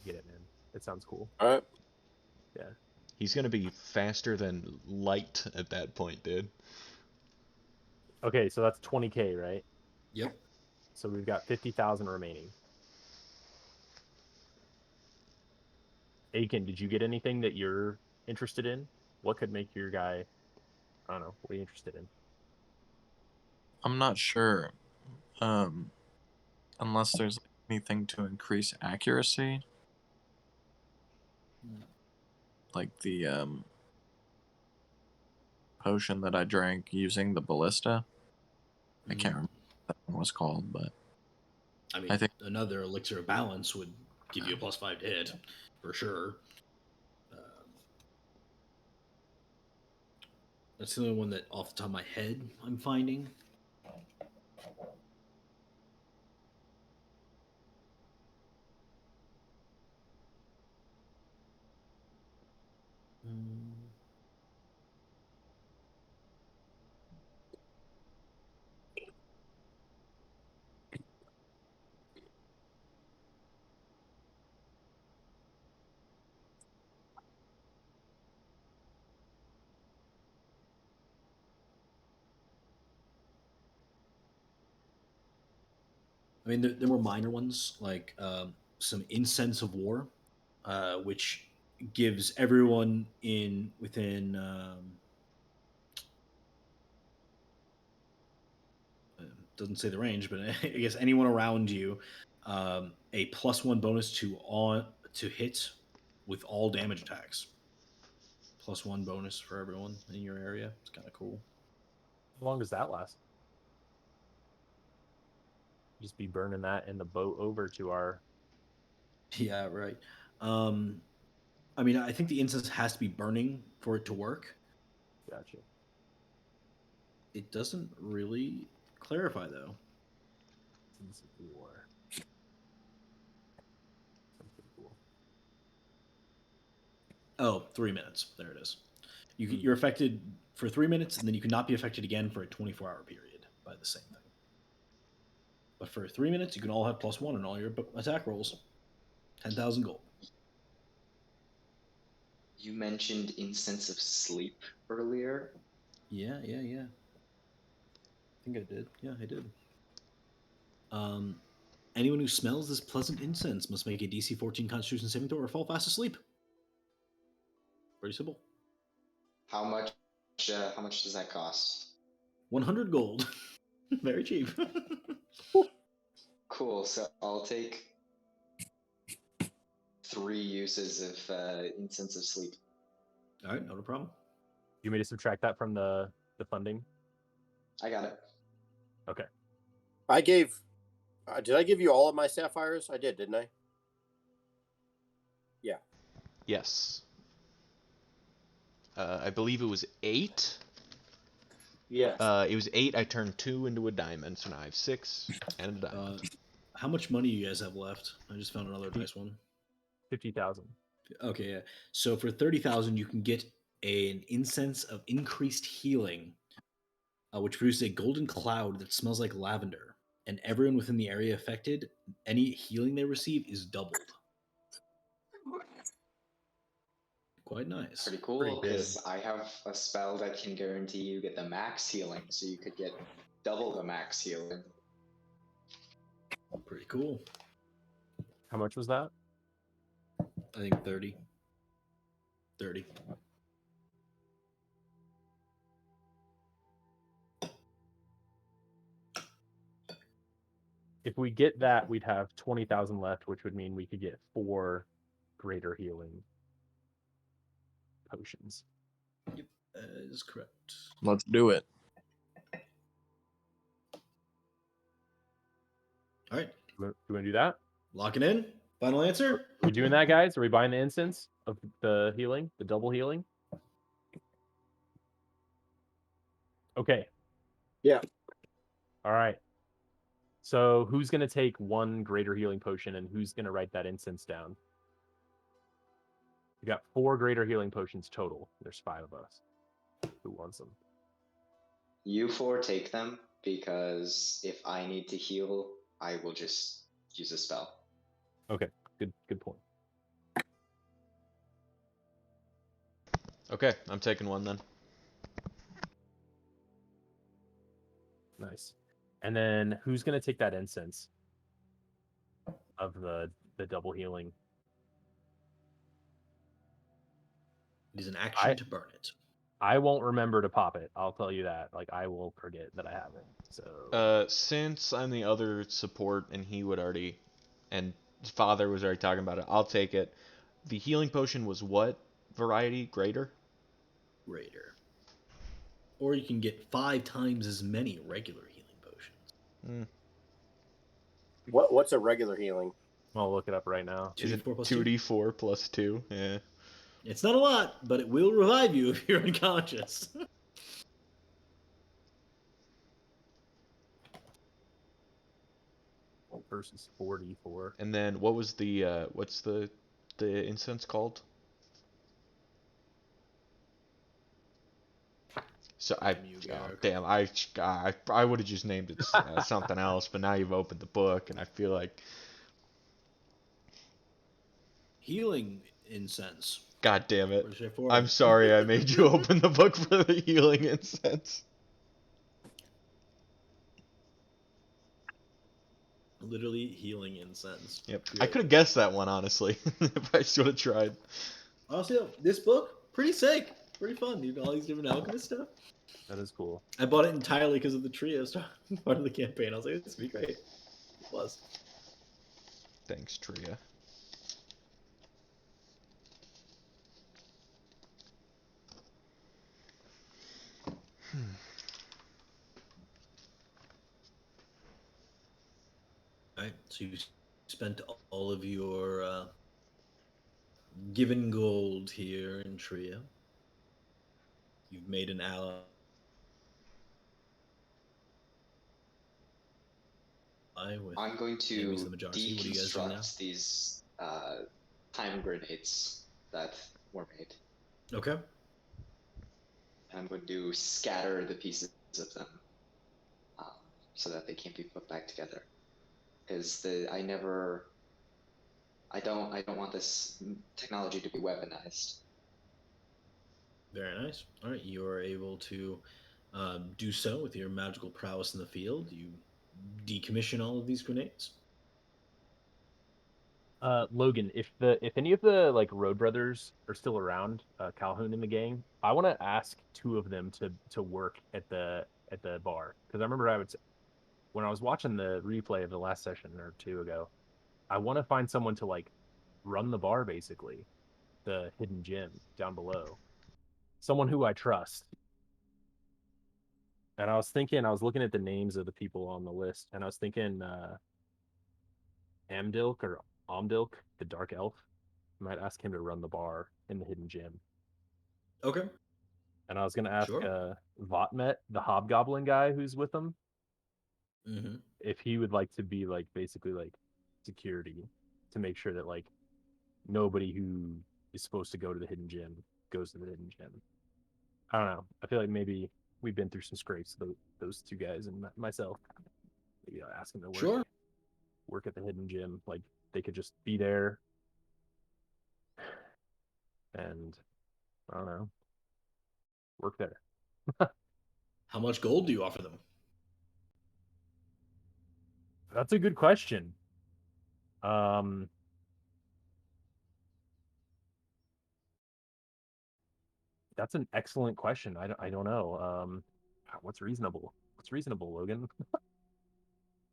Get it, man. It sounds cool. All right. Yeah. He's gonna be faster than light at that point, dude. Okay, so that's 20K, right? Yep. So we've got 50,000 remaining. Aiken, did you get anything that you're interested in? What could make your guy? I don't know. What are you interested in? I'm not sure. Unless there's anything to increase accuracy, like the potion that I drank using the ballista. I can't remember what that one was called, but I I mean, think another elixir of balance would give you a +5 to hit, for sure. That's the only one that, off the top of my head, I'm finding. I mean, there were minor ones like some incense of war, which gives everyone in within doesn't say the range, but I guess anyone around you a +1 bonus to hit with all damage attacks. +1 bonus for everyone in your area. It's kind of cool. How long does that last? Just be burning that in the boat over to our. Yeah, right. Um, I mean, I think the incense has to be burning for it to work. Gotcha. It doesn't really clarify though. Sense of war. Sounds pretty cool. Oh, 3 minutes. There it is. Hmm. You're affected for 3 minutes, and then you cannot be affected again for a 24-hour period by the same thing. But for 3 minutes, you can all have +1 in all your attack rolls. 10,000 gold. You mentioned incense of sleep earlier. Yeah. I think I did. Yeah, I did. Anyone who smells this pleasant incense must make a DC 14 Constitution saving throw or fall fast asleep. Pretty simple. How much? How much does that cost? 100 gold. Very cheap. Cool. So I'll take 3 uses of incense of sleep. All right, not a problem. You may subtract that from the funding. I got it. Okay. I gave. Did I give you all of my sapphires? I did, didn't I? Yeah. Yes. I believe it was 8. Yes. It was 8. I turned 2 into a diamond, so now I have 6 and a diamond. How much money you guys have left? I just found another nice one. 50,000. Okay, yeah. So for 30,000, you can get an incense of increased healing, which produces a golden cloud that smells like lavender. And everyone within the area affected, any healing they receive is doubled. Quite nice. Pretty cool, Pretty good. because I have a spell that can guarantee you get the max healing, so you could get double the max healing. Pretty cool. How much was that? I think 30. 30. If we get that, we'd have 20,000 left, which would mean we could get 4 greater healing potions. Yep, that is correct. let's do it. All right, Do we want to do that? locking in. Final answer. Are we doing that, guys? Are we buying the incense of the healing, the double healing? Okay. Yeah. All right. So who's going to take 1 greater healing potion and who's going to write that incense down? We got 4 greater healing potions total. There's 5 of us. Who wants them? You 4 take them, because if I need to heal, I will just use a spell. Okay. Good point. Okay, I'm taking 1 then. Nice. And then who's gonna take that incense of the double healing? It is an action to burn it. I won't remember to pop it. I'll tell you that. Like I will forget that I have it. So Since I'm the other support and he would already, and his father was already talking about it, I'll take it. The healing potion was what variety? Greater? Greater. Or you can get 5 times as many regular healing potions. What's a regular healing? I'll look it up right now. Is it 2d4 plus 2d4 plus 2? Yeah. It's not a lot, but it will revive you if you're unconscious. Versus 44. And then what was the what's the incense called? So damn, I would have just named it something else, but now you've opened the book and I feel like Healing incense. God damn it. Pretty straightforward. I'm sorry I made you open the book for the healing incense. Literally healing incense. Yep. Great. I could have guessed that one honestly if I should have tried. Honestly, this book, pretty sick. Pretty fun, dude. All these different alchemist stuff. That is cool. I bought it entirely because of the trio part of the campaign. I was like, this would be great. It was. Thanks, Tria. Alright, so you spent all of your given gold here in Tria. You've made an ally with I'm going enemies to of the Majarsi. What do you guys do now? deconstruct these time grenades that were made. Okay. And I'm going to scatter the pieces of them so that they can't be put back together. Because I don't want this technology to be weaponized. Very nice. All right, you are able to do so with your magical prowess in the field. You decommission all of these grenades. Logan, if any of the like Road Brothers are still around, Calhoun and the gang, I want to ask 2 of them to work at the bar because I remember when I was watching the replay of the last session or 2 ago, I want to find someone to like run the bar basically, the hidden gem down below, someone who I trust. And I was looking at the names of the people on the list, and I was thinking Amdilk or Omdilk, the Dark Elf. I might ask him to run the bar in the hidden gym. Okay. And I was gonna ask Sure. Votmet, the hobgoblin guy who's with him, Mm-hmm. if he would like to be like basically like security to make sure that like nobody who is supposed to go to the hidden gym goes to the hidden gym. I don't know. I feel like maybe we've been through some scrapes, those 2 guys and myself. Maybe I'll ask them to Sure. work at the hidden gym. Like they could just be there and I don't know, work there. How much gold do you offer them? That's a good question. That's an excellent question. I don't know. What's reasonable? What's reasonable, Logan?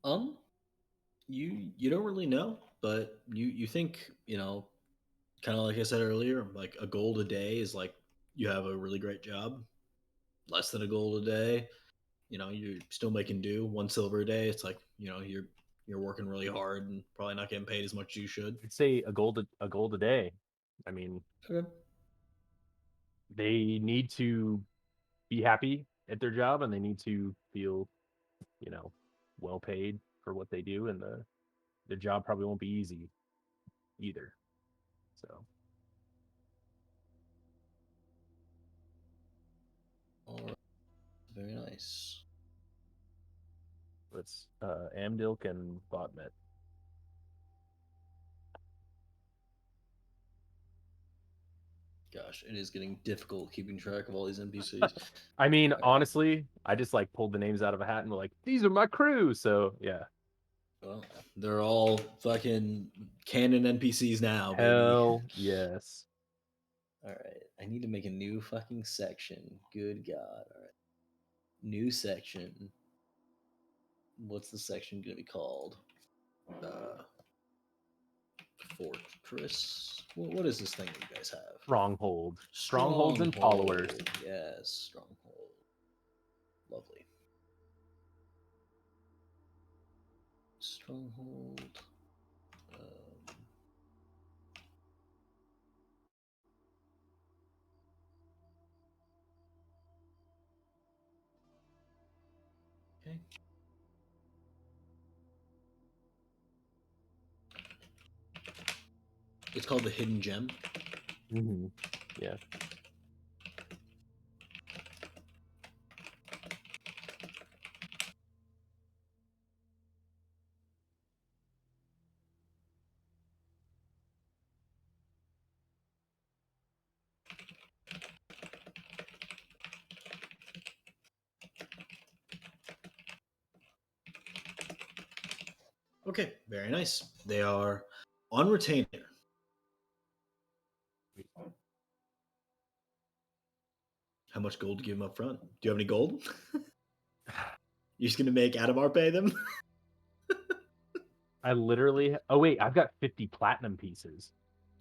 Um, you don't really know, but you think, kind of like I said earlier, like a gold a day is like you have a really great job. Less than a gold a day, you're still making do. 1 silver a day, it's like, you're working really hard and probably not getting paid as much as you should. I'd say a gold a day. I mean, Okay. they need to be happy at their job and they need to feel, well paid for what they do, and the job probably won't be easy either. So All right. Very nice. it's Amdilk and Botmet. Gotcha. gosh, it is getting difficult keeping track of all these NPCs. I mean, All right. honestly, I just like pulled the names out of a hat and were like, these are my crew. So yeah. Well, they're all fucking canon NPCs now, baby. Hell yes. All right. I need to make a new fucking section. Good God. All right. New section. What's the section going to be called? Fortress. What is this thing that you guys have? Stronghold. Strongholds and followers. Yes, stronghold. Lovely. Stronghold. Okay. It's called the Hidden Gem. Mm-hmm. Yeah. Okay, very nice. They are on retainer. How much gold to give them up front? Do you have any gold? You're just gonna make Adamar pay them? I literally. Oh wait, I've got 50 platinum pieces.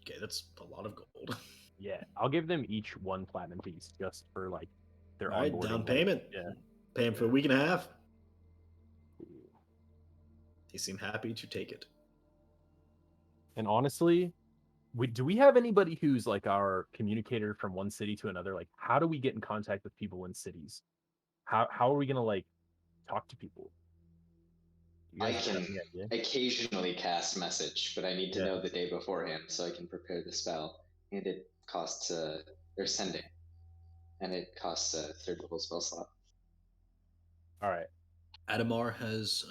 Okay, that's a lot of gold. Yeah, I'll give them each 1 platinum piece just for like their All right, onboarding. down like, payment. yeah. Pay them for a week and a half. They seem happy to take it. And honestly, do we have anybody who's like our communicator from one city to another? Like, how do we get in contact with people in cities? How are we gonna like talk to people? You I guys have can any idea? occasionally cast message, but I need to Yeah. know the day beforehand so I can prepare the spell. And it costs or sending, and it costs a third level spell slot. All right. Adamar has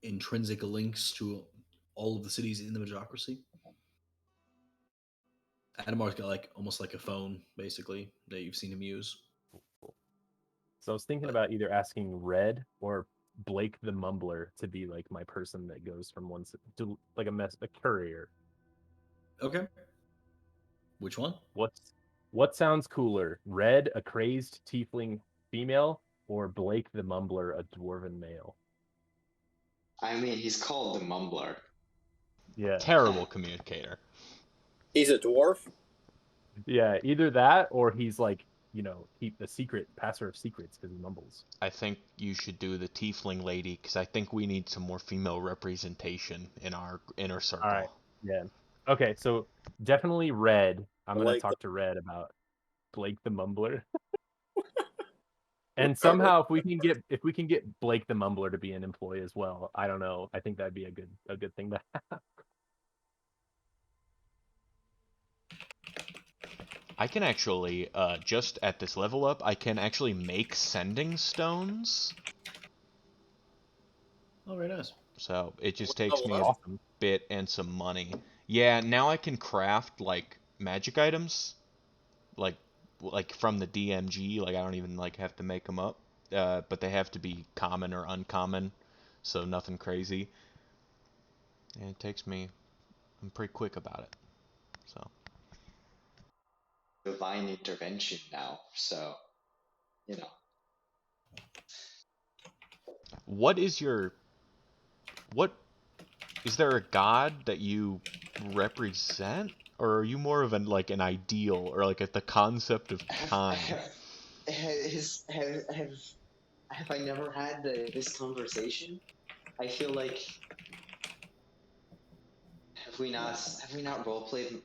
intrinsic links to all of the cities in the Majocracy. Adamar's got like almost like a phone, basically, that you've seen him use. Cool. So I was thinking But about either asking Red or Blake the Mumbler to be like my person that goes from one to like a courier. okay, which one? What sounds cooler? Red, a crazed tiefling female, or Blake the Mumbler, a dwarven male? I mean, he's called the Mumbler. Yeah. Terrible communicator. He's a dwarf. Yeah, either that or he's like, keep the secret passer of secrets because he mumbles. I think you should do the tiefling lady because I think we need some more female representation in our inner All right. circle. Yeah. Okay, so definitely Red. I'm gonna Blake talk to Red about Blake the Mumbler. And somehow if we can get Blake the Mumbler to be an employee as well, I don't know. I think that'd be a good thing to have. I can actually, just at this level up, I can actually make sending stones. Oh, very nice. So it just What takes level me up? a Awesome. bit and some money. Yeah, now I can craft like magic items, like from the DMG. Like I don't even like have to make them up, but they have to be common or uncommon, so nothing crazy. And it takes me, I'm pretty quick about it. So Divine intervention now, so you know. what is your what is there a god that you represent, or are you more of an ideal or like the concept of time? Have I never had this conversation? I feel like have we not role played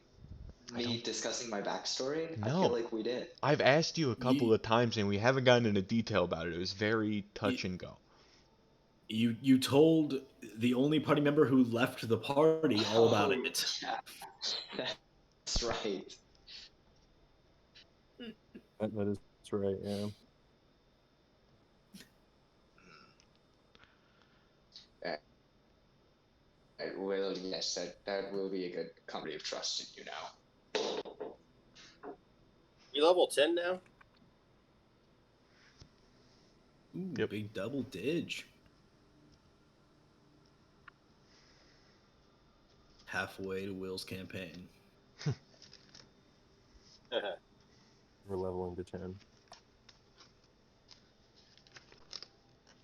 I me don't discussing my backstory? I feel know. like we did. I've asked you a couple You, of times and we haven't gotten into detail about it. It was very you, touch and go. you told the only party member who left the party all about Oh it. yeah, that's right. That is right. Yeah. Well, yes, that will be a good company of trust in you now. You level 10 now? Ooh, Yep. big double dig. Halfway to Will's campaign. We're leveling to 10.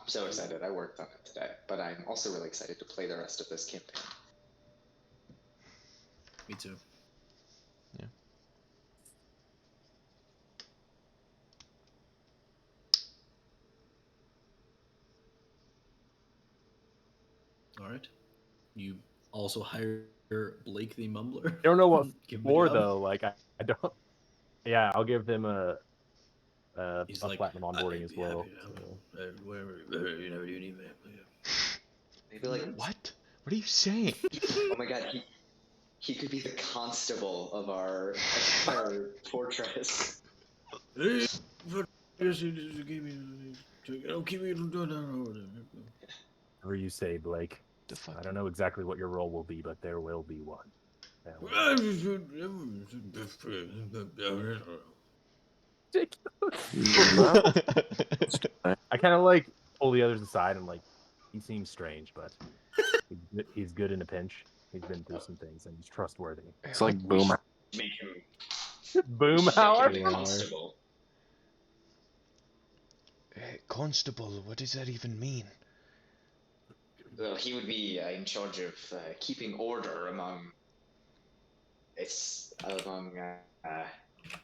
I'm so excited. I worked on it today, but I'm also really excited to play the rest of this campaign. Me too. Yeah. All right. You also hire Blake the Mumbler. I don't know what Give him a for job. though. Like I don't. Yeah, I'll give them a He's a like, platinum onboarding I'd as be well. happy to help him. Wherever you never do need me. Maybe like, What? What are you saying? oh my god, he could be the constable of our fortress. Whatever you say, Blake. The fuck? I don't know exactly what your role will be, but there will be one. There will be. I kind of like pull the others aside and like, he seems strange, but he's good in a pinch. He's been through some things and he's trustworthy. It's like boom. Make him, Boomhauer. make him a constable. Constable, what does that even mean? Well, he would be in charge of keeping order among the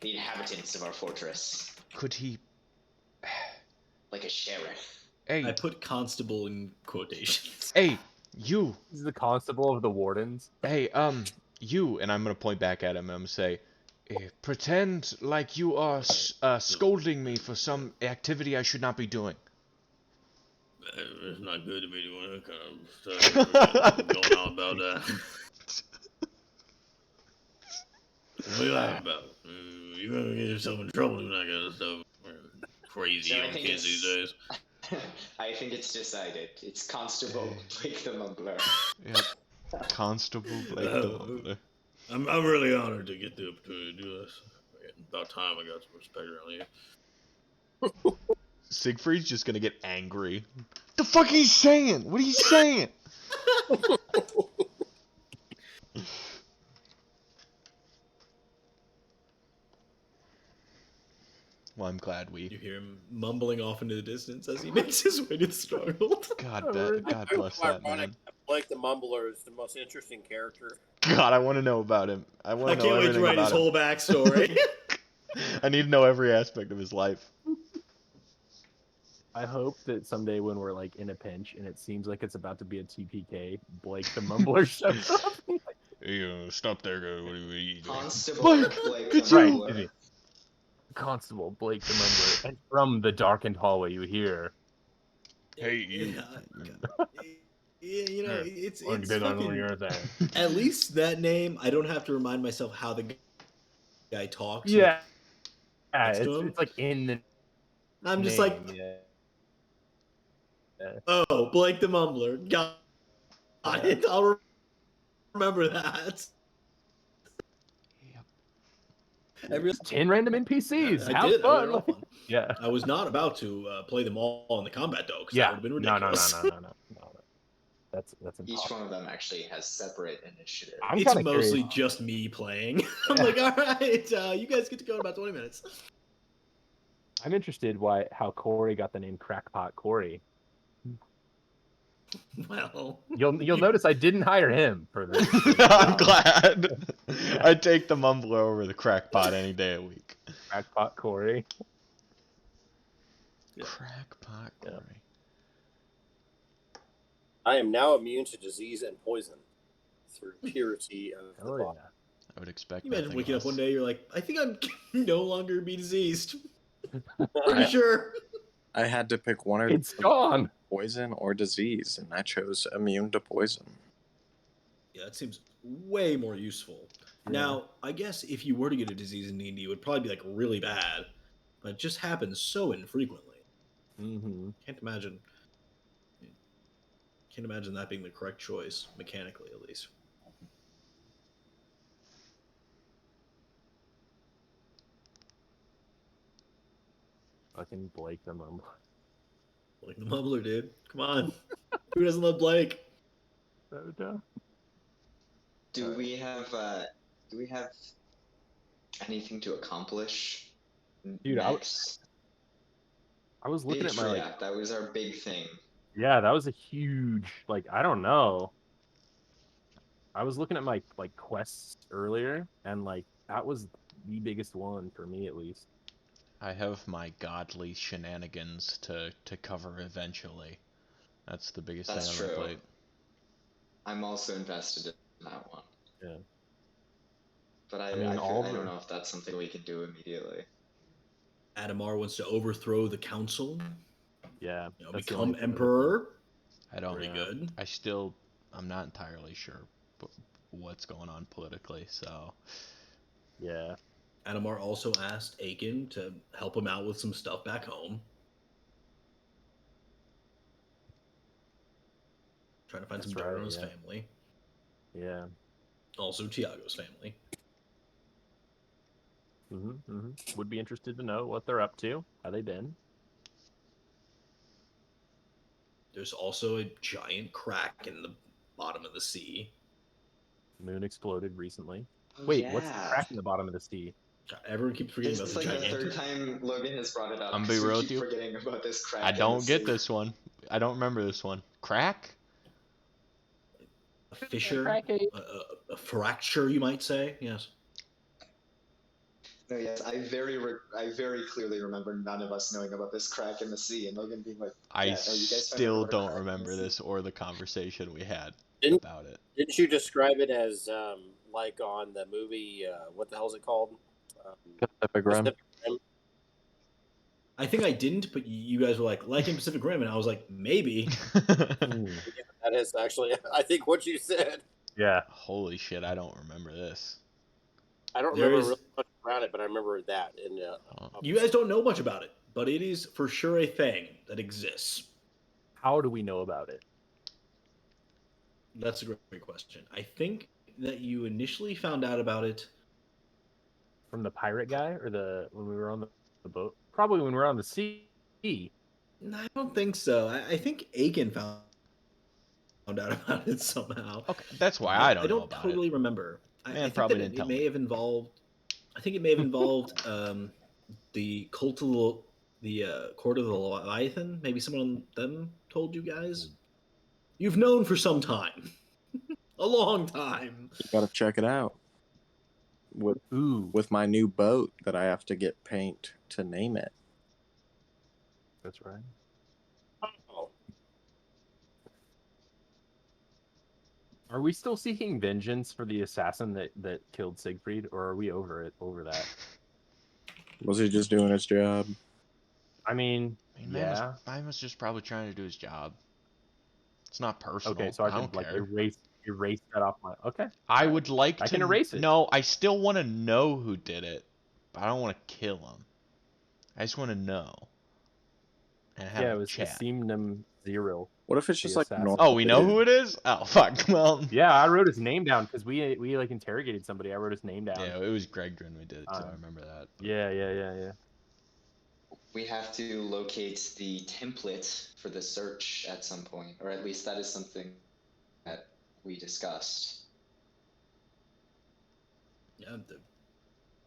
inhabitants of our fortress, Could he? like a sheriff. Hey, I put constable in quotations. hey, you. He's the constable of the wardens. Hey, you. And I'm gonna point back at him and I'm gonna say, pretend like you are scolding me for some activity I should not be doing. It's not good to be doing that kind of stuff. Going on about that. What are you laughing about? You're gonna get yourself in trouble doing that kind of stuff. Crazy So I young think kids these days. I think it's decided. It's Constable Blake the Mumbler. Yep. Constable Blake the Mumbler. I'm really honored to get the opportunity to do this. About time I got some respect around here. Siegfried's just gonna get angry. The fuck are you saying? What are you saying? Well, I'm glad You we. hear him mumbling off into the distance as he makes his way to the stronghold. God I bless find that man. Blake the Mumbler is the most interesting character. God, I want to know about him. I want I to know can't wait to everything write his about him. whole backstory. I need to know every aspect of his life. I hope that someday when we're like in a pinch and it seems like it's about to be a TPK, Blake the Mumbler shows up. Hey, stop there, guy. What are you doing? Constable Blake, the it's you! Right. Mumbler. Constable Blake the Mumbler, and from the darkened hallway you hear. Hey, you. You know, it's I don't know what fucking. you're saying. At least that name, I don't have to remind myself how the guy talks. Yeah, Next to it's him. it's like in the I'm just name. like, Yeah. oh, Blake the Mumbler. Got it. I'll remember that. Yep. Every 10 random NPCs. I Have did. fun. They're all fun. Yeah. I was not about to play them all in the combat though, because that Yeah. would have been No. ridiculous. No. That's Each impossible. one of them actually has separate initiative. I'm It's kind of mostly curious. just me playing. I'm like, all right, you guys get to go in about 20 minutes. I'm interested how Corey got the name Crackpot Corey. Well, You'll notice I didn't hire him for this. I'm glad. I take the mumbler over the crackpot any day of the week. Crackpot Corey. Yeah. Crackpot Yeah. Corey. I am now immune to disease and poison through purity of the Oh body. yeah. I would expect you imagine nothing waking up less. one day, you're like, I think I'm no longer be diseased. Pretty sure. I had to pick one or It's gone. poison or disease, and I chose immune to poison. Yeah, that seems way more useful. Yeah. Now, I guess if you were to get a disease in D&D, it would probably be like really bad, but it just happens so infrequently. Mm-hmm. Can't imagine that being the correct choice, mechanically at least. Fucking Blake the Mumbler. Blake the Mumbler, dude. Come on. Who doesn't love Blake? So dumb. Do we have anything to accomplish Dude, next? I was looking at my like, Atria, that was our big thing. yeah, that was a huge like, I don't know. I was looking at my like quests earlier, and like that was the biggest one for me at least. I have my godly shenanigans to cover eventually. That's the biggest That's thing on my true. plate. I'm also invested in that one. Yeah. But I mean, I all don't the know if that's something we can do immediately. Adamar wants to overthrow the council. yeah, You know, that's the only become thing I'm looking at. emperor. I don't. Very Yeah. good. I'm not entirely sure what's going on politically. So Yeah, Adamar also asked Aiken to help him out with some stuff back home. Trying to find that's some dirt right. on his Yeah, family. yeah. Also Tiago's family. Would be interested to know what they're up to. How they been? There's also a giant crack in the bottom of the sea. Moon exploded recently. Oh Wait, what's the yeah. crack in the bottom of the sea? Everyone keeps forgetting about It's the like the third gigantic. time Logan has brought it up. I'm be 'Cause we real keep with you. forgetting about this crack. I in the don't get sea. this one. I don't remember this one. Crack? A fissure, a fracture, you might say. Yes. No, yes, I very clearly remember none of us knowing about this crack in the sea, and Logan being like, I "Yeah, no, you guys found out still about a don't crack in the remember sea?" this or the conversation we had Didn't about it. didn't you describe it as like on the movie? What the hell is it called? Pacific Rim. Pacific Rim? I think I didn't, but you guys were like in Pacific Rim, and I was like, maybe. Yeah, that is actually I think what you said. Yeah, Holy shit! I don't remember this. I don't There remember is. really much around it, but I remember that. And You guys don't know much about it, but it is for sure a thing that exists. how do we know about it? That's a great question. I think that you initially found out about it. From the pirate guy, or when we were on the boat? Probably when we were on the sea. No, I don't think so. I think Aiken found out about it somehow. Okay, that's why I don't know don't about totally remember. I Man think probably that didn't it tell may me. have involved. I think it may have involved the cult of the court of the Leviathan. Maybe someone of them told you guys. You've known for some time, a long time. You gotta check it out. Ooh, With my new boat that I have to get paint to name it. that's right. oh, Are we still seeking vengeance for the assassin that killed Siegfried, or are we over that? Was he just doing his job? I mean, yeah. Man was just probably trying to do his job. It's not personal. Okay, so I I can don't like care. erase that off my. Okay. I would like to. I can erase it. No, I still want to know who did it, but I don't want to kill him. I just want to know. And have Yeah, a it was chat. Asimnum Zero. What if it's just The like assassin. normal? Oh, we know who it is? Oh, fuck. Well, Yeah, I wrote his name down because we like interrogated somebody. I wrote his name down. yeah, it was Gregdrin we did, so I remember that. But... Yeah. We have to locate the template for the search at some point, or at least that is something that we discussed. Yeah,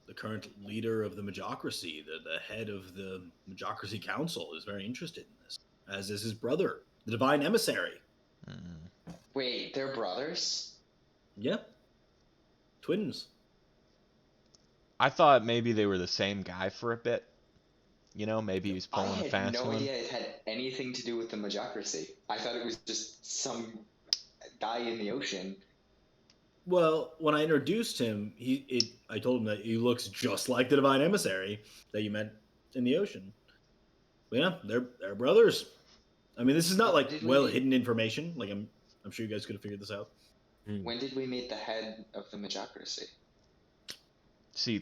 the current leader of the Majocracy, the head of the Majocracy Council, is very interested in this, as is his brother, the Divine Emissary. Wait, they're brothers? Yeah. Twins. I thought maybe they were the same guy for a bit. You know, maybe he was I pulling a had fast no one. idea it had anything to do with the Majocracy. I thought it was just some guy in the ocean. Well, when I introduced him, I told him that he looks just like the Divine Emissary that you met in the ocean. But yeah, they're brothers. I mean, this is not like hidden information. Like I'm sure you guys could have figured this out. When did we meet the head of the Majocracy? See,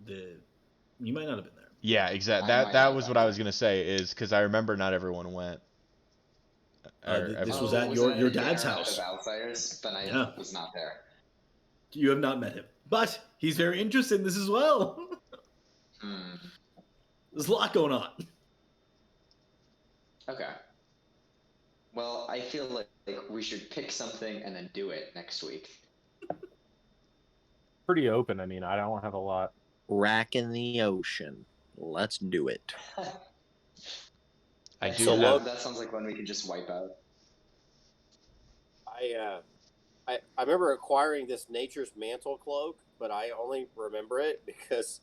you might not have been there. Yeah, exactly. That was what I was gonna say. Is because I remember not everyone went. This was at your dad's house. Of Outsiders, but I was not there. You have not met him, but he's very interested in this as well. There's a lot going on. Okay. Well, I feel like we should pick something and then do it next week. Pretty open. I mean, I don't have a lot. Rack in the ocean. Let's do it. I That do sounds- have. That sounds like one we could just wipe out. I remember acquiring this Nature's Mantle cloak, but I only remember it because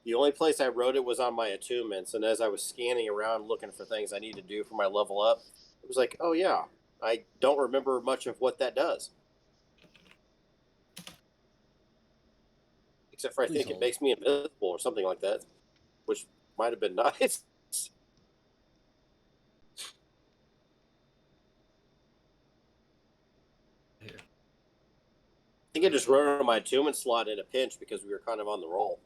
the only place I wrote it was on my attunements. And as I was scanning around looking for things I need to do for my level up, it was like, oh yeah, I don't remember much of what that does. Except for I Please think it hold. makes me invisible or something like that, which might have been nice. Here. I think I just wrote it on my attunement slot in a pinch because we were kind of on the roll.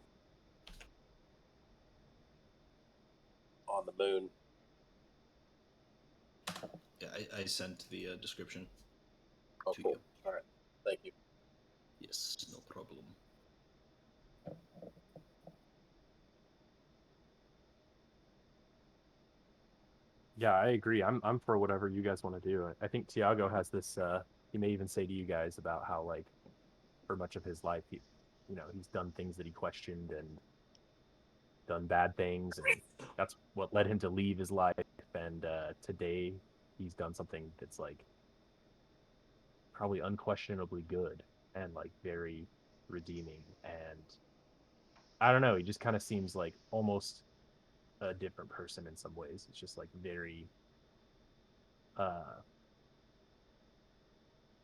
On the moon. Yeah, I sent the description Oh, to cool. you. All right. Thank you. Yes, no problem. Yeah, I agree. I'm for whatever you guys want to do. I think Tiago has this. He may even say to you guys about how, like, for much of his life, he's done things that he questioned and done bad things, and that's what led him to leave his life. And today, he's done something that's like probably unquestionably good and like very redeeming. And I don't know. He just kind of seems like almost a different person in some ways. It's just like very uh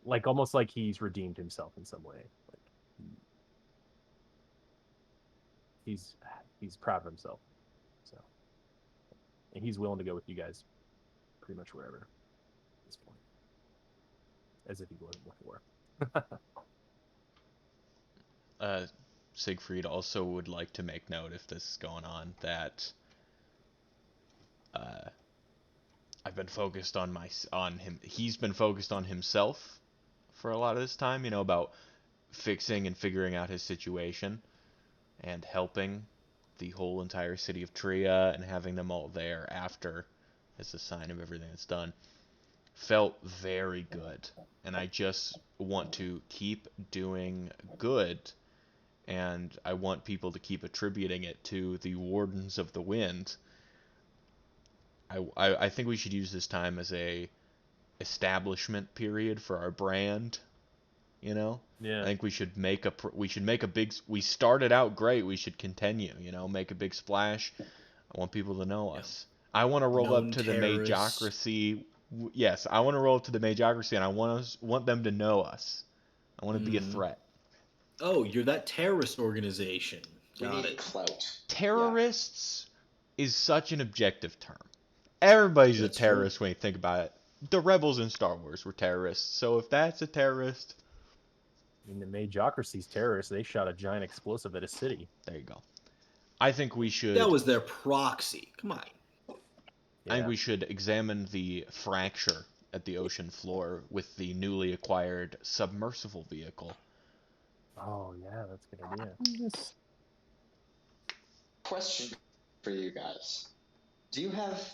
like almost like he's redeemed himself in some way. Like he's he's proud of himself. So and he's willing to go with you guys pretty much wherever at this point. As if he wasn't before. Siegfried also would like to make note, if this is going on, that uh, I've been focused on him. He's been focused on himself for a lot of this time, about fixing and figuring out his situation and helping the whole entire city of Tria and having them all there after as a sign of everything that's done. Felt very good. And I just want to keep doing good, and I want people to keep attributing it to the Wardens of the Wind. I think we should use this time as a establishment period for our brand. I Yeah. think we should make a big. We started out great. We should continue. Make a big splash. I want people to know Yeah. us. I want to roll up Known to the terrorists. Majocracy. Yes, I want to roll up to the Majocracy, and I want them to know us. I want to be a Mhm. threat. Oh, you're that terrorist organization. We Got need it. clout. Terrorists is such an objective term. Everybody's a That's true. terrorist when you think about it. The rebels in Star Wars were terrorists, so if that's a terrorist, I mean, the Majocracy's terrorists, they shot a giant explosive at a city. there you go. I think we That should. was their proxy. Come on. I think Yeah. we should examine the fracture at the ocean floor with the newly acquired submersible vehicle. Oh yeah, that's a good idea. Question for you guys. Do you have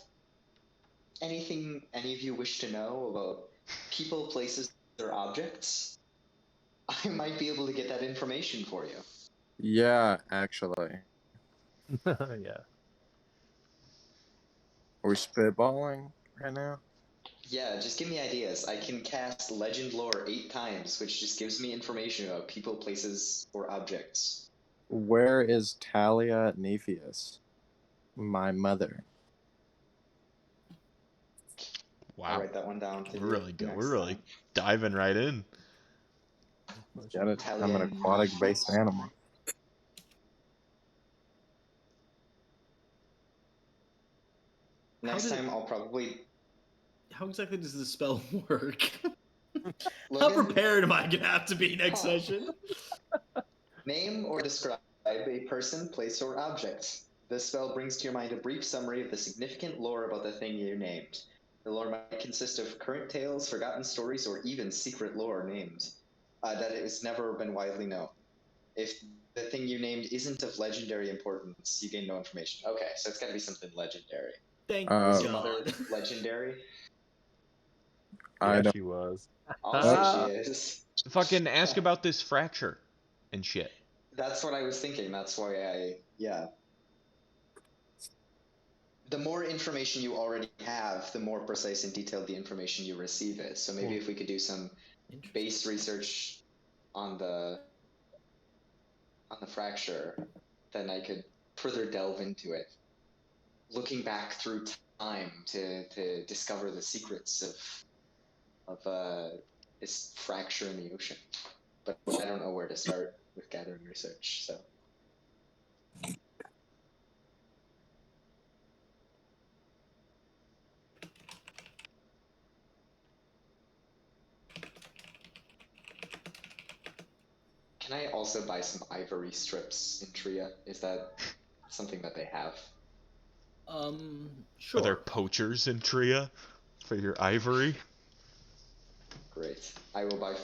anything any of you wish to know about people, places, or objects? I might be able to get that information for you. Yeah, actually. Yeah. Are we spitballing right now? Yeah, just give me ideas. I can cast Legend Lore 8 times, which just gives me information about people, places, or objects. Where is Talia Nepheus? My mother. I'll Wow, write that one down for we're you really good. We're next really time. diving right in. Get it? I'm an Talia aquatic-based Nepheus. animal. Next time, I'll probably. How exactly does this spell work? How Logan, prepared am I gonna have to be next Huh. session? name or describe a person, place, or object. This spell brings to your mind a brief summary of the significant lore about the thing you named. The lore might consist of current tales, forgotten stories, or even secret lore names that has never been widely known. If the thing you named isn't of legendary importance. You gain no information. Okay, so it's got to be something legendary. Thank Was Uh, your mother God. legendary? I Yeah, don't. she was. I'll say she is. Fucking ask about this fracture and shit. That's what I was thinking. That's why yeah. The more information you already have, the more precise and detailed the information you receive is. So maybe Well, if we could do some base research on the fracture, then I could further delve into it, looking back through time to discover the secrets of this fracture in the ocean. But I don't know where to start with gathering research. So can I also buy some ivory strips in Tria? Is that something that they have? Are there Sure. poachers in Tria for your ivory? Great. I will buy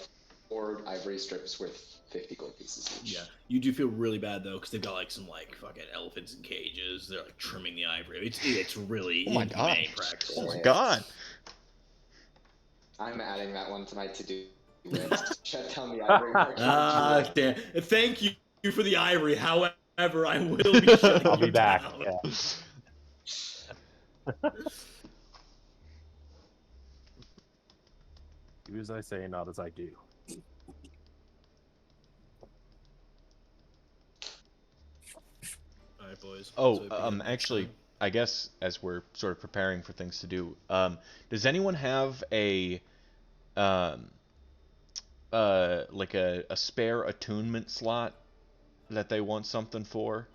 4 ivory strips worth 50 gold pieces each. Yeah, you do feel really bad though, because they've got like some like fucking elephants in cages. They're like trimming the ivory. It's really Oh my inhumane god. practice. Oh my Yeah. god. I'm adding that one to my to-do list. Shut down the ivory market. Ah, damn. Thank you for the ivory. However, I will be shutting I'll you be back. down. Yeah. Do as I say, not as I do. All right, boys. Oh, So we pick it up next actually, time. I guess as we're sort of preparing for things to do, does anyone have um, like a spare attunement slot that they want something for?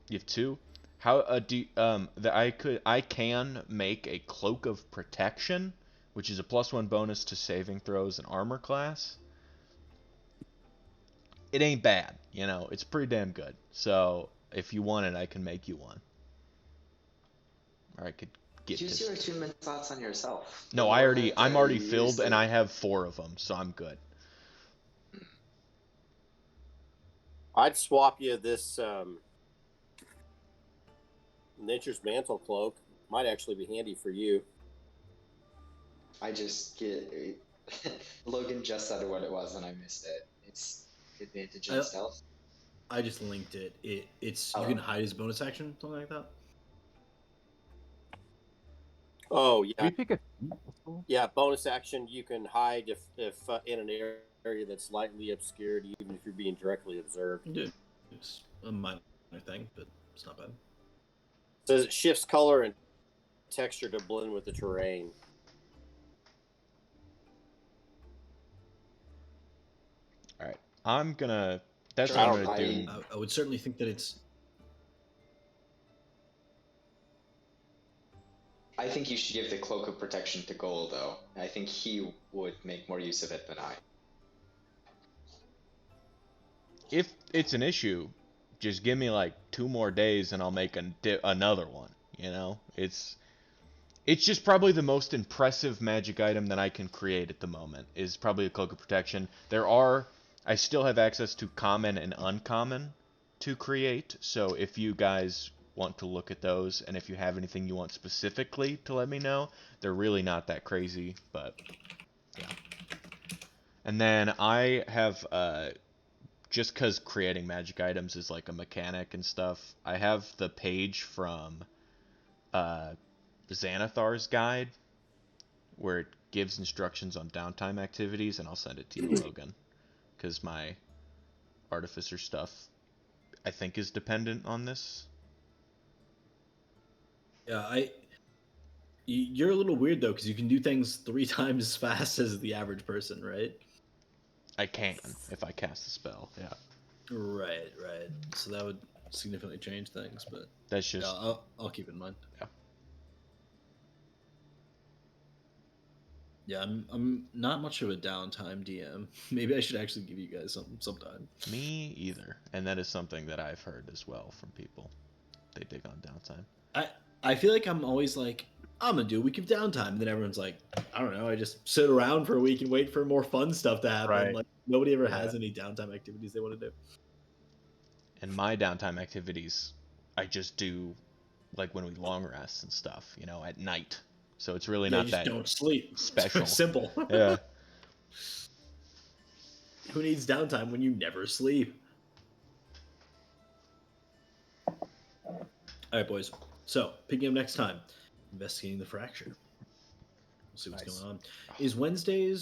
You have 2? How that I can make a cloak of protection, which is a +1 bonus to saving throws and armor class. It ain't bad, you know. It's pretty damn good. So if you want it, I can make you one, or I could get Use this. your attunement thoughts on yourself. The No, more I'm that already you use filled, and it, I have 4 of them, so I'm good. I'd swap you this Nature's Mantle cloak. Might actually be handy for you. I just get Logan just said what it was and I missed it. It's advantage in stealth. I just linked it. It's you Oh. can hide as bonus action, something like that. Oh Can yeah, we pick a yeah. Bonus action. You can hide if in an area that's lightly obscured, even if you're being directly observed. Dude, it's a minor thing, but it's not bad. It says it shifts color and texture to blend with the terrain. All right, I'm gonna. That's Sure, what I'm gonna do. I would certainly think that it's. I think you should give the cloak of protection to Gold, though. I think he would make more use of it than I. If it's an issue, just give me like 2 more days, and I'll make another one. You know, it's just probably the most impressive magic item that I can create at the moment. Is probably a cloak of protection. I still have access to common and uncommon to create. So if you guys want to look at those, and if you have anything you want specifically to let me know, they're really not that crazy, but yeah. And then I have just because creating magic items is like a mechanic and stuff, I have the page from Xanathar's guide where it gives instructions on downtime activities, and I'll send it to you, Logan, because my artificer stuff I think is dependent on this. Yeah, you're a little weird though, because you can do things 3 times as fast as the average person, right? I can if I cast a spell, yeah. Right. So that would significantly change things, but That's just yeah, I'll keep in mind. Yeah. Yeah, I'm not much of a downtime DM. Maybe I should actually give you guys something sometime. Me either, and that is something that I've heard as well from people. They dig on downtime. I feel like I'm always like, I'm gonna do a week of downtime, and then everyone's like, I don't know, I just sit around for a week and wait for more fun stuff to happen. Right. Like nobody ever Yeah. has any downtime activities they want to do. And my downtime activities, I just do like when we long rest and stuff, at night. So it's really Yeah, you not just that don't sleep. It's very special. simple. Yeah. Who needs downtime when you never sleep? All right, boys. So picking up next time, investigating the fracture. We'll see what's Nice. going on. Is Wednesdays